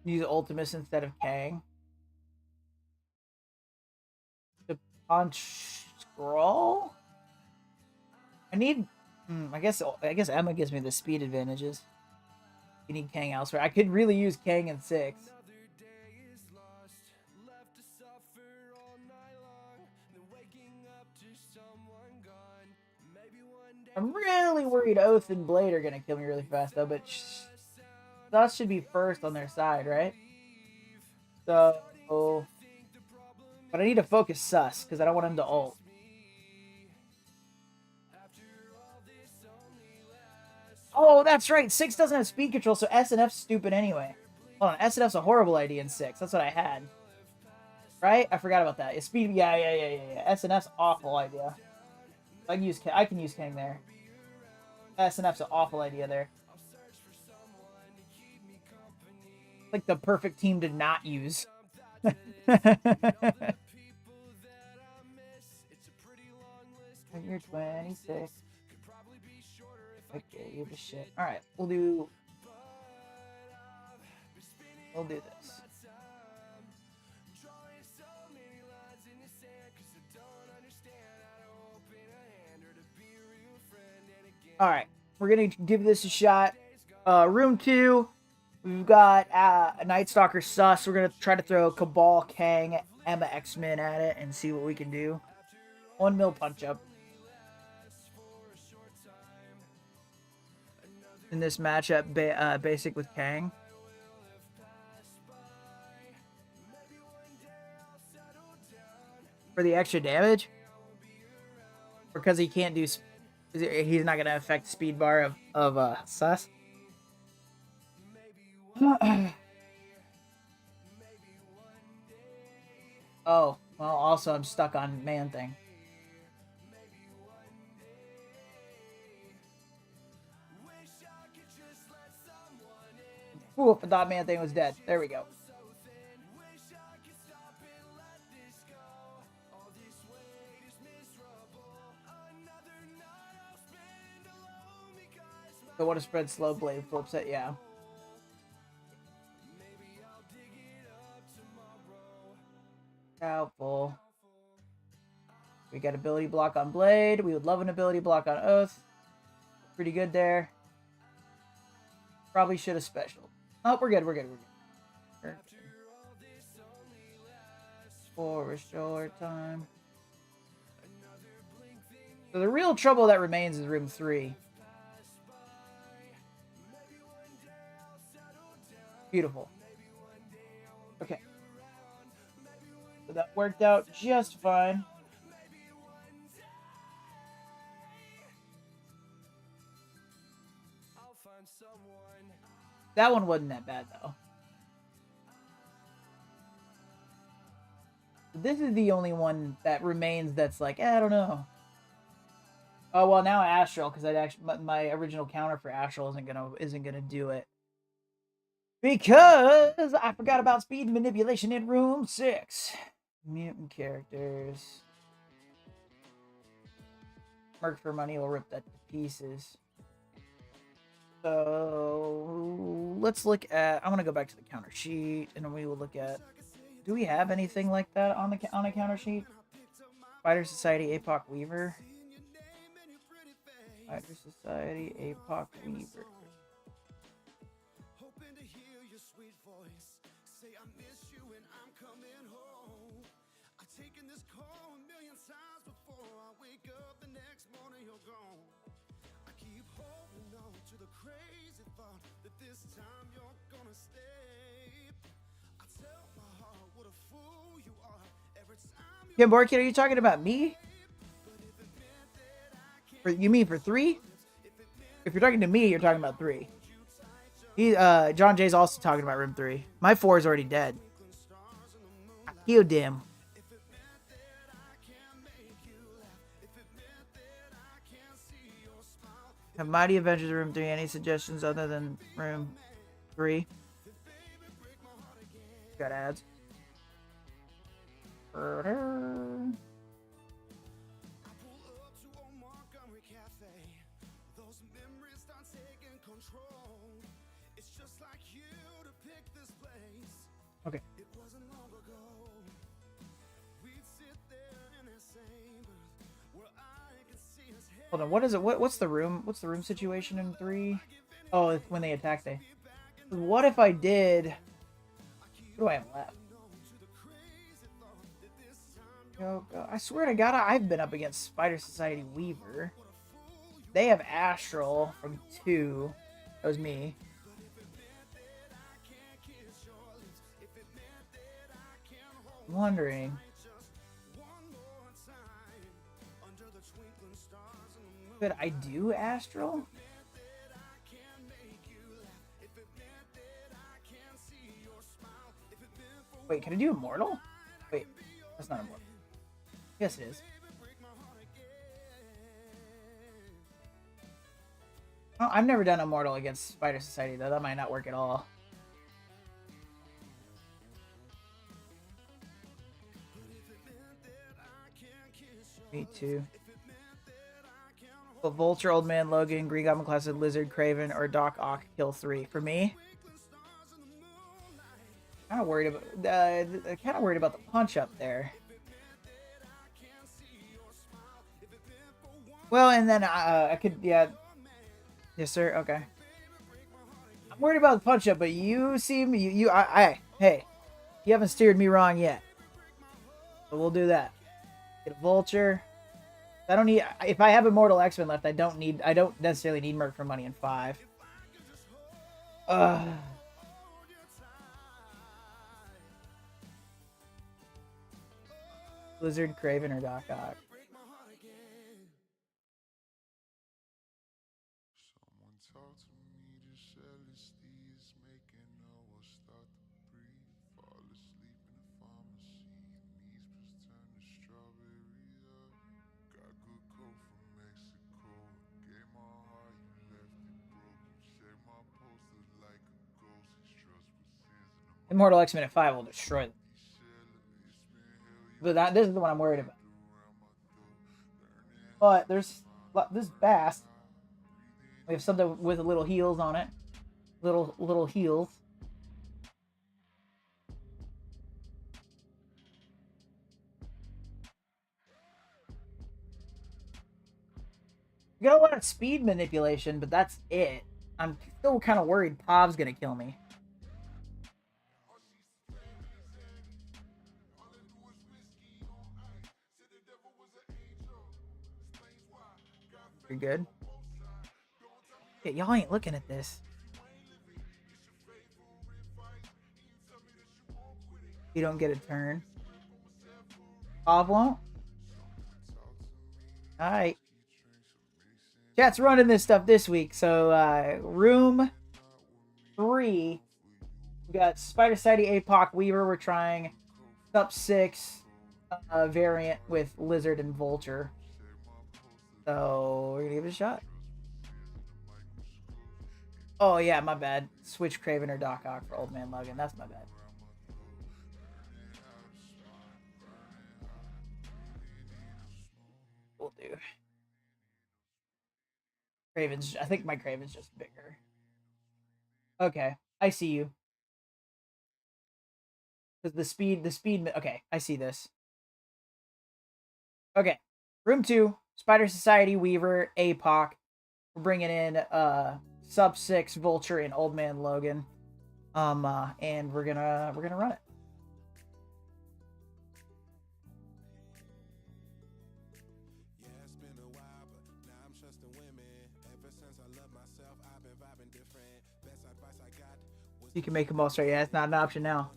Use Ultimus instead of Kang. The punch scroll? I need... I guess Emma gives me the speed advantages. You need Kang elsewhere. I could really use Kang in 6. I'm really worried Oath and Blade are gonna kill me really fast though, but Sus should be first on their side, right? So, but I need to focus Sus because I don't want him to ult. Oh, that's right. 6 doesn't have speed control, so SNF's stupid anyway. Hold on, SNF's a horrible idea in 6. That's what I had. Right? I forgot about that. It's speed. Yeah. SNF's awful idea. I can use Kang there. SNF's an awful idea there. Like the perfect team to not use. You're 26. Okay, you the shit. Alright, we'll do this. Alright, we're gonna give this a shot. Room 2, we've got Night Stalker Sus. We're gonna try to throw Cabal Kang Emma X-Men at it and see what we can do. 1 mil punch up. In this matchup, basic with Kang. For the extra damage? Because he can't do... He's not going to affect speed bar of Sus? Oh, well, also I'm stuck on Man Thing. Ooh, I thought Man Thing was dead. There we go. So what a spread slow blade flips it, yeah. Doubtful. We got ability block on Blade. We would love an ability block on Oath. Pretty good there. Probably should have special. Oh, we're good. for a short time. So the real trouble that remains is room 3. Beautiful. Okay. So that worked out just fine. That one wasn't that bad, though. This is the only one that remains that's like, I don't know. Oh, well, now Astral, because I'd actually my original counter for Astral isn't gonna do it. Because I forgot about speed manipulation in room 6. Mutant characters. Merc for money will rip that to pieces. So let's look at. I'm gonna go back to the counter sheet, and we will look at. Do we have anything like that on a counter sheet? Spider Society, APOC Weaver. Spider Society, APOC Weaver. Yeah, Borky, are you talking about me? You mean for 3? If you're talking to me, you're talking about 3. John Jay's also talking about room 3. My 4 is already dead. I killed him. Have Mighty Avengers room 3 any suggestions other than room 3? Got ads. Okay. Hold on, what is it? What's the room? What's the room situation in 3? Oh, it's when they attack they. What if I did? What do I have left? Oh God. I swear to God, I've been up against Spider Society Weaver. They have Astral from 2. That was me. I'm wondering. Could I do Astral? Wait, can I do Immortal? Wait, that's not Immortal. Yes, it is. Oh, I've never done Immortal against Spider Society, though. That might not work at all. Me too. But Vulture, Old Man Logan, Green Goblin Classic, Lizard, Craven, or Doc Ock kill 3. For me, kind of worried about the punch up there. Well, and then I could, yeah. Yes, sir. Okay. I'm worried about the punch up, but you seem hey, you haven't steered me wrong yet. So we'll do that. Get a Vulture. I don't need. If I have Immortal X-Men left, I don't necessarily need Merc for money in 5. Blizzard, Craven, or Doc Ock. Immortal X-Men at 5 will destroy them. But this is the one I'm worried about. But there's this Bast. We have something with little heals on it. Little heals. We got a lot of speed manipulation, but that's it. I'm still kind of worried Pav's gonna kill me. You're good. Yeah, y'all ain't looking at this. You don't get a turn. Bob won't? Alright. Chat's running this stuff this week. So, room 3. We got Spider Society, APOC, Weaver. We're trying Sup 6 variant with Lizard and Vulture. So, we're gonna give it a shot. Oh, yeah, my bad. Switch Craven or Doc Ock for Old Man Logan. That's my bad. We'll do. Craven's, I think my Craven's just bigger. Okay, I see you. Because the speed, okay, I see this. Okay, room 2, Spider Society, Weaver, APOC. We're bringing in Sub 6, Vulture, and Old Man Logan. And we're gonna run it. You can make them all straight. Yeah, it's not an option now.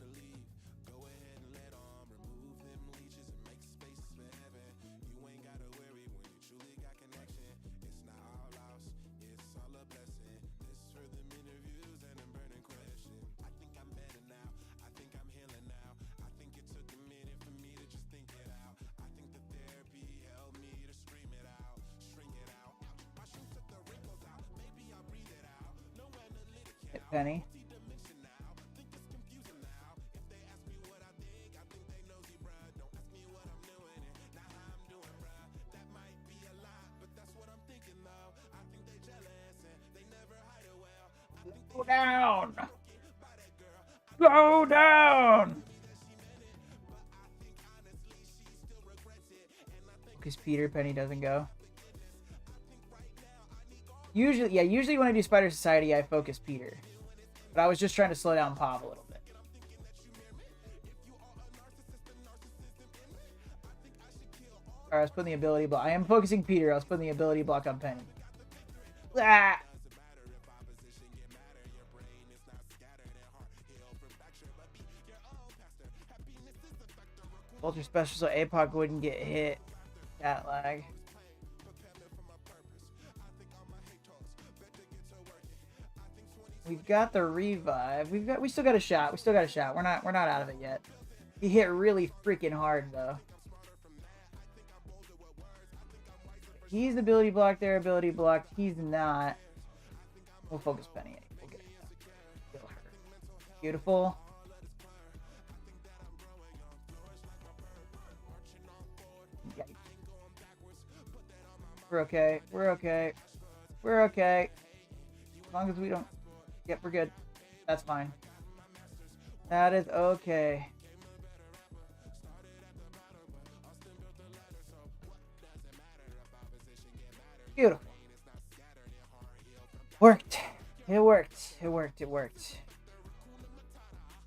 Penny. Go down! Go down! Because Peter, Penny doesn't go. Usually when I do Spider Society, I focus Peter. But I was just trying to slow down Pop a little bit. Alright, I was putting the ability block. I am focusing Peter. I was putting the ability block on Penny. Ah! Ultra special so APOC wouldn't get hit. That lag. We've got the revive. We still got a shot. We still got a shot. We're not out of it yet. He hit really freaking hard though. He's ability blocked there, ability blocked. He's not. We'll focus Penny. We'll get kill her. Beautiful. Yikes. We're okay. We're okay. We're okay. As long as we don't. Yep, we're good. That's fine. That is okay. Beautiful. Worked. It worked. It worked. It worked.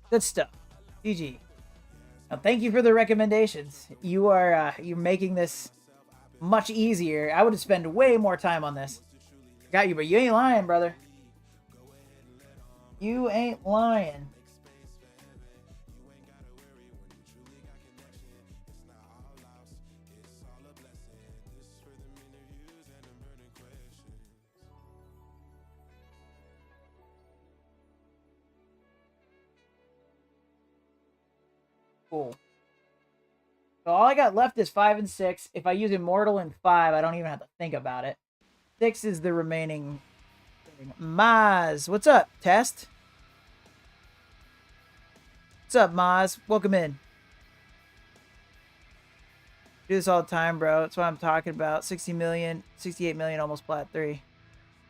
Good stuff. GG. Now, thank you for the recommendations. You are you're making this much easier. I would have spent way more time on this. Got you, but you ain't lying, brother. You ain't lying. Cool. So all I got left is 5 and 6. If I use Immortal in 5, I don't even have to think about it. 6 is the remaining thing. Maz, what's up, Test? What's up, Maz? Welcome in. Do this all the time, bro. That's what I'm talking about. 60 million, 68 million, almost plat 3.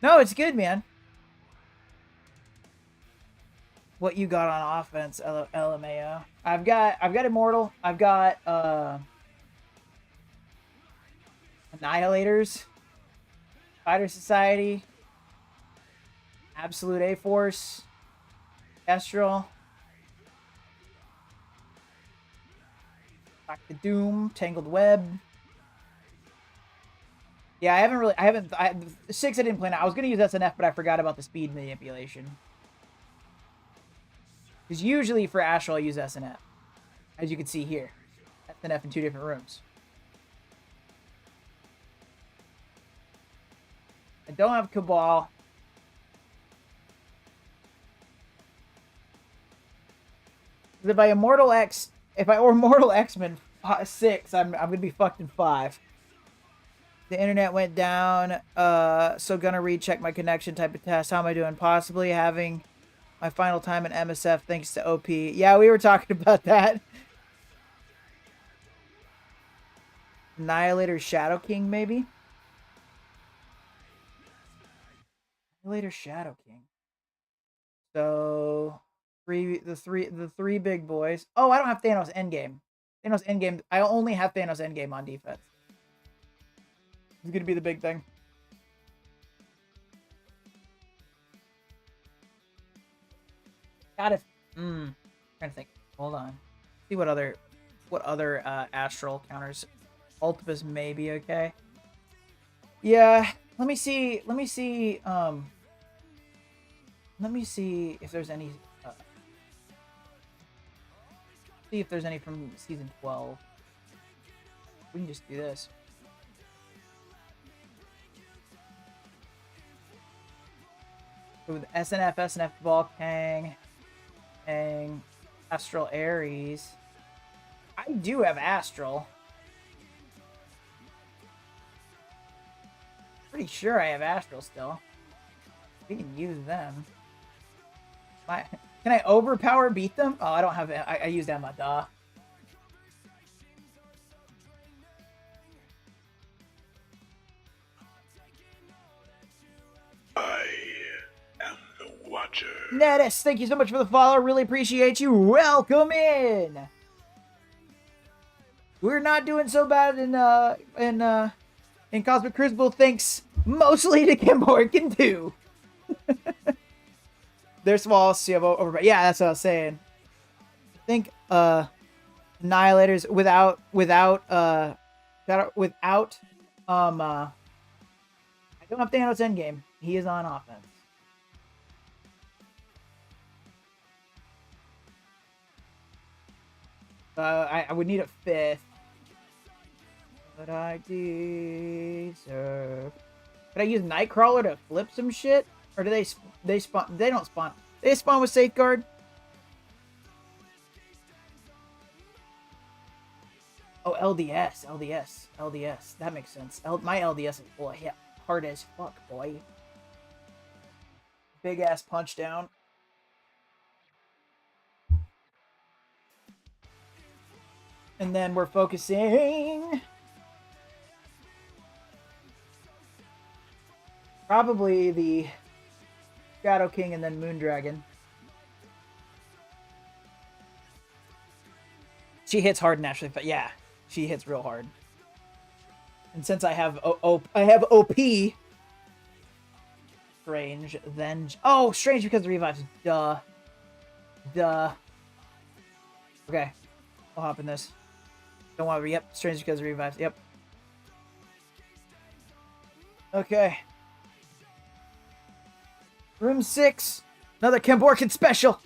No, it's good, man. What you got on offense, LMAO? I've got Immortal. I've got Annihilators, Spider Society, Absolute A-Force, Kestrel, Back to Doom, Tangled Web, Yeah, I 6 I didn't plan out. I was going to use SNF, but I forgot about the speed manipulation. Because usually for Astral, I use SNF. As you can see here. SNF in 2 different rooms. I don't have Cabal. If I Immortal X-Men 6, I'm gonna be fucked in 5. The internet went down, so gonna recheck my connection type of test. How am I doing? Possibly having my final time in MSF thanks to OP. Yeah, we were talking about that. Annihilator Shadow King, maybe? Annihilator Shadow King. So the three big boys. Oh, I don't have Thanos Endgame. Thanos Endgame. I only have Thanos Endgame on defense. It's gonna be the big thing. Gotta trying to think. Hold on. See what other astral counters. Ultimus may be okay. Yeah, let me see if there's any see if there's any from season 12. We can just do this. With SNF Ball Kang, Astral Ares. I do have Astral. Pretty sure I have Astral still. We can use them. Can I overpower beat them? Oh, I don't have it. I used Emma, duh. I am the Watcher. Nedis, thank you so much for the follow. Really appreciate you. Welcome in. We're not doing so bad in Cosmic Crucible, thanks mostly to Kim Morgan too. They're small, so you have over. Yeah, that's what I was saying. I think Annihilators without I don't have Thanos Endgame. He is on offense. I would need a 5th. But I deserve. Could I use Nightcrawler to flip some shit? Or do they spawn? They don't spawn. They spawn with Safeguard. Oh, LDS. That makes sense. My LDS is hard as fuck, boy. Big ass punch down. And then we're focusing. Probably the Shadow King and then Moondragon. She hits hard naturally, but yeah, she hits real hard. And since I have OP, Strange, then Strange because the revives. Duh. Okay, I'll hop in this. Don't want to. Yep, Strange because the revives. Yep. Okay. Room 6. Another Kim Borkin special.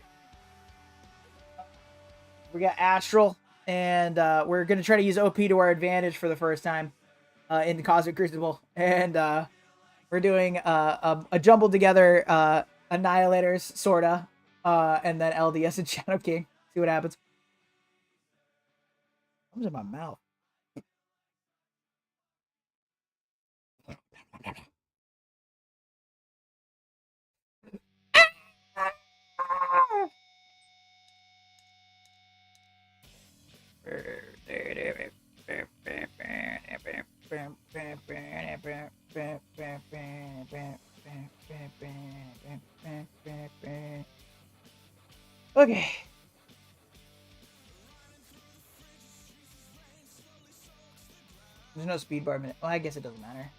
We got Astral. And we're going to try to use OP to our advantage for the first time in the Cosmic Crucible. And we're doing a jumbled together Annihilators, sorta. And then LDS and Shadow King. See what happens. Comes in my mouth. Okay. There's no speed bar minute. Well, I guess it doesn't matter.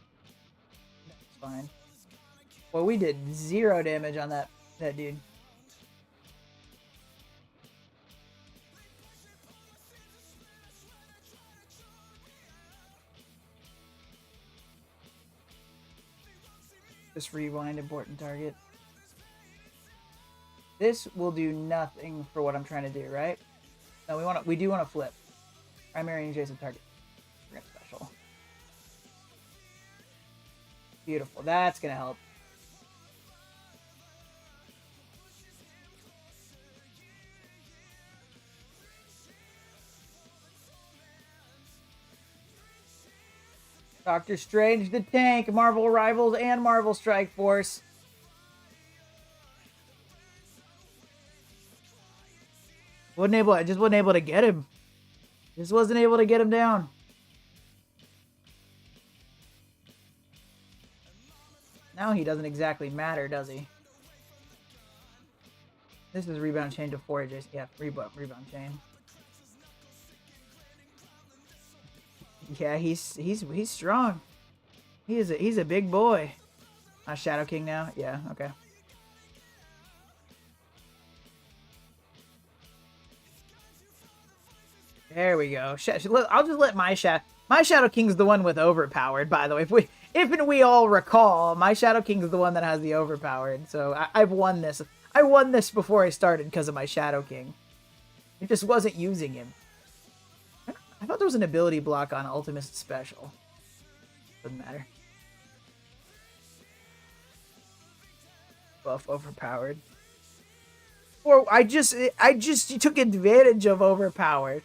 It's fine. Well, we did 0 damage on that dude. Just rewind important target. This will do nothing for what I'm trying to do, right? No, we do want to flip. Primary and adjacent target. We're gonna special. Beautiful. That's gonna help. Doctor Strange the Tank, Marvel Rivals, and Marvel Strike Force. I just wasn't able to get him. Just wasn't able to get him down. Now he doesn't exactly matter, does he? This is rebound chain to 4 edges. Yeah, rebound chain. Yeah, he's strong. He's a big boy. Shadow King now. Yeah, okay. There we go. I'll just let my Shadow King's the one with overpowered. By the way, if we all recall, my Shadow King's the one that has the overpowered. So I've won this. I won this before I started because of my Shadow King. I just wasn't using him. I thought there was an ability block on Ultimate Special. Doesn't matter. Buff overpowered. Or I just took advantage of overpowered.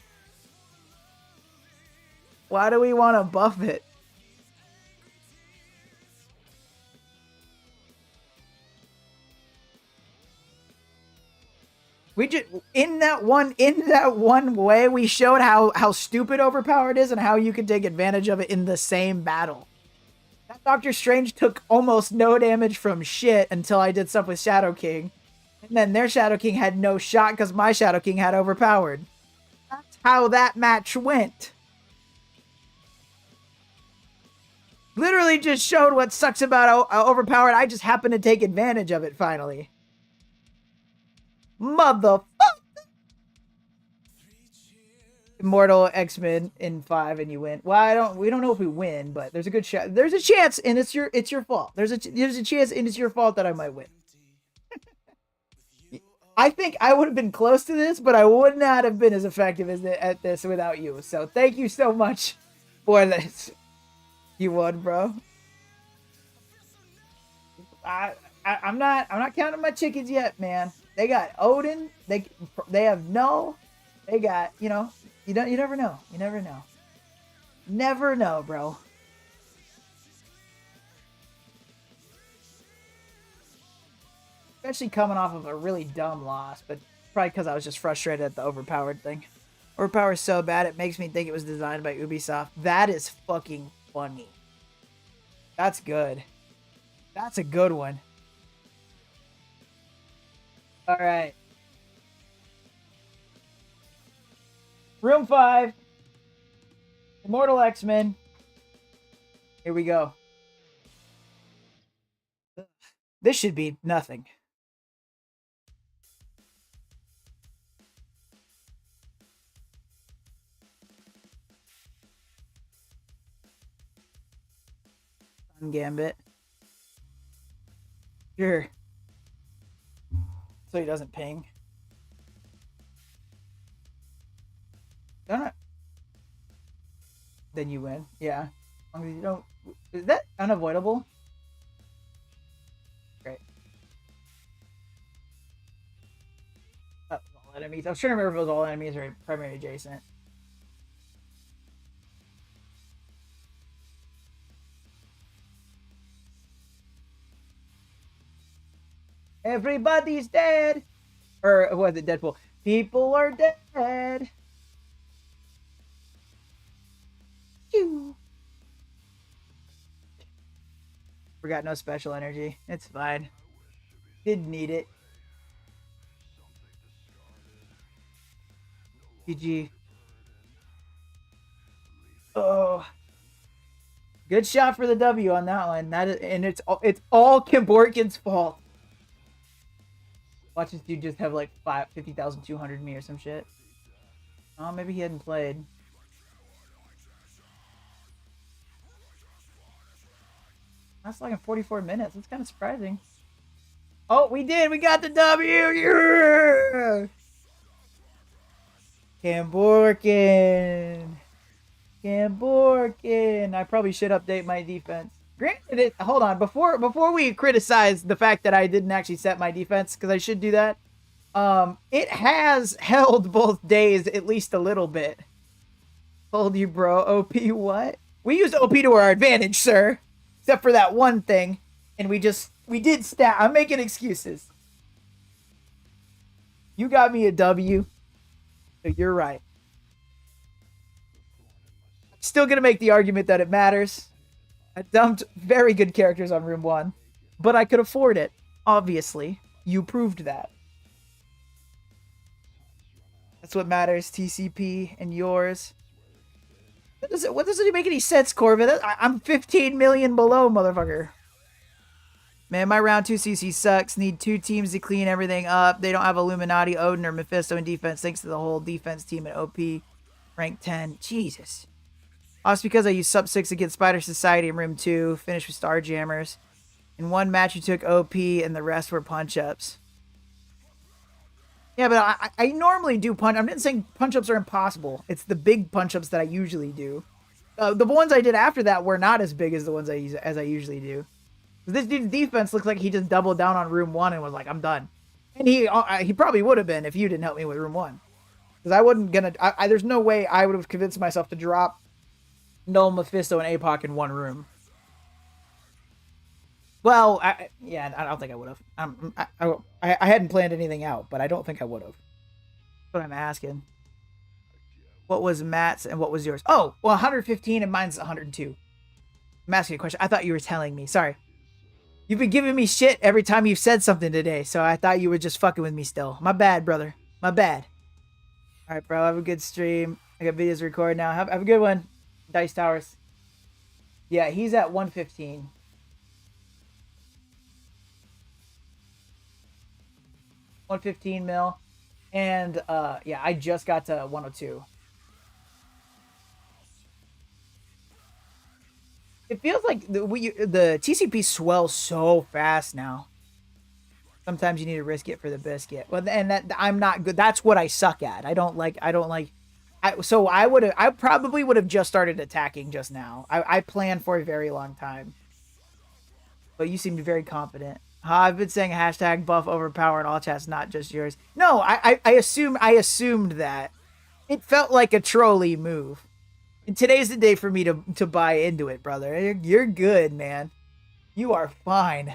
Why do we want to buff it? We just in that one way we showed how stupid overpowered is and how you can take advantage of it in the same battle. That Doctor Strange took almost no damage from shit until I did stuff with Shadow King. And then their Shadow King had no shot because my Shadow King had overpowered. That's how that match went. Literally just showed what sucks about overpowered. I just happened to take advantage of it finally. Motherfucker! Immortal X-Men in 5 and you win. Well, we don't know if we win, but there's a good shot. There's a chance, and it's your fault. There's a chance, and it's your fault that I might win. I think I would have been close to this, but I would not have been as effective at this without you. So thank you so much for this. You won, bro. I'm not counting my chickens yet, man. They got Odin. They have Null. They got, you never know. You never know. Never know, bro. Especially coming off of a really dumb loss, but probably because I was just frustrated at the overpowered thing. Overpowered so bad it makes me think it was designed by Ubisoft. That is fucking funny. That's good. That's a good one. All right. Room 5. Immortal X-Men. Here we go. This should be nothing. Gambit. Sure. So he doesn't ping. Don't I? Then you win. Yeah. As long as you don't. Is that unavoidable? Great. All enemies. I was trying to remember if it was all enemies or primary adjacent. Everybody's dead. Or was it Deadpool? People are dead. Phew. Forgot no special energy. It's fine. Didn't need it. GG. Oh. Good shot for the W on that one. And it's all Kim Borkin's fault. Watch this dude just have like 50,200 me or some shit. Oh, maybe he hadn't played. That's like in 44 minutes. That's kind of surprising. Oh, we did. We got the W. Yeah! Camborkin. Camborkin. I probably should update my defense. Granted, hold on. Before we criticize the fact that I didn't actually set my defense, because I should do that. It has held both days at least a little bit. Told you, bro. OP what? We used OP to our advantage, sir. Except for that one thing. And we did stat. I'm making excuses. You got me a W. So you're right. Still gonna make the argument that it matters. I dumped very good characters on Room 1. But I could afford it. Obviously. You proved that. That's what matters. TCP and yours. What does it make any sense, Corbin? I'm 15 million below, motherfucker. Man, my round 2 CC sucks. Need 2 teams to clean everything up. They don't have Illuminati, Odin, or Mephisto in defense, thanks to the whole defense team at OP. Rank 10. Jesus. Lost because I used sub 6 against Spider Society in Room 2. Finished with Starjammers. In one match, you took OP, and the rest were punch-ups. Yeah, but I normally do punch. I'm not saying punch-ups are impossible. It's the big punch-ups that I usually do. The ones I did after that were not as big as the ones I usually do. This dude's defense looks like he just doubled down on Room 1 and was like, I'm done. And he probably would have been if you didn't help me with Room 1. Because I wasn't gonna... there's no way I would have convinced myself to drop Null, Mephisto, and APOC in one room. Well, I don't think I would have. I hadn't planned anything out, but I don't think I would have. That's what I'm asking. What was Matt's and what was yours? Oh, well, 115 and mine's 102. I'm asking a question. I thought you were telling me. Sorry. You've been giving me shit every time you've said something today, so I thought you were just fucking with me still. My bad, brother. My bad. All right, bro. Have a good stream. I got videos to record now. Have a good one. Dice Towers. Yeah, he's at 115. 115 mil. And, yeah, I just got to 102. It feels like the TCP swells so fast now. Sometimes you need to risk it for the biscuit. Well, and that I'm not good. That's what I suck at. I probably would have just started attacking just now. I planned for a very long time. But you seem very confident. I've been saying hashtag buff overpower in all chats, not just yours. No, I assumed that. It felt like a trolley move. And today's the day for me to buy into it, brother. You're good, man. You are fine.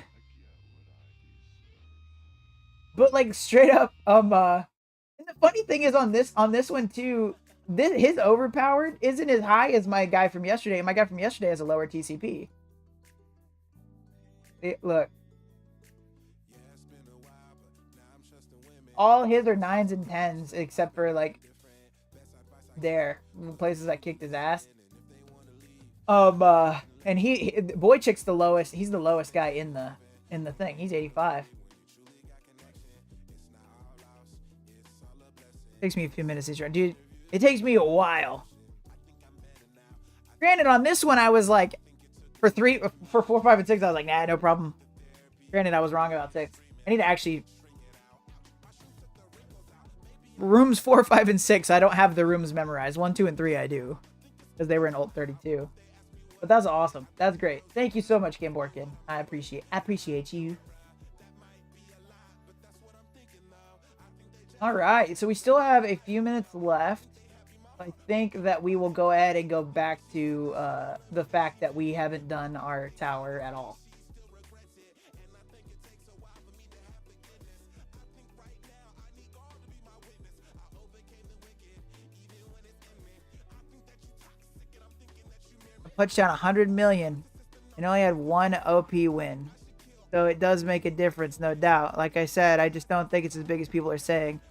But like straight up, and the funny thing is on this one too, his overpowered isn't as high as my guy from yesterday. My guy from yesterday has a lower TCP. Look. All his are 9s and 10s, except for like there, the places I kicked his ass. And Boychik's the lowest. He's the lowest guy in the thing. He's 85. Takes me a few minutes each round, dude. It takes me a while. Granted, on this one, I was like, for 4, 5, and 6, I was like, nah, no problem. Granted, I was wrong about 6. I need to actually. Rooms 4, 5, and 6, I don't have the rooms memorized. 1, 2, and 3, I do. Because they were in Ult 32. But that's awesome. That's great. Thank you so much, Gamborkin. I appreciate you. Alright, so we still have a few minutes left. I think that we will go ahead and go back to the fact that we haven't done our tower at all. Punched down 100 million and only had one OP win. So it does make a difference, no doubt. Like I said, I just don't think it's as big as people are saying.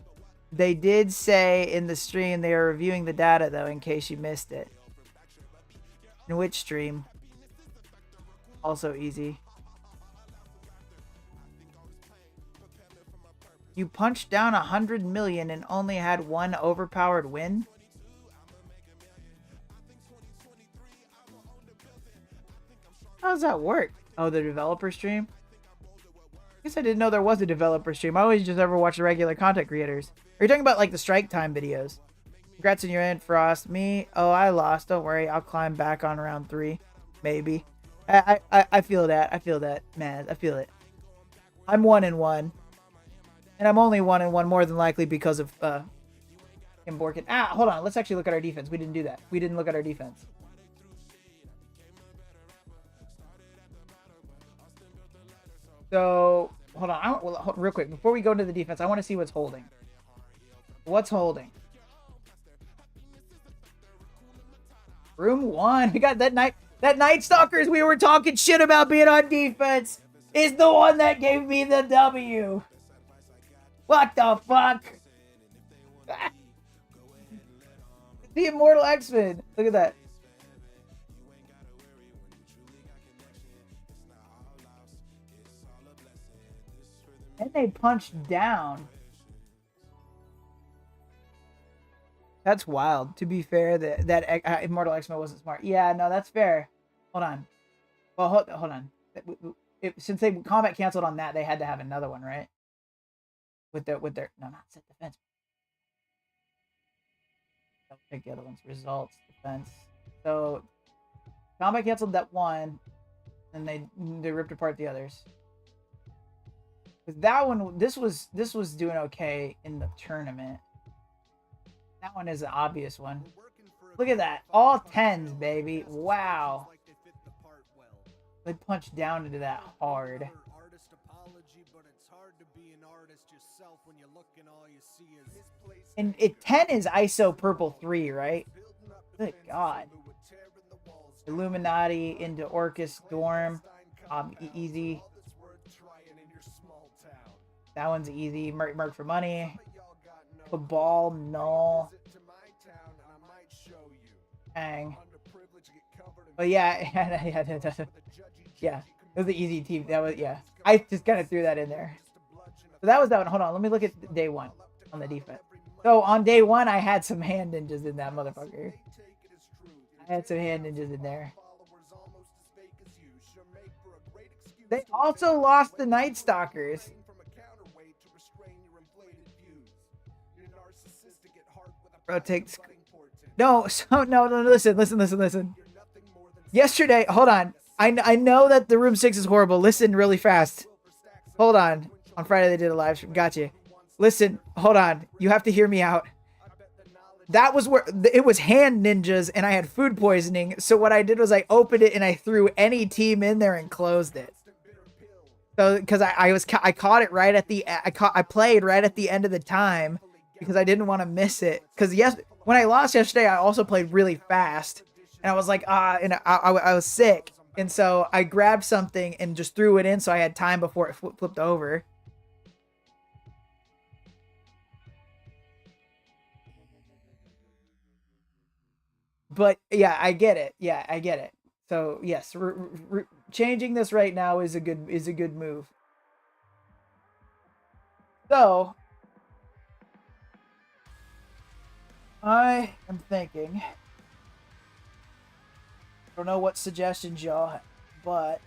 They did say in the stream they are reviewing the data, though, in case you missed it. In which stream? Also easy. You punched down 100 million and only had one overpowered win? How does that work? Oh, the developer stream? I guess I didn't know there was a developer stream. I always just ever watch the regular content creators. Are you talking about like the strike time videos? Congrats on your end, Frost. Me? Oh, I lost. Don't worry. I'll climb back on round 3. Maybe. I feel that. I feel that, man. I feel it. I'm 1-1. And I'm only 1-1 more than likely because of Kim Borkin. Ah, hold on. Let's actually look at our defense. We didn't do that. We didn't look at our defense. So, hold on. Real quick. Before we go into the defense, I want to see what's holding. What's holding? Room 1. We got that Night Stalkers we were talking shit about being on defense is the one that gave me the W. What the fuck? The Immortal X-Men. Look at that. And they punched down. That's wild. To be fair, that Immortal X-Men wasn't smart. Yeah, no, that's fair. Hold on. Well, hold on. Since they combat canceled on that, they had to have another one, right? With their no, not set defense. I'll pick the other ones. Results, defense. So combat canceled that one, and they ripped apart the others. Because that one, this was doing okay in the tournament. That one is an obvious one. Look at that. All 10s, baby. Wow. They punched down into that hard. And 10 is ISO purple 3, right? Good God. Illuminati into Orcus Dorm. Easy. That one's easy. Merc for money. Cabal, null. Dang. But yeah, yeah. It was the easy team. That was, yeah. I just kind of threw that in there. So that was that one. Hold on. Let me look at day 1 on the defense. So on day 1, I had some hand ninjas in that motherfucker. I had some hand ninjas in there. They also lost the Night Stalkers. Bro, no, listen. Yesterday, hold on. I know that the room 6 is horrible. Listen really fast. Hold on. On Friday they did a live stream. Gotcha. Listen, hold on. You have to hear me out. That was where it was hand ninjas and I had food poisoning. So what I did was I opened it and I threw any team in there and closed it. So because I caught it right at the I played right at the end of the time because I didn't want to miss it. Because when I lost yesterday, I also played really fast and I was like and I was sick. And so I grabbed something and just threw it in so I had time before it flipped over. But yeah, I get it. Yeah, I get it. So yes, changing this right now is a good move. So I am thinking. I don't know what suggestions y'all have, but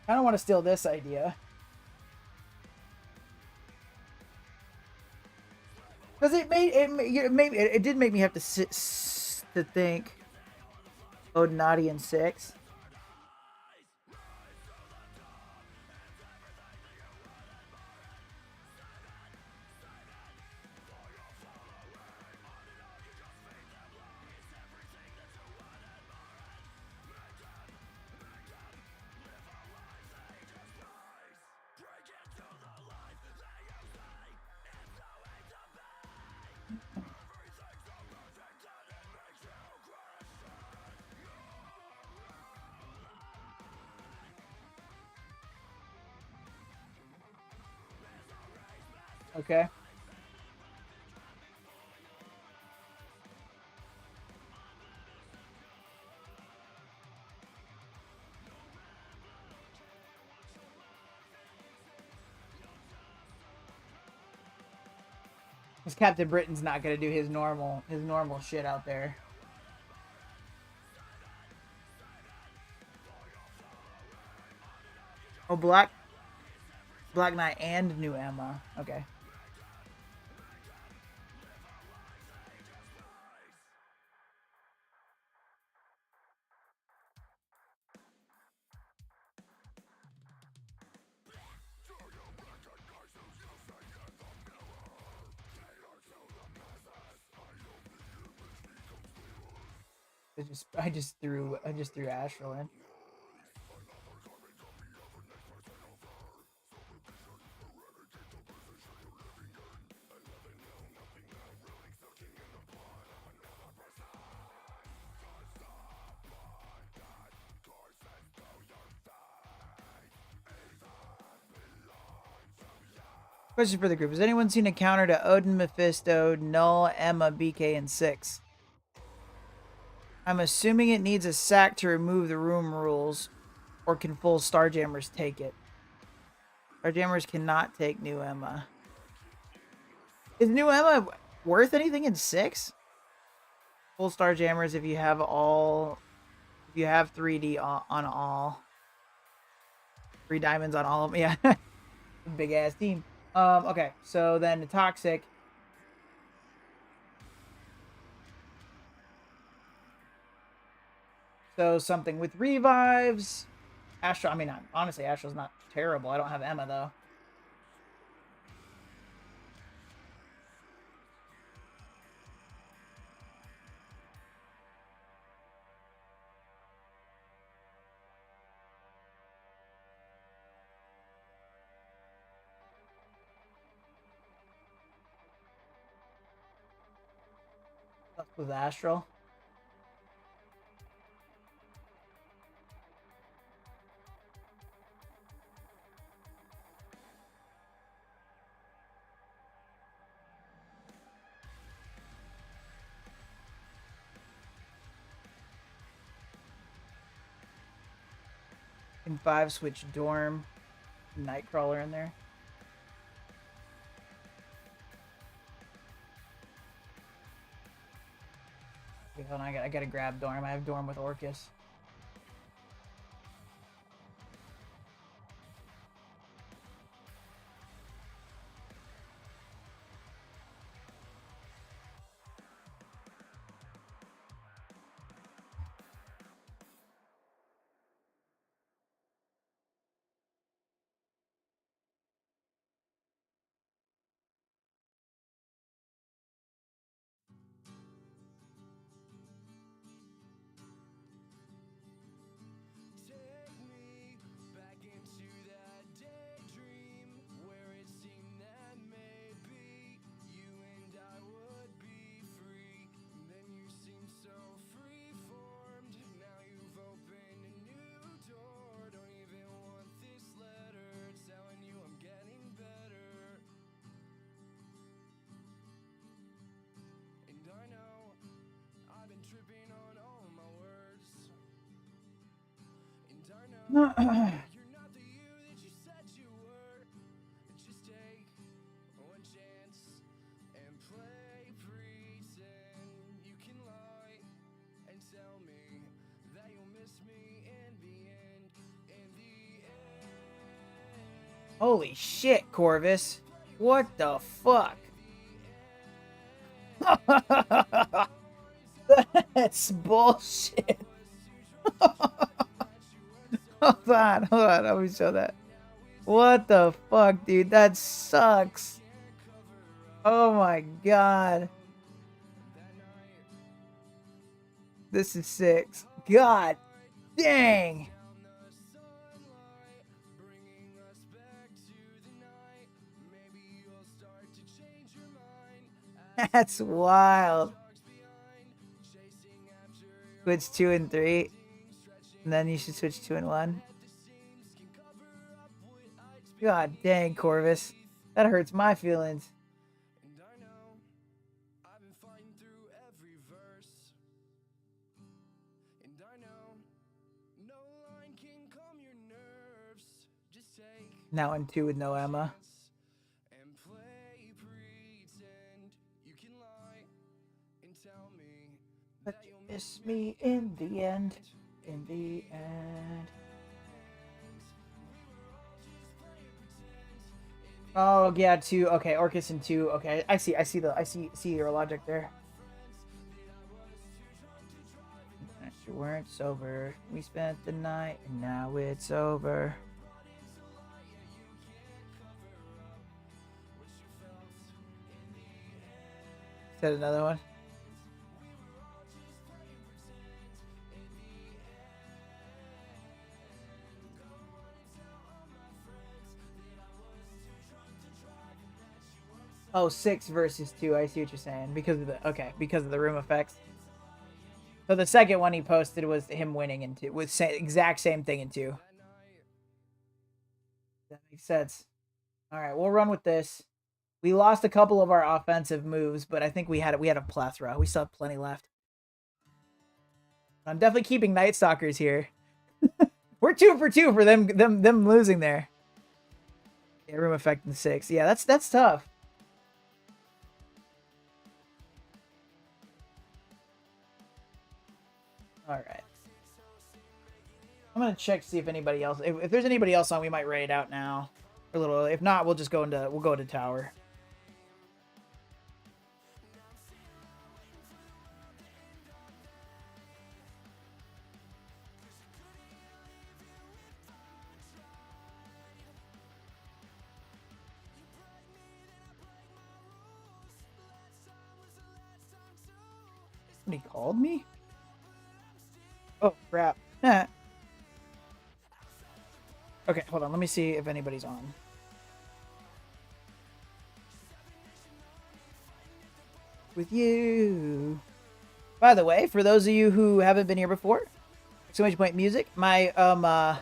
I don't want to steal this idea. Because it did make me have to to think. Odinati and 6. Okay. Because Captain Britain's not gonna do his normal shit out there. Oh, Black Knight and new Emma. Okay. I just threw Astral in. Question for the group: has anyone seen a counter to Odin, Mephisto, Null, Emma, BK, and 6? I'm assuming it needs a sack to remove the room rules, or can full Starjammers take it? Starjammers cannot take new Emma. Is new Emma worth anything in 6? Full Starjammers if you have 3D on all. 3 diamonds on all of them. Yeah. Big ass team. Okay, so then the Toxic. So something with revives. Astral, I mean, honestly, Astral's not terrible. I don't have Emma, though. With Astral. In 5, switch Dorm, Nightcrawler in there. Okay, hold on, I gotta grab Dorm. I have Dorm with Orcus. Holy shit, Corvus. What the fuck? That's bullshit. Hold on. Let me show that. What the fuck, dude? That sucks. Oh my god. This is 6. God dang. That's wild. Switch 2 and 3. And then you should switch 2 and 1. God dang, Corvus. That hurts my feelings. Now in 2 with no Emma. But you miss me in the end. In the end. Oh yeah, 2. Okay, Orcus and 2. Okay, I see your logic there. You weren't sober. We spent the night and now it's over. Said another one. Oh, 6 versus 2. I see what you're saying. Because of the room effects. So the second one he posted was him winning in 2. With exact same thing in 2. That makes sense. Alright, we'll run with this. We lost a couple of our offensive moves, but I think we had a plethora. We still have plenty left. I'm definitely keeping Night Stalkers here. We're 2 for 2 for them losing there. Yeah, room effect in 6. Yeah, that's tough. All right. I'm gonna check to see if anybody else. If there's anybody else on, we might raid out now. A little early. If not, we'll go into tower. Somebody called me? Oh, crap. Okay, hold on. Let me see if anybody's on. With you. By the way, for those of you who haven't been here before, exclamation point music. My A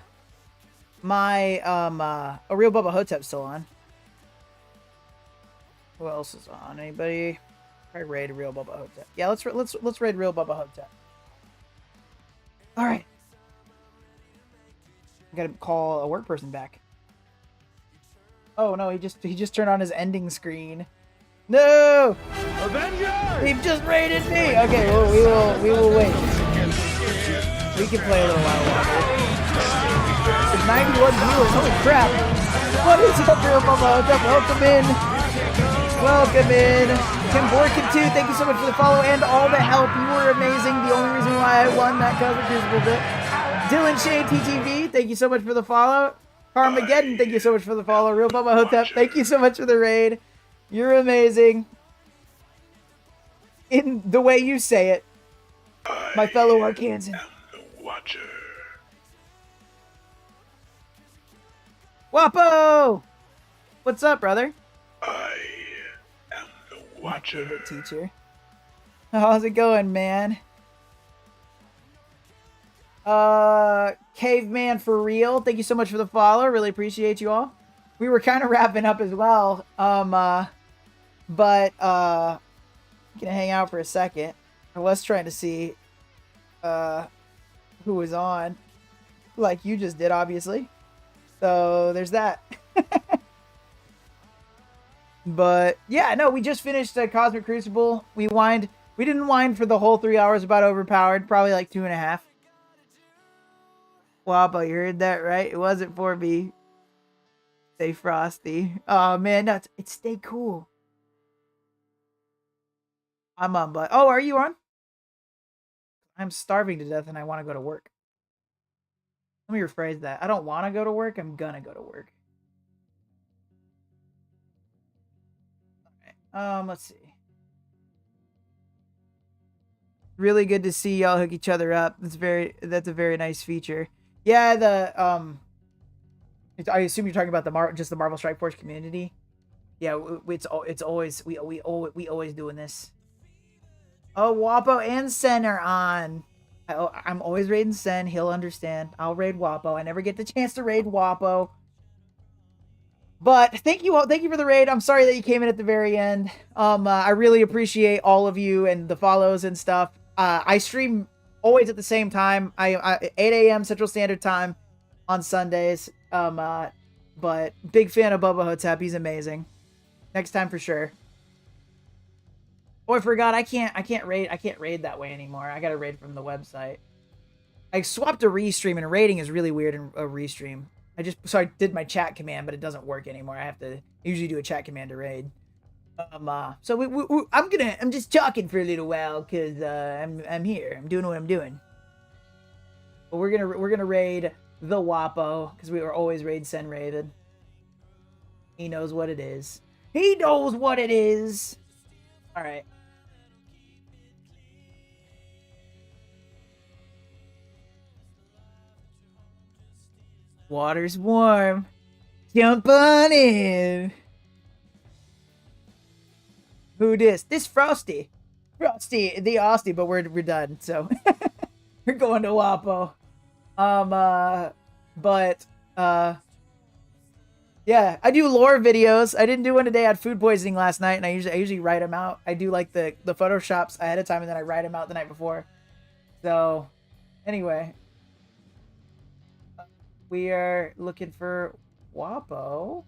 Real Bubba Hotep's still on. Who else is on? Anybody? Probably raid Real Bubba Hotep. Yeah, let's raid Real Bubba Hotep. All right. I gotta call a work person back. Oh no, he just turned on his ending screen. No! Avengers! He just raided me. Okay, well, we will wait. We can play a little while longer. There's 91 viewers. Holy crap! What is up, Real Bubba Hotep? Welcome in. Welcome in. Tim Borkin 2, thank you so much for the follow and all the help. You were amazing. The only reason why I won that Cosmic Crucible bit. Dylan Shane TTV, thank you so much for the follow. Carmageddon, thank you so much for the follow. Real Bubba Hotep, thank you so much for the raid. You're amazing. In the way you say it. My fellow Arkansan. Watcher. Wapo! What's up, brother? I am the Watcher. Teacher. How's it going, man? Caveman for real. Thank you so much for the follow. Really appreciate you all. We were kind of wrapping up as well. But gonna hang out for a second. I was trying to see who was on, like you just did, obviously. So there's that. But yeah, no, we just finished Cosmic Crucible. We didn't wind for the whole 3 hours about overpowered, probably like 2.5. Wappo, you heard that right? It wasn't for me. Stay frosty. Oh man, no, it's stay cool. I'm on, but oh, are you on? I'm starving to death and I want to go to work. Let me rephrase that. I don't want to go to work. I'm gonna go to work. All right. Let's see. Really good to see y'all hook each other up. That's a very nice feature. Yeah, I assume you're talking about the Marvel Strike Force community. Yeah, it's always we always doing this. Oh, Wapo and Sen are on. I'm always raiding Sen. He'll understand. I'll raid Wapo. I never get the chance to raid Wapo. But thank you all. Thank you for the raid. I'm sorry that you came in at the very end. I really appreciate all of you and the follows and stuff. I stream always at the same time. I 8 a.m. Central Standard Time on Sundays. But big fan of Bubba Hotep. He's amazing. Next time for sure. Oh, I forgot. I can't raid that way anymore. I gotta raid from the website. I swapped to restream, and raiding is really weird in a restream. I did my chat command, but it doesn't work anymore. I usually do a chat command to raid. So I'm just talking for a little while because I'm here. I'm doing what I'm doing. But we're gonna raid the Wapo because we were always raid Sen Raven. He knows what it is. He knows what it is. All right. Water's warm. Jump on in. Who this? This Frosty. Frosty, the Austy, but we're done. So we're going to Wapo. Yeah, I do lore videos. I didn't do one today. I had food poisoning last night, and I usually write them out. I do like the photoshops ahead of time, and then I write them out the night before. So, anyway, we are looking for Wapo.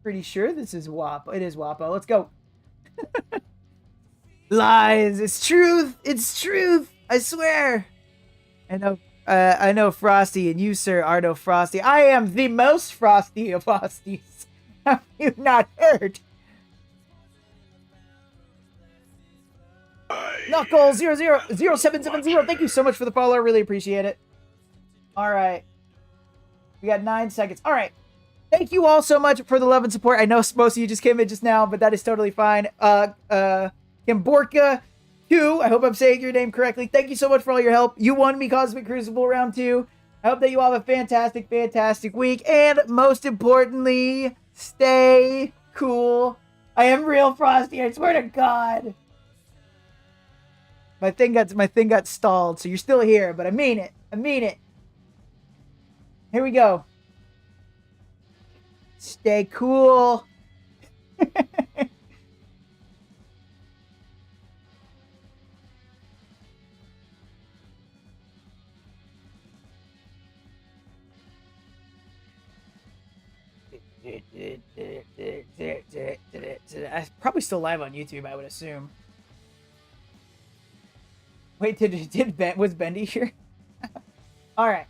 Pretty sure this is Wapo. It is Wapo. Let's go. Lies. It's truth. It's truth. I swear. I know Frosty, and you, sir, are no Frosty. I am the most frosty of Frosties. Have you not heard? Knuckles 00770. Thank you so much for the follow. I really appreciate it. All right. We got 9 seconds. All right. Thank you all so much for the love and support. I know most of you just came in just now, but that is totally fine. Kimborka 2, I hope I'm saying your name correctly. Thank you so much for all your help. You won me Cosmic Crucible round 2. I hope that you all have a fantastic, fantastic week. And most importantly, stay cool. I am real Frosty, I swear to God. My thing got stalled, so you're still here, but I mean it. I mean it. Here we go. Stay cool. I'm probably still live on YouTube, I would assume. Wait, was Bendy here? All right.